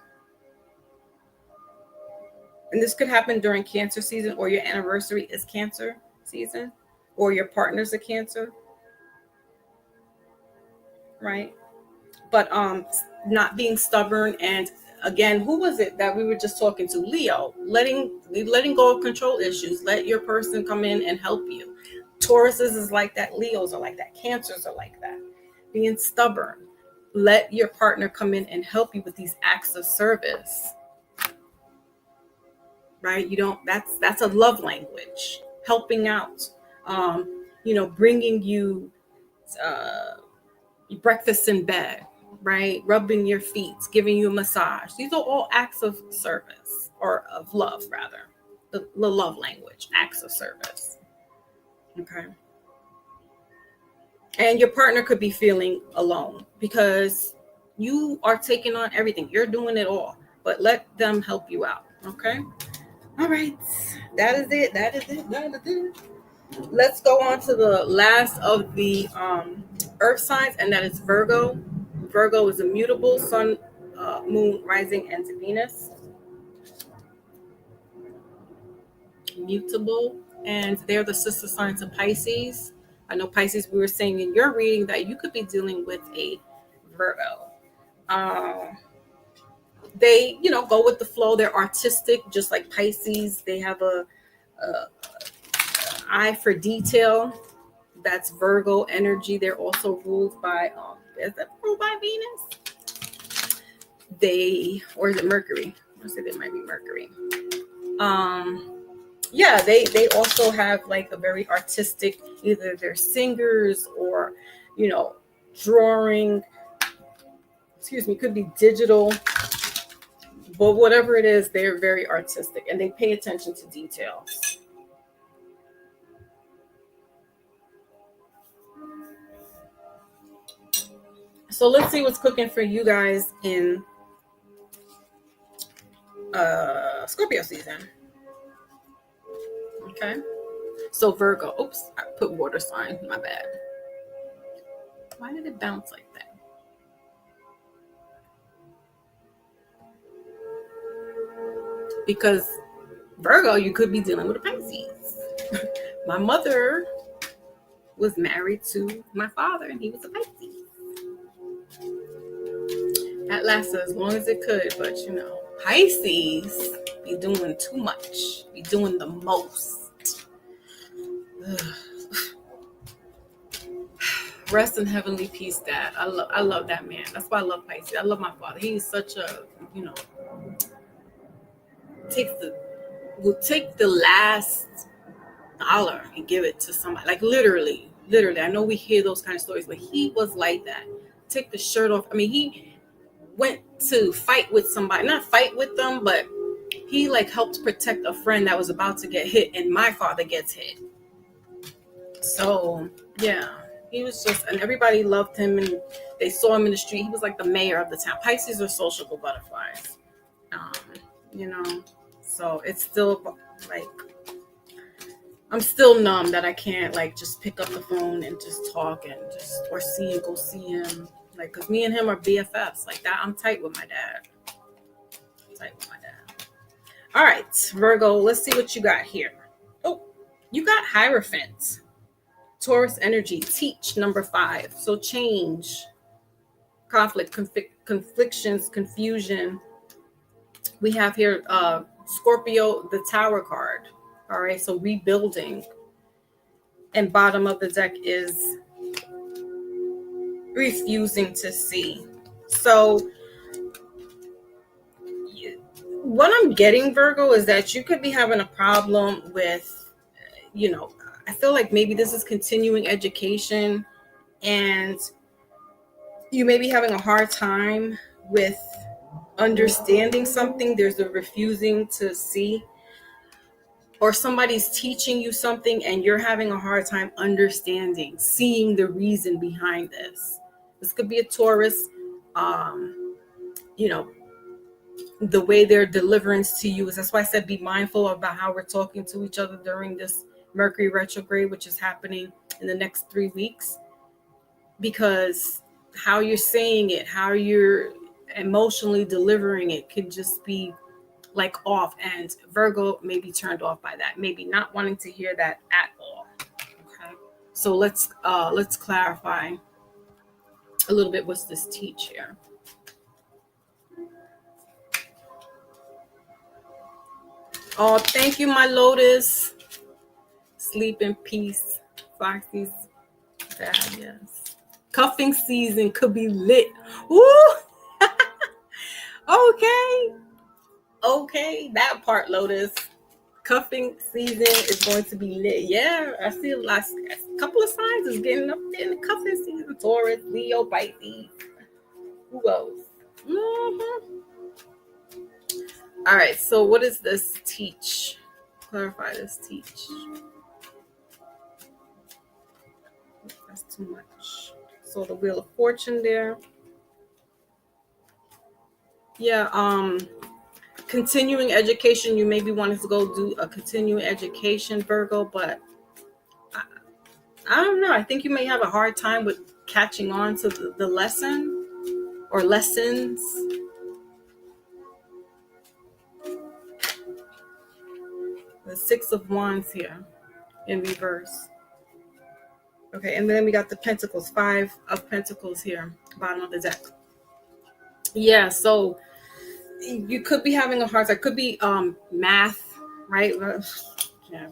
And this could happen during Cancer season, or your anniversary is Cancer season, or your partner's a Cancer, right? But not being stubborn. And again, who was it that we were just talking to? Leo. Letting go of control issues. Let your person come in and help you. Tauruses is like that. Leos are like that. Cancers are like that. Being stubborn. Let your partner come in and help you with these acts of service. Right? You don't. That's a love language. Helping out. Bringing you breakfast in bed. Right? Rubbing your feet, giving you a massage. These are all acts of service, or of love, rather. The love language, acts of service. Okay. And your partner could be feeling alone because you are taking on everything. You're doing it all, but let them help you out. Okay. All right. That is it. Let's go on to the last of the earth signs, and that is Virgo. Virgo is immutable, sun, moon, rising, and Venus. Mutable, and they're the sister signs of Pisces. I know Pisces, we were saying in your reading that you could be dealing with a Virgo. They, go with the flow. They're artistic, just like Pisces. They have a eye for detail. That's Virgo energy. They're also ruled by is that ruled by Venus? Or is it Mercury? I say they might be Mercury. Yeah, they also have like a very artistic, either they're singers or, drawing, could be digital, but whatever it is, they're very artistic and they pay attention to details. So let's see what's cooking for you guys in Scorpio season. Okay. So Virgo, oops, I put water sign, my bad. Why did it bounce like that? Because Virgo, you could be dealing with a Pisces. My mother was married to my father and he was a Pisces. That lasted as long as it could, but Pisces be doing too much, be doing the most. Rest in heavenly peace, Dad. I love that man. That's why I love Pisces. I love my father. He's such a, will take the last dollar and give it to somebody. Like literally. I know we hear those kind of stories, but he was like that. Take the shirt off. I mean, he went to fight with somebody, not fight with them, but he like helped protect a friend that was about to get hit, and my father gets hit. So yeah, he was just, and everybody loved him, and they saw him in the street. He was like the mayor of the town. Pisces are sociable butterflies, so it's still like, I'm still numb that I can't like just pick up the phone and just talk and just, or go see him. Like, cause me and him are BFFs like that. I'm tight with my dad. All right, Virgo, let's see what you got here. Oh, you got Hierophant. Taurus energy, teach, number 5. So change, conflict, conflictions, confusion. We have here Scorpio, the Tower card. All right, so rebuilding. And bottom of the deck is refusing to see. So what I'm getting, Virgo, is that you could be having a problem with, I feel like maybe this is continuing education, and you may be having a hard time with understanding something. There's a refusing to see, or somebody's teaching you something and you're having a hard time understanding, seeing the reason behind this. This could be a Taurus, you know, the way their deliverance to you is. That's why I said be mindful about how we're talking to each other during this Mercury retrograde, which is happening in the next 3 weeks, because how you're saying it, how you're emotionally delivering it could just be like off, and Virgo may be turned off by that, maybe not wanting to hear that at all. Okay, so let's clarify a little bit. What's this teach here? Oh, thank you, my Lotus. Sleep in peace, Foxy's dad. Yes, cuffing season could be lit. Woo. Okay, that part, Lotus. Cuffing season is going to be lit. Yeah, I see a couple of signs is getting up there in the cuffing season. Taurus, Leo, Pisces. Who else? Mm-hmm. All right, so what does this teach? Clarify this teach. That's too much. So the Wheel of Fortune there. Yeah, continuing education. You maybe wanted to go do a continuing education, Virgo, but I don't know. I think you may have a hard time with catching on to the lesson or lessons. The Six of Wands here in reverse. Okay, and then we got the Pentacles, Five of Pentacles here, bottom of the deck. Yeah, so you could be having a hard time. Could be math, right? Yeah,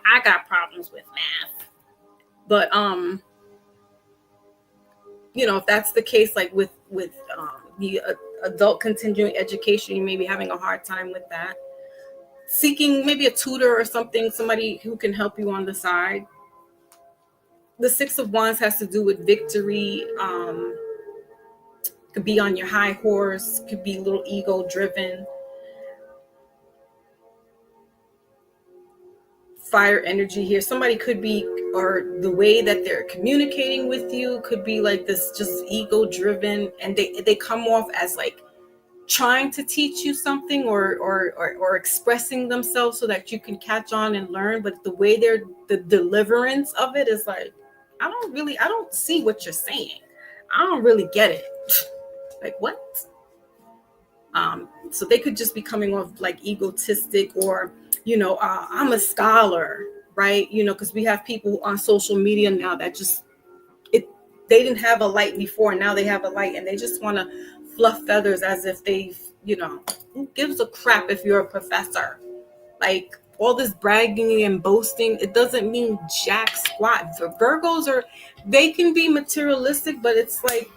I got problems with math, but if that's the case, like with the adult continuing education, you may be having a hard time with that. Seeking maybe a tutor or something, somebody who can help you on the side. The Six of Wands has to do with victory. Could be on your high horse, could be a little ego driven. Fire energy here. Somebody could be, or the way that they're communicating with you could be like this, just ego driven, and they come off as like trying to teach you something or expressing themselves so that you can catch on and learn, but the way the deliverance of it is like, I don't see what you're saying. I don't really get it. Like, what? So they could just be coming off like egotistic, or I'm a scholar, right? Because we have people on social media now that just they didn't have a light before, and now they have a light, and they just want to fluff feathers as if they've, who gives a crap if you're a professor? Like, all this bragging and boasting, it doesn't mean jack squat. Virgos they can be materialistic, but it's like,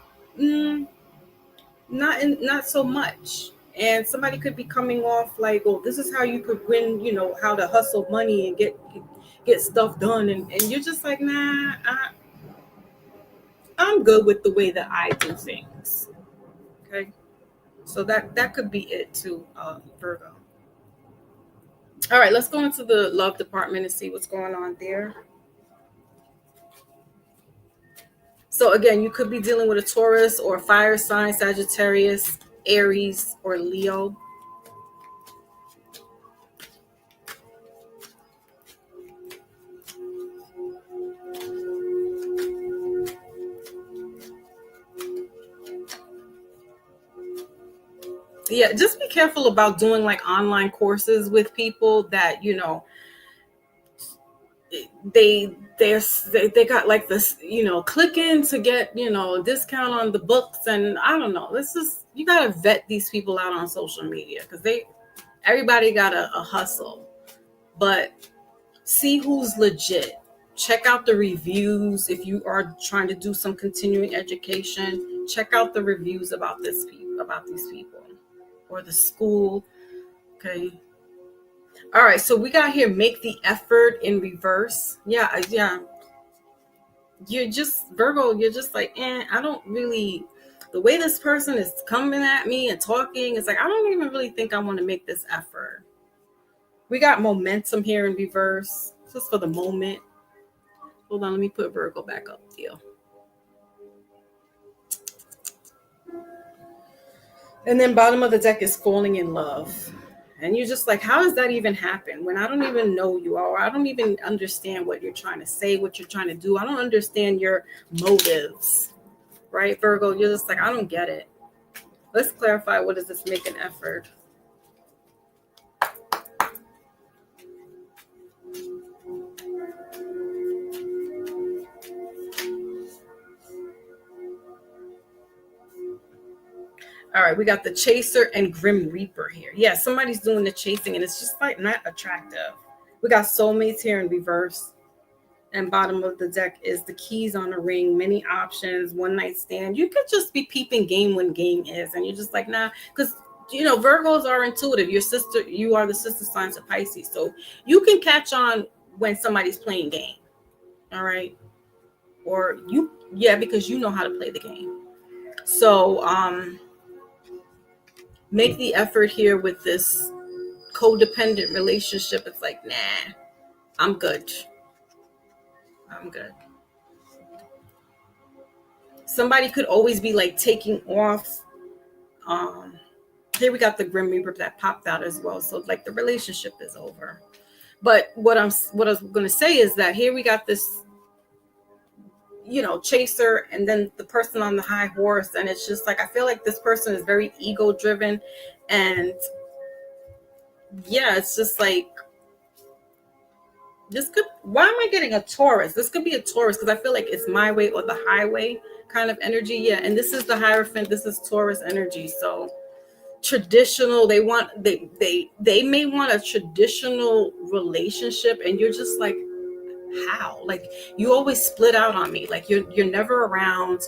not so much. And somebody could be coming off like, oh, this is how you could win, how to hustle money and get stuff done, and you're just like, nah, I'm good with the way that I do things. Okay, so that could be it too, Virgo. All right, let's go into the love department and see what's going on there. So again, you could be dealing with a Taurus or a fire sign, Sagittarius, Aries, or Leo. Yeah, just be careful about doing like online courses with people that they got like this, click in to get a discount on the books, and I don't know. This is, you gotta vet these people out on social media, because everybody got a hustle, but see who's legit. Check out the reviews. If you are trying to do some continuing education, check out the reviews about these people or the school. Okay. All right. So we got here, make the effort in reverse. Yeah. Yeah. You're just, Virgo, you're just like, I don't really, the way this person is coming at me and talking, it's like, I don't even really think I want to make this effort. We got momentum here in reverse, just for the moment. Hold on, let me put Virgo back up. Deal. And then bottom of the deck is falling in love. And you're just like, how does that even happen when I don't even know you, or I don't even understand what you're trying to say, what you're trying to do. I don't understand your motives, right, Virgo? You're just like, I don't get it. Let's clarify, what does this make an effort? All right, we got the Chaser and Grim Reaper here. Yeah, somebody's doing the chasing and it's just like not attractive. We got soulmates here in reverse. And bottom of the deck is the keys on a ring, many options, one night stand. You could just be peeping game when game is. And you're just like, nah, because Virgos are intuitive. You are the sister sign to Pisces. So you can catch on when somebody's playing game. All right. Or because you know how to play the game. So make the effort here with this codependent relationship. It's like, nah, I'm good. I'm good. Somebody could always be like taking off. Here we got the Grim Reaper that popped out as well. So like the relationship is over. But what I was going to say is that here we got this, chaser, and then the person on the high horse, and it's just like I feel like this person is very ego driven, and yeah, it's just like why am I getting a Taurus? This could be a Taurus because I feel like it's my way or the highway kind of energy. Yeah, and this is the Hierophant. This is Taurus energy. So traditional, they may want a traditional relationship, and you're just like, how? Like, you always split out on me. Like you're never around.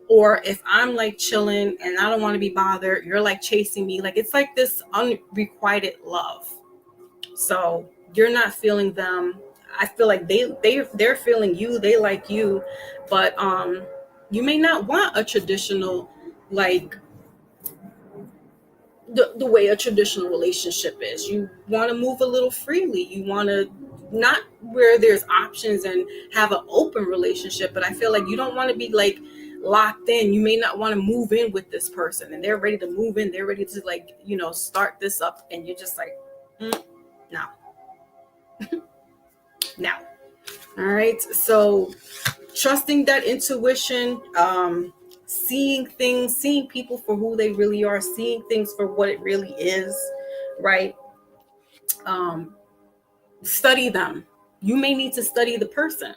Or if I'm like chilling and I don't want to be bothered, you're like chasing me. Like it's like this unrequited love. So you're not feeling them. I feel like they're feeling you. They like you, but you may not want a traditional, like the way a traditional relationship is. You want to move a little freely. You want to not where there's options and have an open relationship, but I feel like you don't want to be like locked in. You may not want to move in with this person and they're ready to move in. They're ready to like, start this up, and you're just like, no. Now. All right. So trusting that intuition, seeing things, seeing people for who they really are, seeing things for what it really is, right? Study them. You may need to study the person.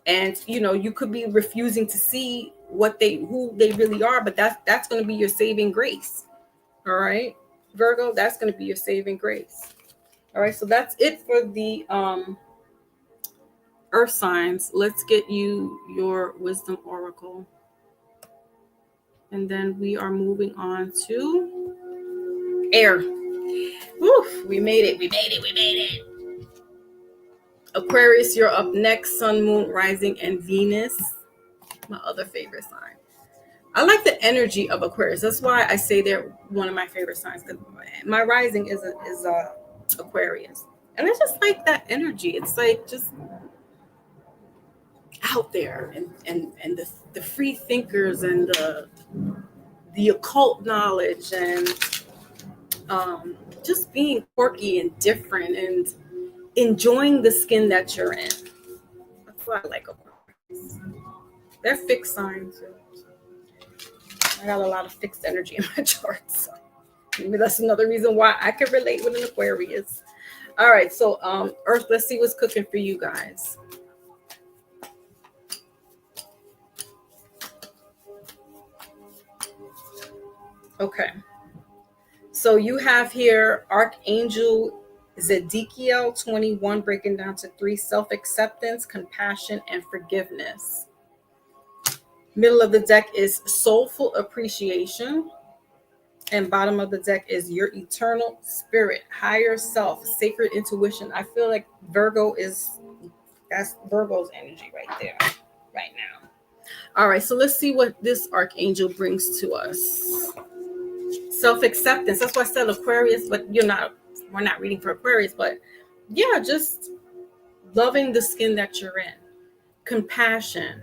And you could be refusing to see who they really are, but that's going to be your saving grace. All right, Virgo, that's going to be your saving grace. All right, so that's it for the earth signs. Let's get you your wisdom oracle. And then we are moving on to air. Woo, we made it. Aquarius, you're up next. Sun, moon, rising, and Venus. My other favorite sign. I like the energy of Aquarius. That's why I say they're one of my favorite signs. Because my rising is Aquarius. And I just like that energy. It's like just out there, and the free thinkers and the occult knowledge, and just being quirky and different and enjoying the skin that you're in. That's why I like Aquarius. They're fixed signs. I got a lot of fixed energy in my charts. So maybe that's another reason why I can relate with an Aquarius. All right, so Earth, let's see what's cooking for you guys. Okay. So you have here Archangel Zedekiel 21, breaking down to 3: self-acceptance, compassion, and forgiveness. Middle of the deck is soulful appreciation. And bottom of the deck is your eternal spirit, higher self, sacred intuition. I feel like that's Virgo's energy right there, right now. All right, so let's see what this archangel brings to us. Self-acceptance. That's why I said Aquarius, but we're not reading for Aquarius, but yeah, just loving the skin that you're in. Compassion,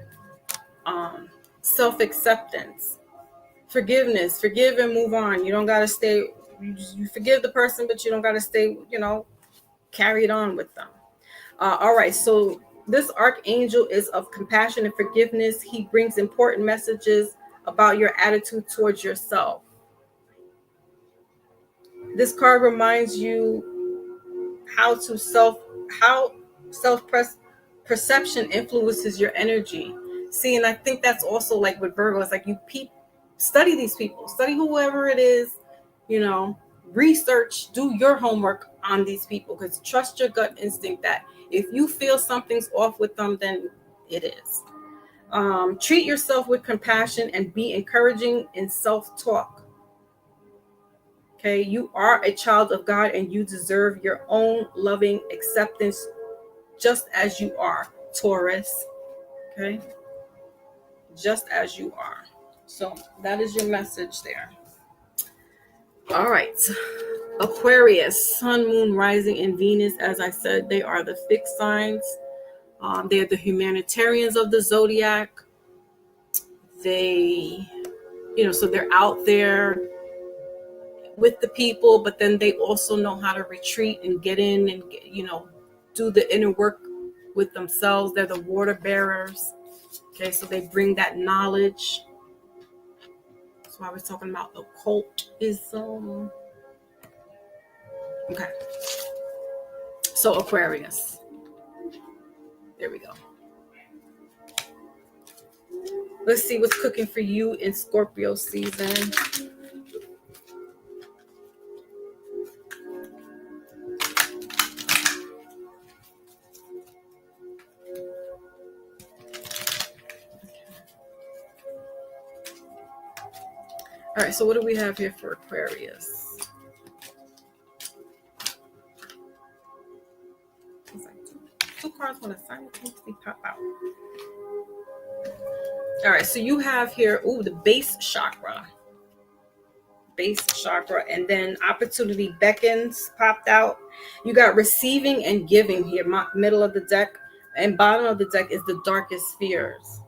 self-acceptance, forgiveness, forgive and move on. You don't got to stay, you forgive the person, but you don't got to stay, carry it on with them. All right, so this archangel is of compassion and forgiveness. He brings important messages about your attitude towards yourself. This card reminds you how self perception influences your energy. See, and I think that's also like with Virgo. It's like study these people, study whoever it is, research, do your homework on these people, because trust your gut instinct that if you feel something's off with them, then it is. Treat yourself with compassion and be encouraging in self-talk. Okay, you are a child of God and you deserve your own loving acceptance just as you are, Taurus. Okay, just as you are. So that is your message there. All right, Aquarius, Sun, Moon, Rising, and Venus. As I said, they are the fixed signs. They're the humanitarians of the zodiac. They, so they're out there with the people, but then they also know how to retreat and get in and do the inner work with themselves. They're the water bearers. Okay, so they bring that knowledge. That's why we're talking about occultism. Okay, so Aquarius, there we go. Let's see what's cooking for you in Scorpio season. All right, so what do we have here for Aquarius? It's like two cards want to simultaneously pop out. All right, so you have here, the base chakra. Base chakra, and then opportunity beckons popped out. You got receiving and giving here, middle of the deck, and bottom of the deck is the darkest fears.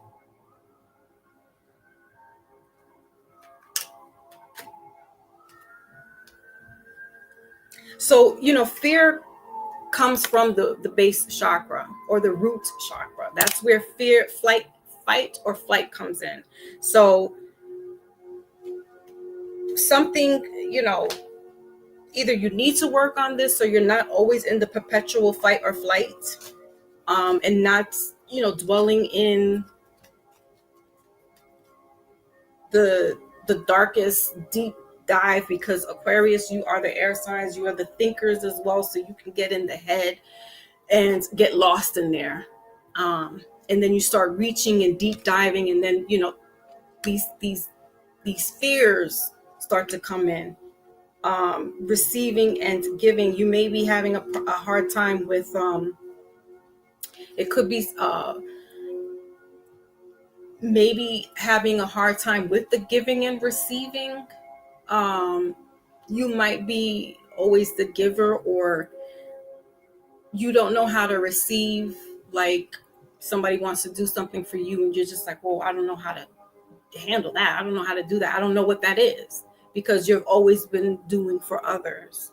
So, fear comes from the base chakra or the root chakra. That's where fear, fight or flight comes in. So something, either you need to work on this so you're not always in the perpetual fight or flight, and not, dwelling in the darkest deep dive, because Aquarius, you are the air signs, you are the thinkers as well, so you can get in the head and get lost in there, and then you start reaching and deep diving, and then these fears start to come in. Receiving and giving, you may be having a hard time with it could be maybe having a hard time with the giving and receiving. You might be always the giver, or you don't know how to receive. Like somebody wants to do something for you and you're just like, well, I don't know how to handle that. I don't know how to do that. I don't know what that is, because you've always been doing for others.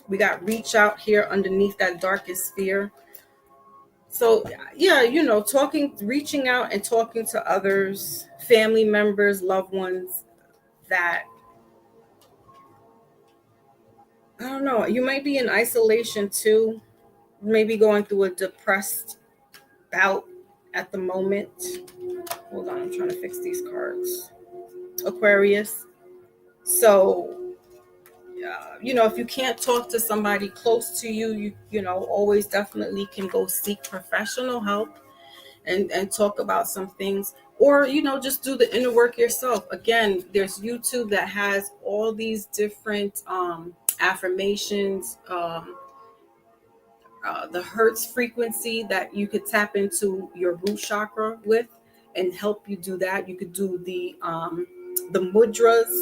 We got reach out here underneath that darkest fear. So yeah, reaching out and talking to others, family members, loved ones that, I don't know, you might be in isolation too, maybe going through a depressed bout at the moment. Hold on, I'm trying to fix these cards. Aquarius. So, if you can't talk to somebody close to you, always definitely can go seek professional help and talk about some things. or just do the inner work yourself. Again, there's YouTube that has all these different affirmations, the hertz frequency that you could tap into your root chakra with and help you do that. You could do the mudras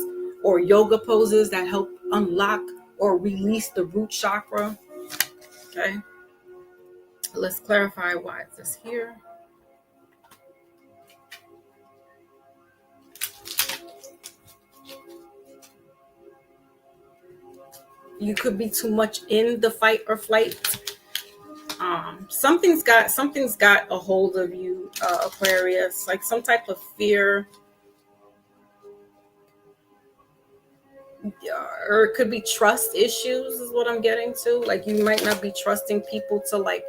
or yoga poses that help unlock or release the root chakra. Okay, let's clarify why it's this here. You could be too much in the fight or flight. Something's got a hold of you, Aquarius, like some type of fear, or it could be trust issues is what I'm getting to. Like you might not be trusting people to like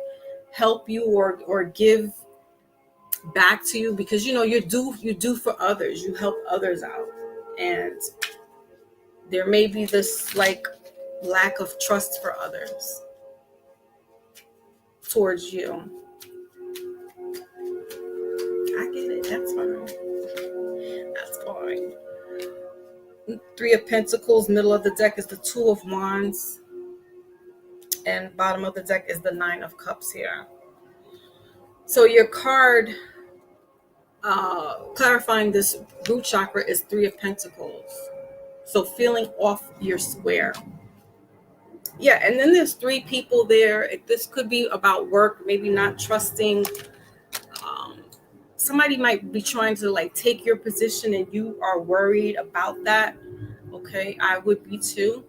help you or give back to you, because you do for others, you help others out, and there may be this like lack of trust for others towards you. I get it. That's fine. That's fine. Three of Pentacles, middle of the deck is the Two of Wands, and bottom of the deck is the Nine of Cups here. So your card clarifying this root chakra is Three of Pentacles. So feeling off your square. Yeah, and then there's three people there. This could be about work, maybe not trusting. Somebody might be trying to like take your position and you are worried about that. Okay, I would be too.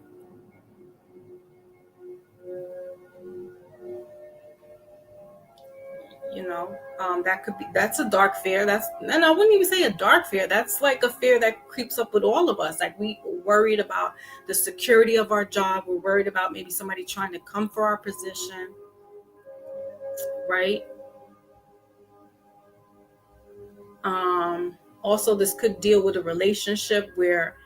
That's a dark fear. And I wouldn't even say a dark fear. That's like a fear that creeps up with all of us. Like we worried about the security of our job. We're worried about maybe somebody trying to come for our position, right? Also, this could deal with a relationship where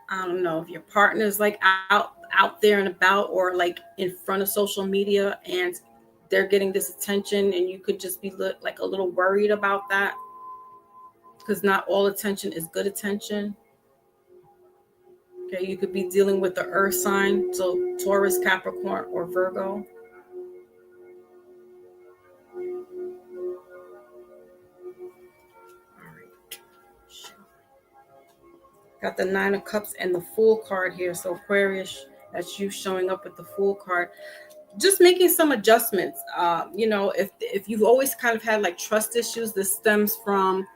I don't know if your partner's like out there and about, or like in front of social media, and they're getting this attention, and you could just be like a little worried about that, because not all attention is good attention. Okay, you could be dealing with the earth sign, so Taurus, Capricorn, or Virgo. Got the Nine of Cups and the Fool card here. So Aquarius, that's you showing up with the Fool card. Just making some adjustments. If you've always kind of had like trust issues, this stems from,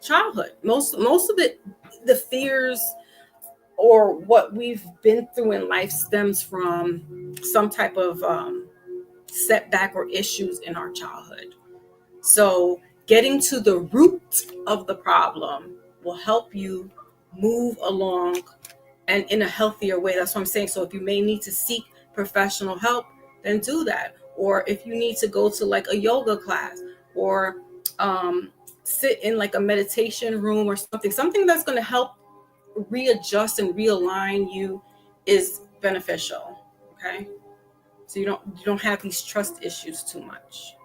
childhood. Most of it, the fears or what we've been through in life stems from some type of setback or issues in our childhood. So getting to the root of the problem will help you move along and in a healthier way. That's what I'm saying. So if you may need to seek professional help, then do that. Or if you need to go to like a yoga class, or sit in like a meditation room or something that's going to help readjust and realign you, is beneficial. Okay, so you don't have these trust issues too much.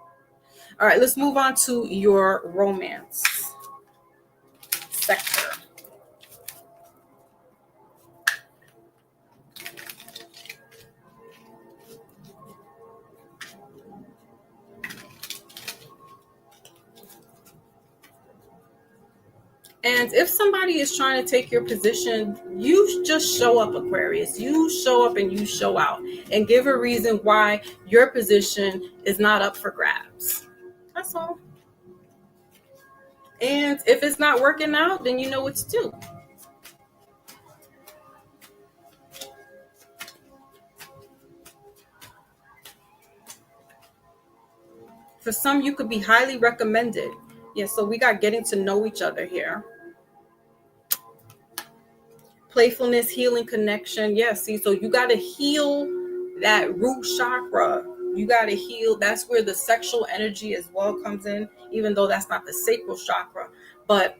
All right, let's move on to your romance sector. And if somebody is trying to take your position, you just show up, Aquarius. You show up and you show out, and give a reason why your position is not up for grabs. That's all. And if it's not working out, then you know what to do. For some, you could be highly recommended. Yeah, so we got getting to know each other here. Playfulness, healing, connection. Yeah, see, so you got to heal that root chakra. You got to heal. That's where the sexual energy as well comes in, even though that's not the sacral chakra. But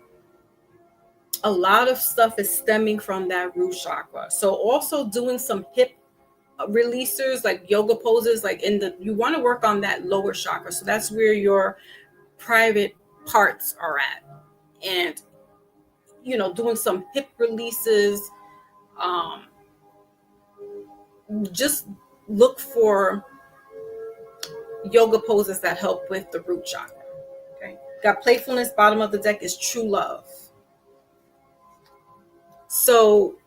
a lot of stuff is stemming from that root chakra. So also doing some hip releasers, like yoga poses, like you want to work on that lower chakra. So that's where your private parts are at. And, doing some hip releases, just look for yoga poses that help with the root chakra. Okay. Got playfulness, bottom of the deck is true love. So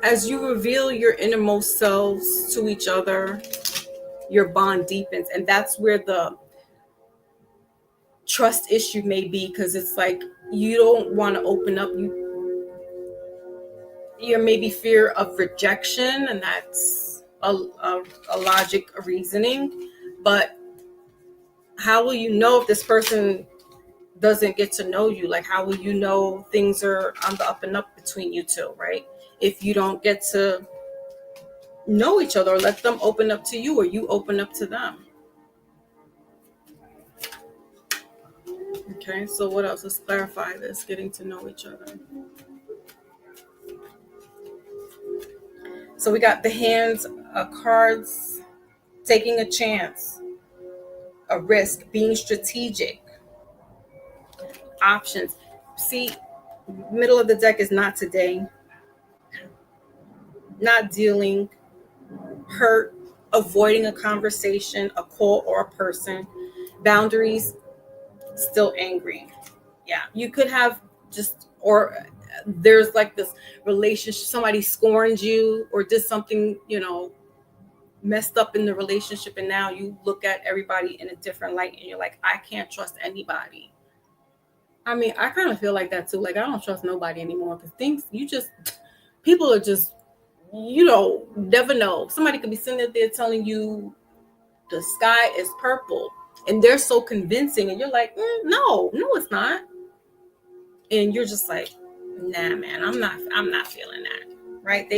as you reveal your innermost selves to each other, your bond deepens. And that's where the trust issue may be, because it's like you don't want to open up. You're maybe fear of rejection, and that's a logic, a reasoning. But how will you know if this person doesn't get to know you? Like, how will you know things are on the up and up between you two, right? If you don't get to know each other, or let them open up to you, or you open up to them. Okay, so what else? Let's clarify this, getting to know each other. So we got the hands, cards, taking a chance, a risk, being strategic, options. See, middle of the deck is not today, not dealing, hurt, avoiding a conversation, a call, or a person, boundaries, still angry. Yeah, you could have just, or there's like this relationship, somebody scorned you or did something, messed up in the relationship, and now you look at everybody in a different light and you're like, I can't trust anybody. I mean, I kind of feel like that too. Like, I don't trust nobody anymore, because people are just, never know. Somebody could be sitting there telling you the sky is purple, and they're so convincing, and you're like, no, it's not. And you're just like, nah, man, I'm not feeling that. Right?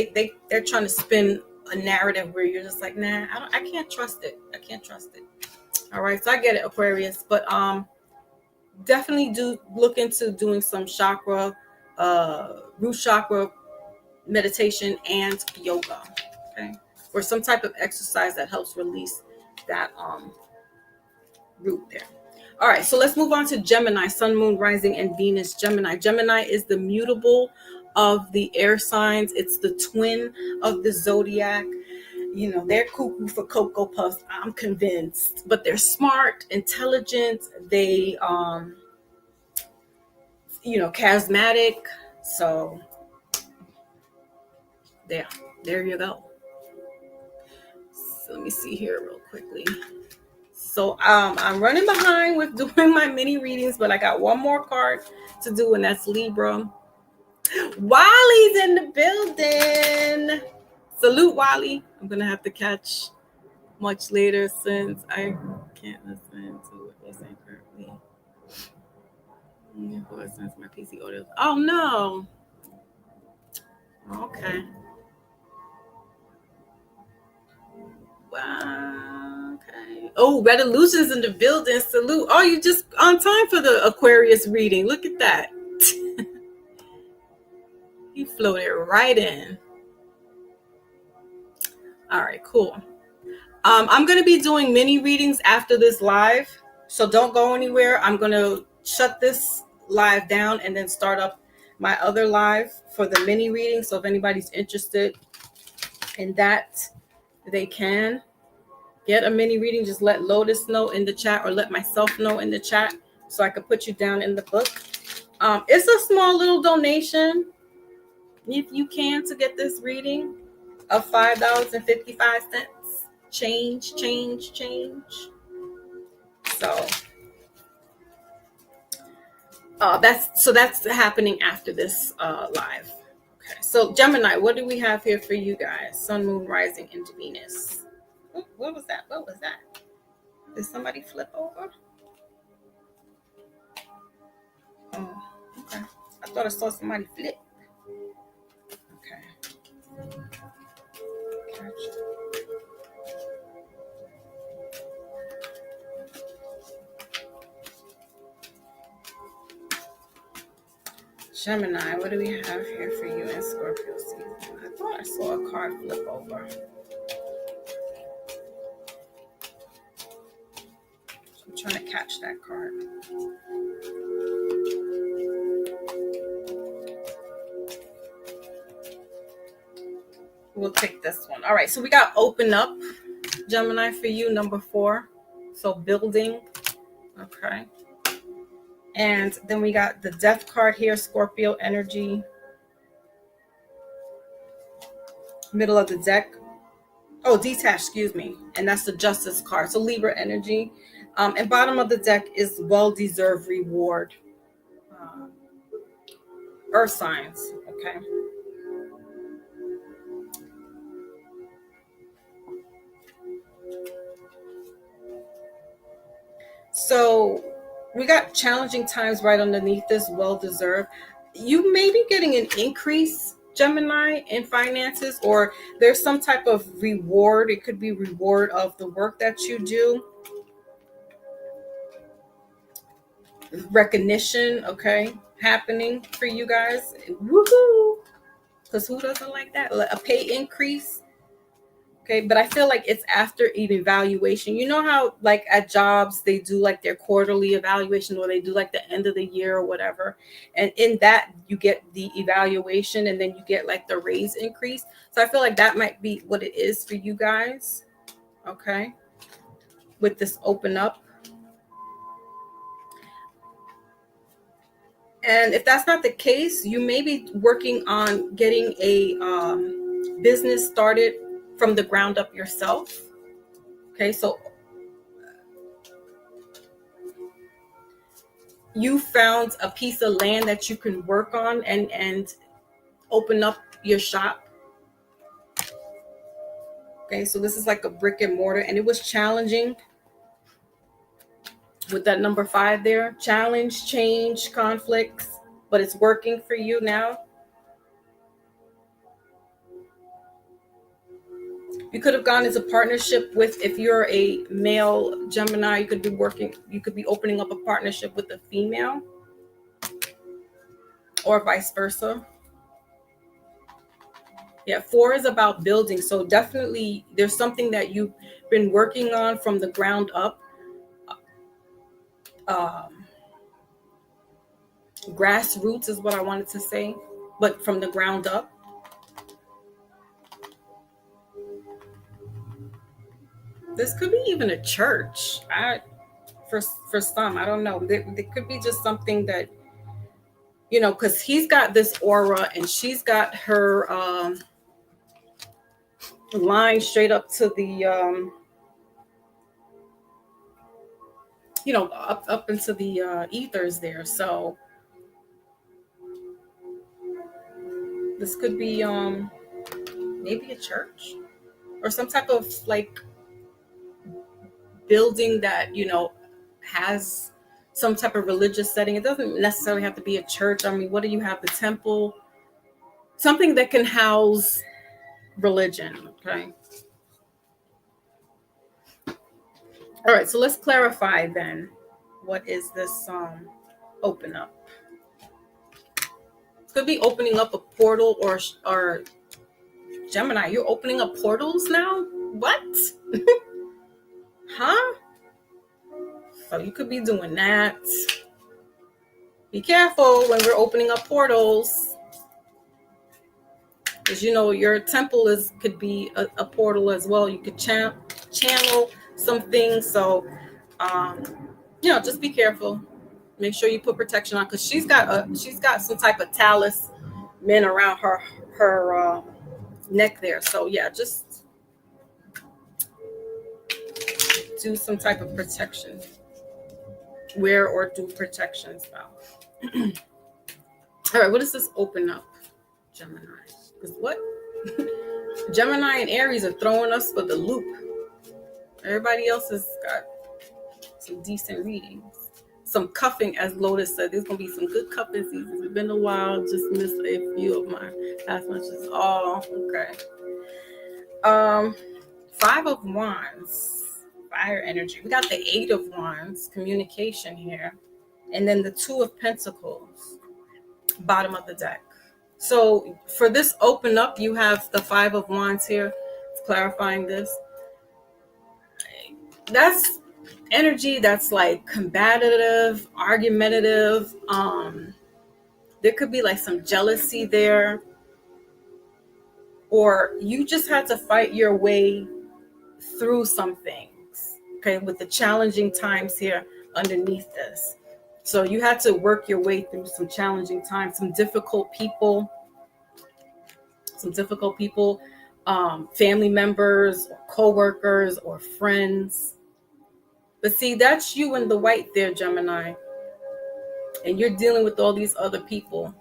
They're trying to spin a narrative where you're just like, nah, I can't trust it. I can't trust it. All right. So I get it, Aquarius, but definitely do look into doing some chakra, root chakra meditation and yoga. Okay. Or some type of exercise that helps release that root there. All right, so let's move on to Gemini, Sun, Moon, Rising, and Venus. Gemini is the mutable of the air signs. It's the twin of the zodiac. They're cuckoo for Cocoa Puffs, I'm convinced. But they're smart, intelligent. They, charismatic. So, there you go. So let me see here real quickly. So I'm running behind with doing my mini readings, but I got one more card to do, and that's Libra. Wally's in the building. Salute, Wally. I'm going to have to catch much later since I can't listen to what you're saying currently. Since my PC audio. Oh, no. Okay. Wow. Okay. Oh, Resolution's in the building. Salute. Oh, you just on time for the Aquarius reading. Look at that. He floated right in. All right, cool. I'm going to be doing mini readings after this live, so don't go anywhere. I'm going to shut this live down and then start up my other live for the mini reading. So if anybody's interested in that, they can get a mini reading. Just let Lotus know in the chat, or let myself know in the chat, so I could put you down in the book. It's a small little donation, if you can, to get this reading, of $5.55. Change. So that's happening after this live. Okay, so Gemini, what do we have here for you guys? Sun, Moon, Rising, and Venus. What was that? Did somebody flip over? Oh, okay. I thought I saw somebody flip. Okay. Gotcha. Gemini, what do we have here for you in Scorpio season? I thought I saw a card flip over. I'm trying to catch that card. We'll take this one. All right, so we got open up, Gemini, for you, number 4. So building. Okay. And then we got the death card here, Scorpio energy. Middle of the deck. Oh, detached, excuse me. And that's the justice card. So Libra energy. And bottom of the deck is well-deserved reward. Earth signs. Okay. So we got challenging times right underneath this, well-deserved. You may be getting an increase, Gemini, in finances, or there's some type of reward. It could be reward of the work that you do. Recognition, okay, happening for you guys. Woohoo! Because who doesn't like that? A pay increase. Okay, but I feel like it's after an evaluation. You know how like at jobs they do like their quarterly evaluation, or they do like the end of the year or whatever. And in that you get the evaluation, and then you get like the raise increase. So I feel like that might be what it is for you guys. Okay. With this open up. And if that's not the case, you may be working on getting a business started from the ground up yourself. Okay, so you found a piece of land that you can work on and open up your shop. Okay, so this is like a brick and mortar, and it was challenging with that number 5 there. Challenge, change, conflicts, but it's working for you now. You could have gone into partnership with, if you're a male Gemini, you could be opening up a partnership with a female, or vice versa. Yeah, 4 is about building. So definitely there's something that you've been working on from the ground up. Grassroots is what I wanted to say, but from the ground up. This could be even a church. For some, I don't know. There could be just something that, because he's got this aura and she's got her line straight up to the up into the ethers there. So this could be maybe a church or some type of like building that has some type of religious setting. It doesn't necessarily have to be a church. I mean, what do you have? The temple, something that can house religion. Okay. All right, so let's clarify then. What is this open up? It could be opening up a portal, or Gemini, you're opening up portals now? What? Huh? So you could be doing that. Be careful when we're opening up portals, because your temple could be a portal as well. You could channel some things. So just be careful. Make sure you put protection on, because she's got some type of talisman around her neck there. So yeah, just do some type of protection. Wear or do protection spell. All right, what does this open up, Gemini? Because what? Gemini and Aries are throwing us for the loop. Everybody else has got some decent readings. Some cuffing, as Lotus said. There's going to be some good cuffing seasons. It's been a while. Just missed a few of my past messages. Oh, okay. 5 of Wands. Fire energy. We got the 8 of Wands, communication here, and then the 2 of Pentacles. Bottom of the deck. So for this open up, you have the Five of Wands here. It's clarifying this. That's energy that's like combative, argumentative. There could be like some jealousy there, or you just had to fight your way through some things. Okay, with the challenging times here underneath this. So you had to work your way through some challenging times, some difficult people, family members, or co-workers, or friends. But see, that's you in the white there, Gemini. And you're dealing with all these other people,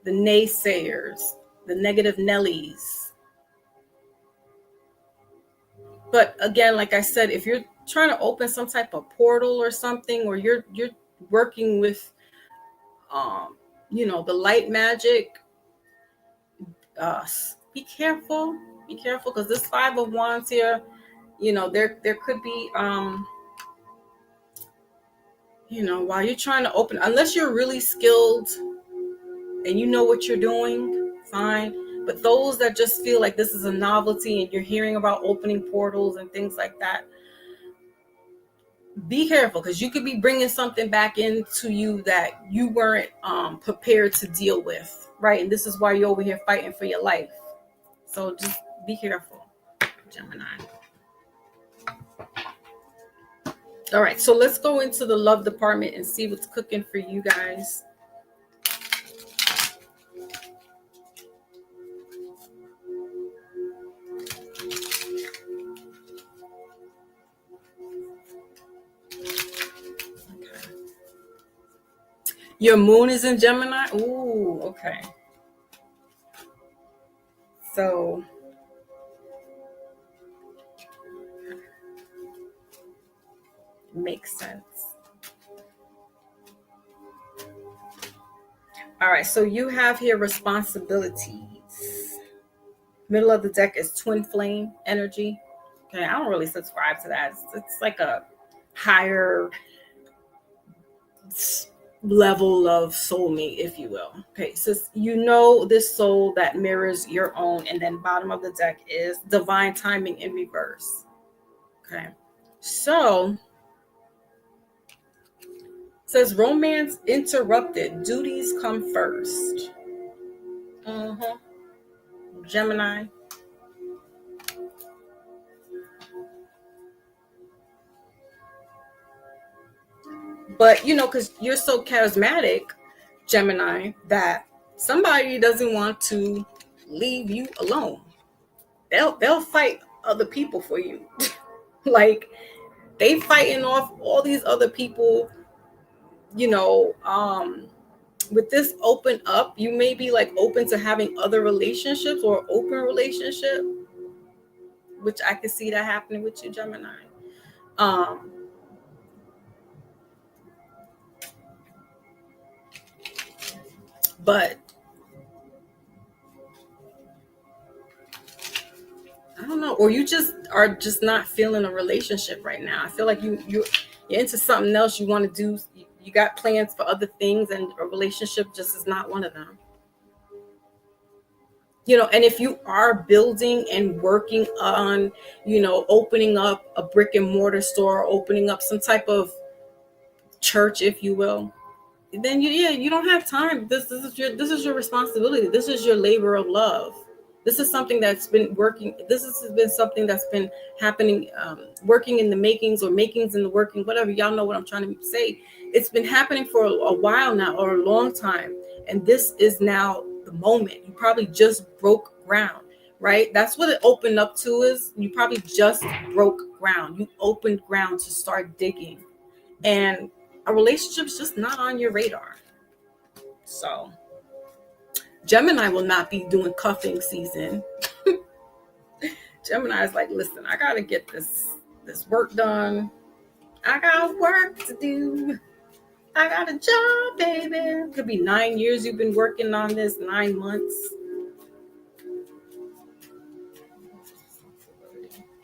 the naysayers, the negative Nellies. But again, like I said, if you're trying to open some type of portal or something, or you're working with the light magic, be careful. Be careful, because this Five of Wands here, there could be while you're trying to open, unless you're really skilled and you know what you're doing, fine. But those that just feel like this is a novelty and you're hearing about opening portals and things like that, be careful, because you could be bringing something back into you that you weren't prepared to deal with, right? And this is why you're over here fighting for your life. So just be careful, Gemini. All right, so let's go into the love department and see what's cooking for you guys. Okay. Your moon is in Gemini? Ooh, okay. So makes sense. All right, so you have here responsibilities. Middle of the deck is twin flame energy. Okay, I don't really subscribe to that. It's like a higher level of soulmate, if you will. Okay, so this soul that mirrors your own, and then bottom of the deck is divine timing in reverse. Okay, so it says romance interrupted, duties come first. Gemini. But because you're so charismatic, Gemini, that somebody doesn't want to leave you alone. They'll fight other people for you. Like, they fighting off all these other people. With this open up, you may be like open to having other relationships or open relationship, which I can see that happening with you, Gemini. But I don't know, or you just are just not feeling a relationship right now. I feel like you're into something else. You want to do. You got plans for other things, and a relationship just is not one of them. And if you are building and working on, opening up a brick and mortar store, opening up some type of church, if you will, then you don't have time. This is your responsibility. This is your labor of love. This is something that's been working. This has been something that's been happening, working in the makings, or makings in the working, whatever. Y'all know what I'm trying to say. It's been happening for a while now, or a long time. And this is now the moment. You probably just broke ground, right? That's what it opened up to is you probably just broke ground. You opened ground to start digging. And a relationship's just not on your radar. So Gemini will not be doing cuffing season. Gemini is like, listen, I gotta get this work done. I got work to do. I got a job, baby. Could be 9 years you've been working on this, 9 months.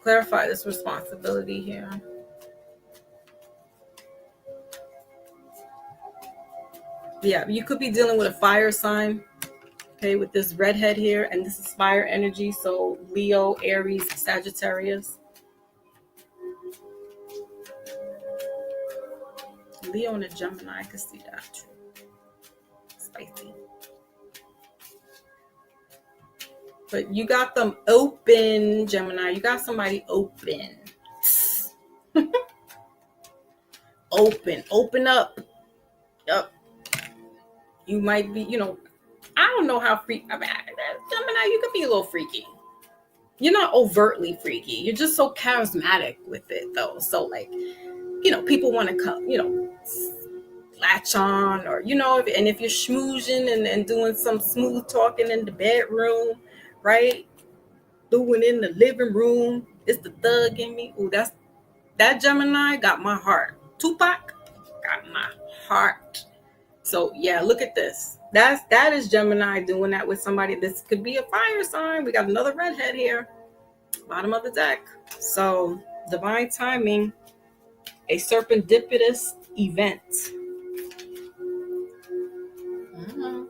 Clarify this responsibility here. Yeah, you could be dealing with a fire sign, okay, with this redhead here, and this is fire energy, so Leo, Aries, Sagittarius. Leo and a Gemini, I can see that. Spicy. But you got them open, Gemini. You got somebody open. Open up. Yep. You might be, I don't know how Gemini, you could be a little freaky. You're not overtly freaky. You're just so charismatic with it, though. So, like, people want to come, latch on, or, and if you're schmoozing and doing some smooth talking in the bedroom, right? Doing in the living room, it's the thug in me. Ooh, that Gemini got my heart. Tupac got my heart. So yeah, look at this. That is Gemini doing that with somebody. This could be a fire sign. We got another redhead here, bottom of the deck. So divine timing, a serendipitous event. Mm-hmm.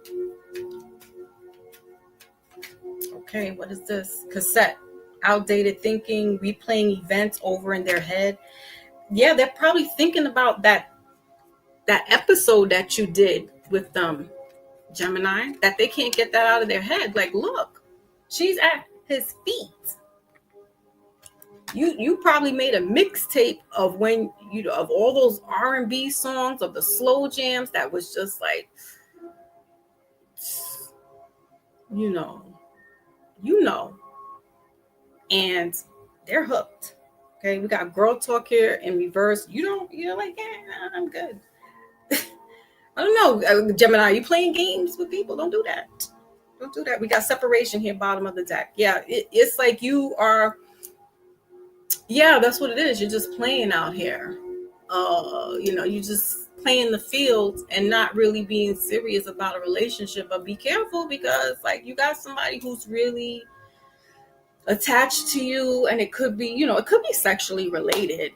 Okay, what is this? Cassette. Outdated thinking, replaying events over in their head. Yeah, they're probably thinking about that episode that you did with Gemini, that they can't get that out of their head. Like, look, she's at his feet. You probably made a mixtape of of all those R&B songs, of the slow jams that was just like, you know, and they're hooked. Okay, we got girl talk here in reverse. You're like, yeah, I'm good. I don't know, Gemini, are you playing games with people? Don't do that. Don't do that. We got separation here, bottom of the deck. Yeah, it's like you are. Yeah, that's what it is. You're just playing out here. You just playing the field and not really being serious about a relationship. But be careful, because like you got somebody who's really attached to you, and it could be, it could be sexually related.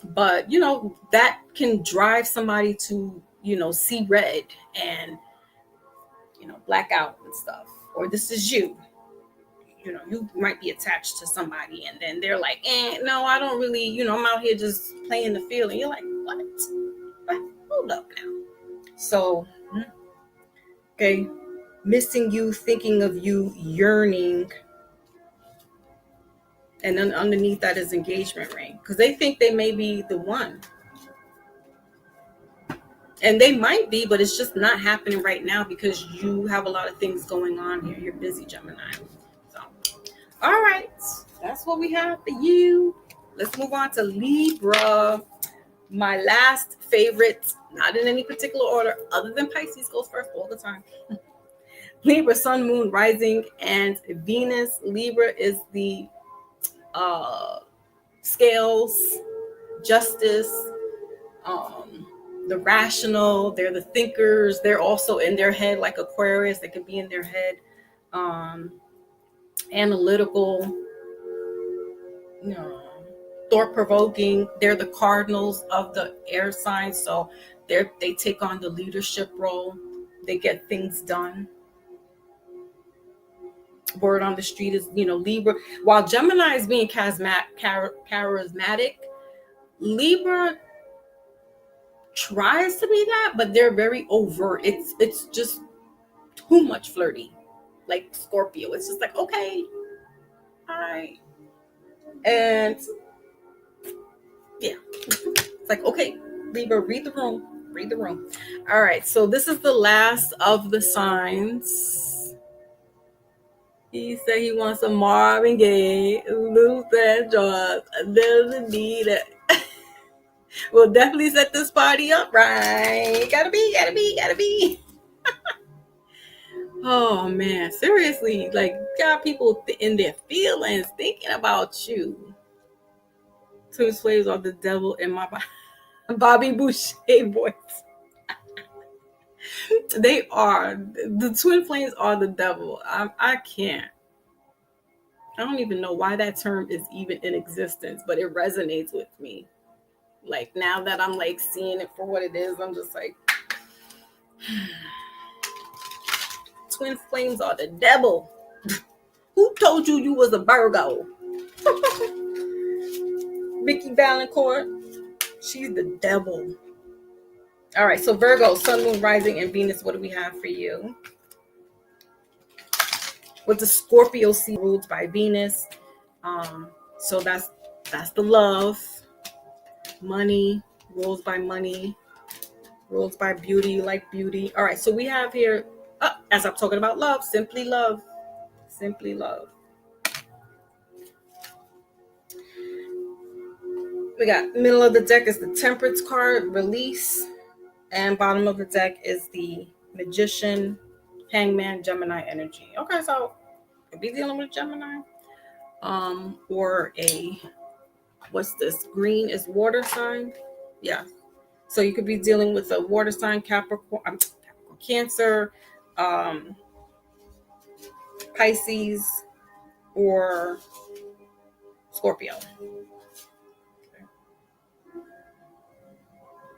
But that can drive somebody to see red and black out and stuff. Or this is you might be attached to somebody, and then they're like, no, I don't really, I'm out here just playing the field. And you're like, what? Hold up now. So okay, missing you, thinking of you, yearning. And then underneath that is engagement ring, because they think they may be the one. And they might be, but it's just not happening right now because you have a lot of things going on here. You're busy, Gemini. So, all right. That's what we have for you. Let's move on to Libra. My last favorite, not in any particular order, other than Pisces goes first all the time. Libra, Sun, Moon, Rising, and Venus. Libra is the scales, justice, the rational. They're the thinkers. They're also in their head, like Aquarius. They can be in their head, analytical, thought-provoking. They're the cardinals of the air signs, so they take on the leadership role. They get things done. Word on the street is, Libra. While Gemini is being charismatic, Libra tries to be that, but they're very overt. It's just too much flirty, like Scorpio. It's just like, okay, all right, and yeah, it's like, okay, Libra, read the room. All right, so this is the last of the signs. He said he wants a Marvin Gaye, Luther Vandross, doesn't need it. We'll definitely set this party up, right? Gotta be. Oh man, seriously, like, got people in their feelings thinking about you. Twin slaves are the devil in my Bobby Boucher voice. They are. The twin flames are the devil. I can't. I don't even know why that term is even in existence, but it resonates with me. Like, now that I'm like seeing it for what it is, I'm just like, Twin flames are the devil. Who told you you was a Virgo? Mickey Valancourt. She's the devil. All right, so Virgo, Sun, Moon, Rising, and Venus. What do we have for you? With the Scorpio sea ruled by Venus. So that's the love. Money, rules by money, rules by beauty, you like beauty. All right, so we have here, as I'm talking about love, simply love. Simply love. We got middle of the deck is the Temperance card, release. And bottom of the deck is the Magician, Hangman, Gemini energy. Okay, so could be dealing with Gemini. Or a, what's this? Green is water sign. Yeah. So you could be dealing with a water sign, Capricorn, Cancer, Pisces, or Scorpio.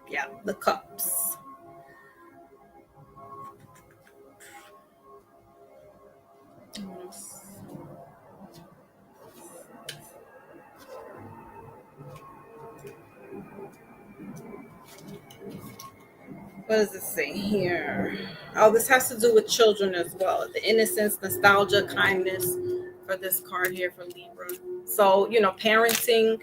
Yeah, the cups. What does it say here? Oh, this has to do with children as well. The innocence, nostalgia, kindness for this card here for Libra. So, parenting.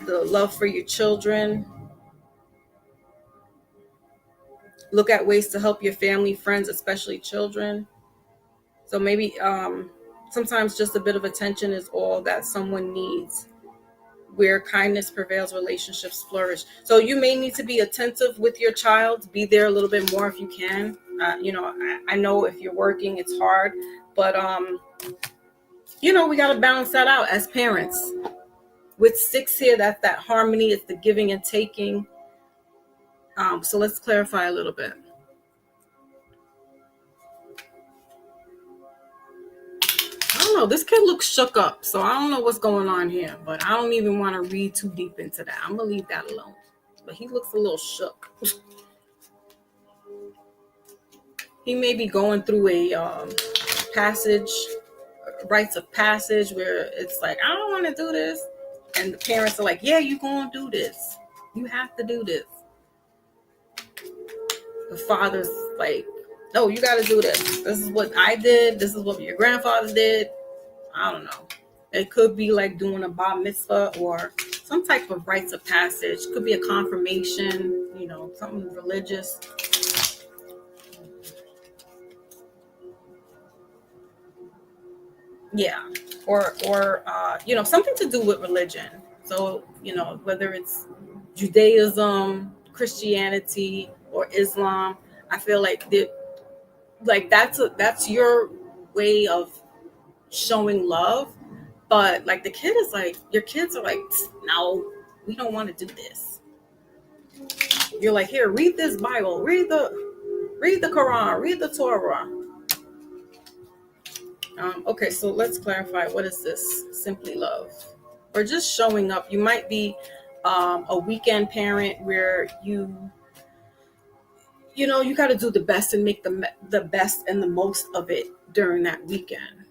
The love for your children. Look at ways to help your family, friends, especially children. So maybe sometimes just a bit of attention is all that someone needs. Where kindness prevails, relationships flourish. So you may need to be attentive with your child. Be there a little bit more if you can. I know if you're working, it's hard, but we got to balance that out as parents. With 6 here, that's that harmony. It's the giving and taking. So let's clarify a little bit. I don't know. This kid looks shook up, so I don't know what's going on here, but I don't even want to read too deep into that. I'm going to leave that alone. But he looks a little shook. He may be going through a rites of passage where it's like, I don't want to do this. And the parents are like, yeah, you're going to do this. You have to do this. The father's like, no, you got to do this. This is what I did. This is what your grandfather did. I don't know. It could be like doing a bar mitzvah or some type of rites of passage. Could be a confirmation, something religious. Yeah. Or something to do with religion. So, whether it's Judaism, Christianity, or Islam, I feel like that's your way of showing love. But like the kid is like, your kids are like, no, we don't want to do this. You're like, here, read this Bible, read the Quran, read the Torah. Okay, so let's clarify. What is this? Simply love, or just showing up. You might be a weekend parent where you got to do the best and make the best and the most of it during that weekend.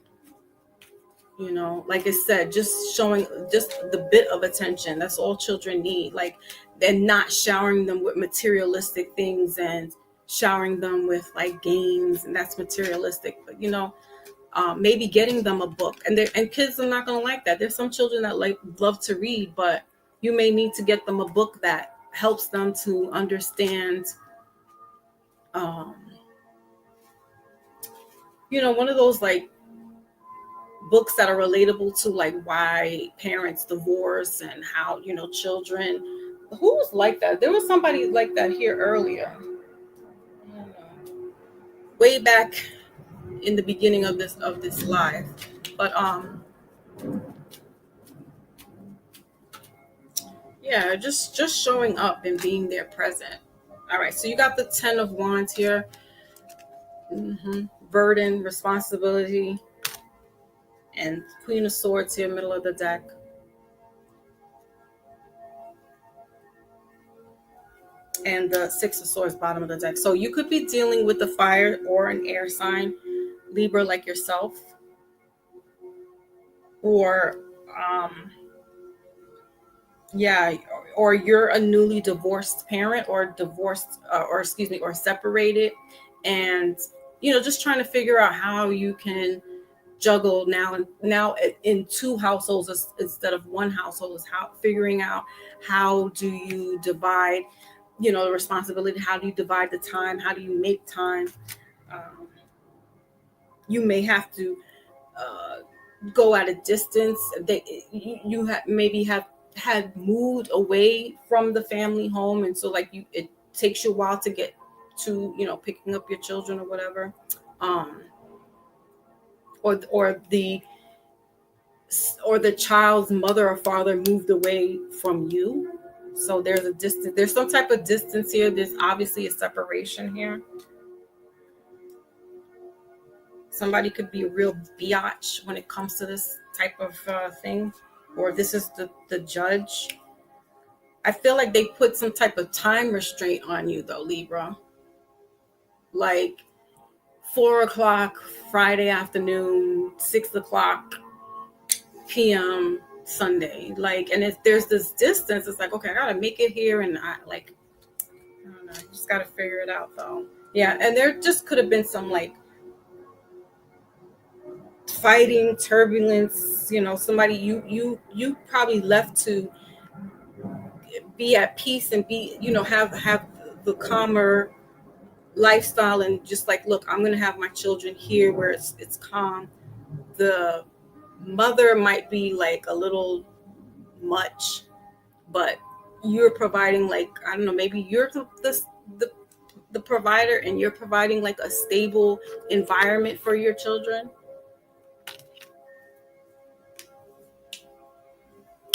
Like I said, just showing just the bit of attention. That's all children need. Like, they're not showering them with materialistic things and showering them with like games, and that's materialistic. But maybe getting them a book, and kids are not going to like that. There's some children that love to read, but you may need to get them a book that helps them to understand. One of those like books that are relatable to like why parents divorce and how children. Who was like that? There was somebody like that here earlier. I don't know. Way back in the beginning of this live, but yeah, just showing up and being there present. All right, so you got the 10 of Wands here. Burden, responsibility, and Queen of Swords here, middle of the deck. and the Six of Swords, bottom of the deck. So you could be dealing with the fire or an air sign, Libra, like yourself, or yeah, or you're a newly divorced parent, or divorced, or excuse me, or separated, and just trying to figure out how you can juggle now in two households instead of one household. Is how figuring out how do you divide the responsibility, how do you divide the time, how do you make time. You may have to uh, go at a distance. You maybe have had moved away from the family home, and so like it takes you a while to get to picking up your children or whatever, um, or the child's mother or father moved away from you. So there's a distance. There's some type of distance here. There's obviously a separation here. Somebody could be a real biatch when it comes to this type of thing, or this is the judge. I feel like they put some type of time restraint on you, though, Libra. Like 4 o'clock Friday afternoon, 6 o'clock p.m. Sunday. Like, and if there's this distance, it's like, okay, I gotta make it here, and I don't know, you just gotta figure it out, though. Yeah, and there just could have been some like fighting, turbulence. Somebody you probably left to be at peace and be have the calmer lifestyle, and just like, look, I'm gonna have my children here where it's calm. The mother might be like a little much, but you're providing, like, I don't know, maybe you're the provider, and you're providing like a stable environment for your children,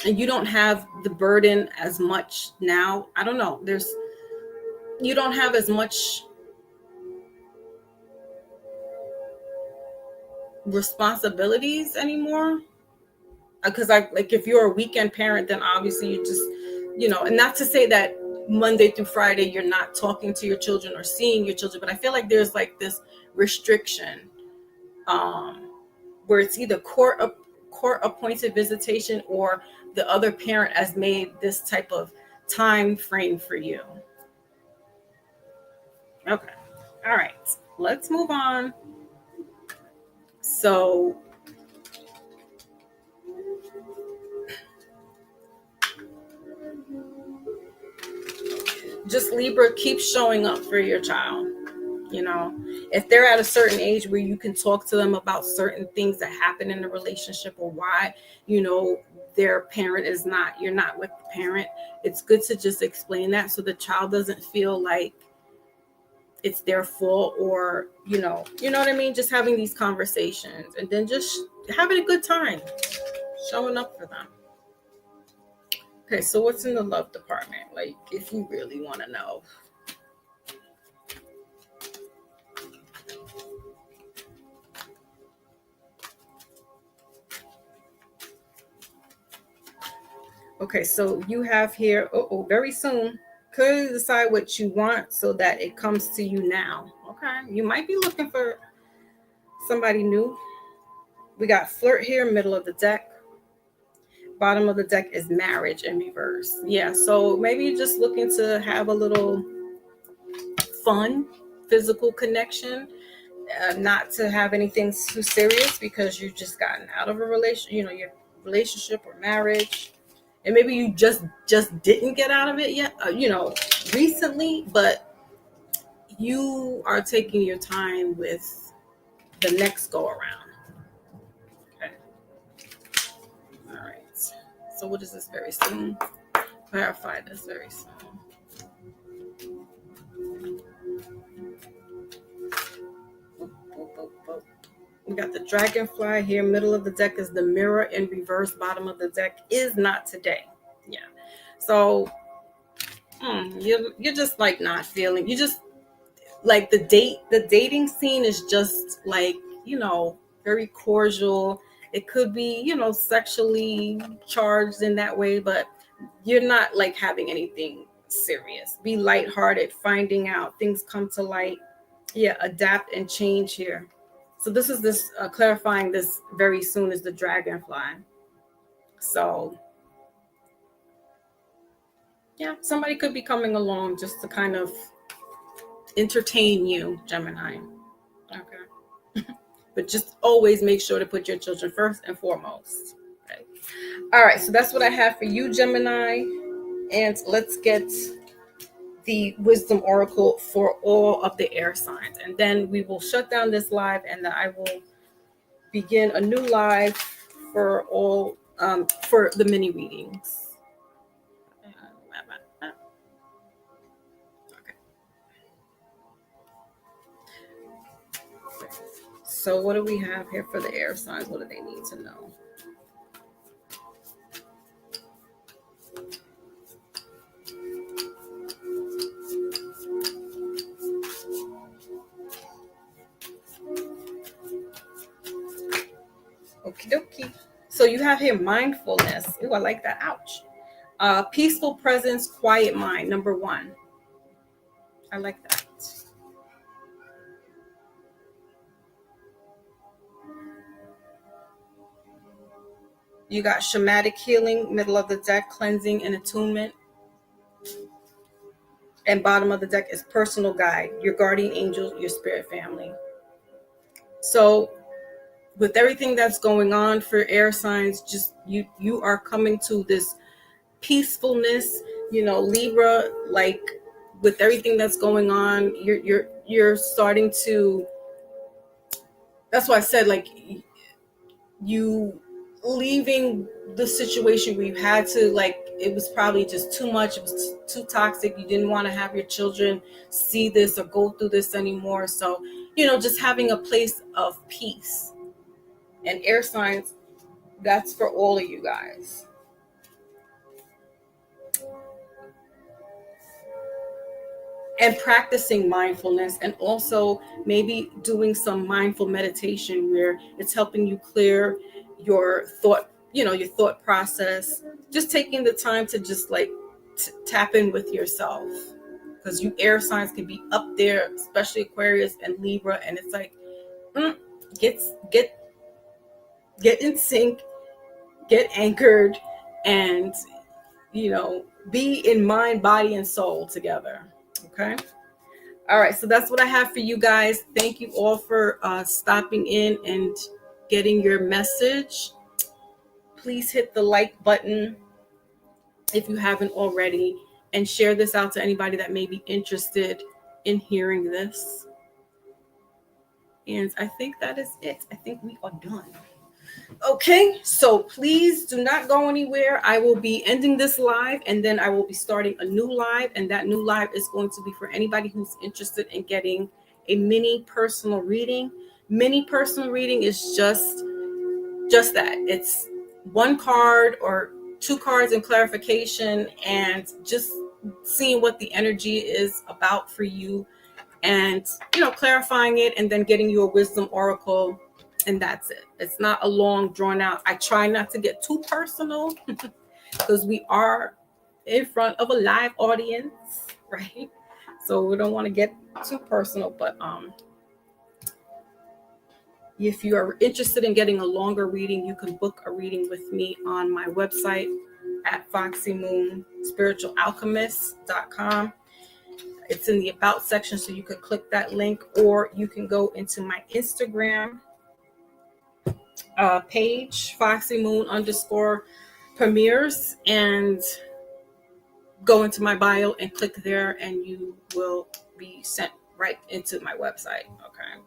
and you don't have the burden as much now. I don't know, you don't have as much responsibilities anymore, because I like, if you're a weekend parent, then obviously you just and not to say that Monday through Friday you're not talking to your children or seeing your children, but I feel like there's like this restriction, where it's either court appointed visitation, or the other parent has made this type of time frame for you. Okay, all right, let's move on. So just Libra, keep showing up for your child. If they're at a certain age where you can talk to them about certain things that happen in the relationship, or why their parent is not, you're not with the parent, it's good to just explain that, so the child doesn't feel like it's their fault, or what I mean, just having these conversations, and then just having a good time showing up for them. Okay, so what's in the love department, like, if you really want to know? Okay, so you have here, very soon, clearly decide what you want so that it comes to you now. Okay, you might be looking for somebody new. We got flirt here, middle of the deck. Bottom of the deck is marriage in reverse. Yeah, so maybe you're just looking to have a little fun, physical connection, not to have anything too serious, because you've just gotten out of a your relationship or marriage, and maybe you just didn't get out of it yet, recently, but you are taking your time with the next go around. Okay, all right. So what is this very soon? Clarify this very soon. We got the dragonfly here. Middle of the deck is the mirror in reverse. Bottom of the deck is not today. Yeah. So you're just like not feeling. You just like the dating scene is just like, very cordial. It could be, sexually charged in that way, but you're not like having anything serious. Be lighthearted, finding out things come to light. Yeah, adapt and change here. So this is this clarifying this very soon is the dragonfly. So yeah, somebody could be coming along just to kind of entertain you, Gemini. Okay. But just always make sure to put your children first and foremost. Okay. All right, so that's what I have for you, Gemini. And let's get the wisdom oracle for all of the air signs. And then we will shut down this live, and then I will begin a new live for all for the mini readings. Okay. So what do we have here for the air signs? What do they need to know? Okie dokie. So you have here mindfulness. Ooh, I like that. Ouch. Peaceful presence, quiet mind. Number 1. I like that. You got shamanic healing, middle of the deck, cleansing and attunement. And bottom of the deck is personal guide, your guardian angel, your spirit family. So with everything that's going on for air signs, just you are coming to this peacefulness, Libra, like with everything that's going on, you're starting to, that's why I said, like, you leaving the situation where you had to, like, it was probably just too much, it was too toxic, you didn't want to have your children see this or go through this anymore. So just having a place of peace. And air signs, that's for all of you guys. And practicing mindfulness, and also maybe doing some mindful meditation where it's helping you clear your thought, your thought process. Just taking the time to just like tap in with yourself, because you air signs can be up there, especially Aquarius and Libra, and it's like get in sync, get anchored, and be in mind, body, and soul together. Okay. All right. So that's what I have for you guys. Thank you all for stopping in and getting your message. Please hit the like button if you haven't already, and share this out to anybody that may be interested in hearing this. And I think that is it. I think we are done. Okay, so please do not go anywhere. I will be ending this live, and then I will be starting a new live, and that new live is going to be for anybody who's interested in getting a mini personal reading. Mini personal reading is just that. It's 1 card or 2 cards in clarification, and just seeing what the energy is about for you, and clarifying it, and then getting you a wisdom oracle. And that's it. It's not a long drawn out. I try not to get too personal because we are in front of a live audience, right? So we don't want to get too personal. But if you are interested in getting a longer reading, you can book a reading with me on my website at foxymoonspiritualalchemist.com. It's in the about section, so you could click that link, or you can go into my Instagram page, FoxyMoon_premieres, and go into my bio and click there, and you will be sent right into my website. Okay.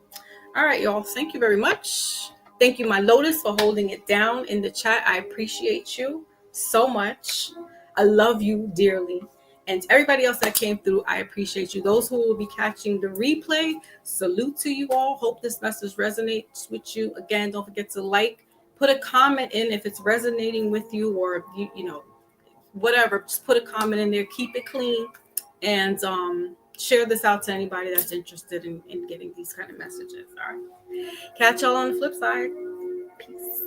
All right, y'all. Thank you very much. Thank you, my Lotus, for holding it down in the chat. I appreciate you so much. I love you dearly. And everybody else that came through, I appreciate you. Those who will be catching the replay, salute to you all. Hope this message resonates with you. Again, don't forget to put a comment in if it's resonating with you, or whatever. Just put a comment in there. Keep it clean, and share this out to anybody that's interested in getting these kind of messages. All right. Catch y'all on the flip side. Peace.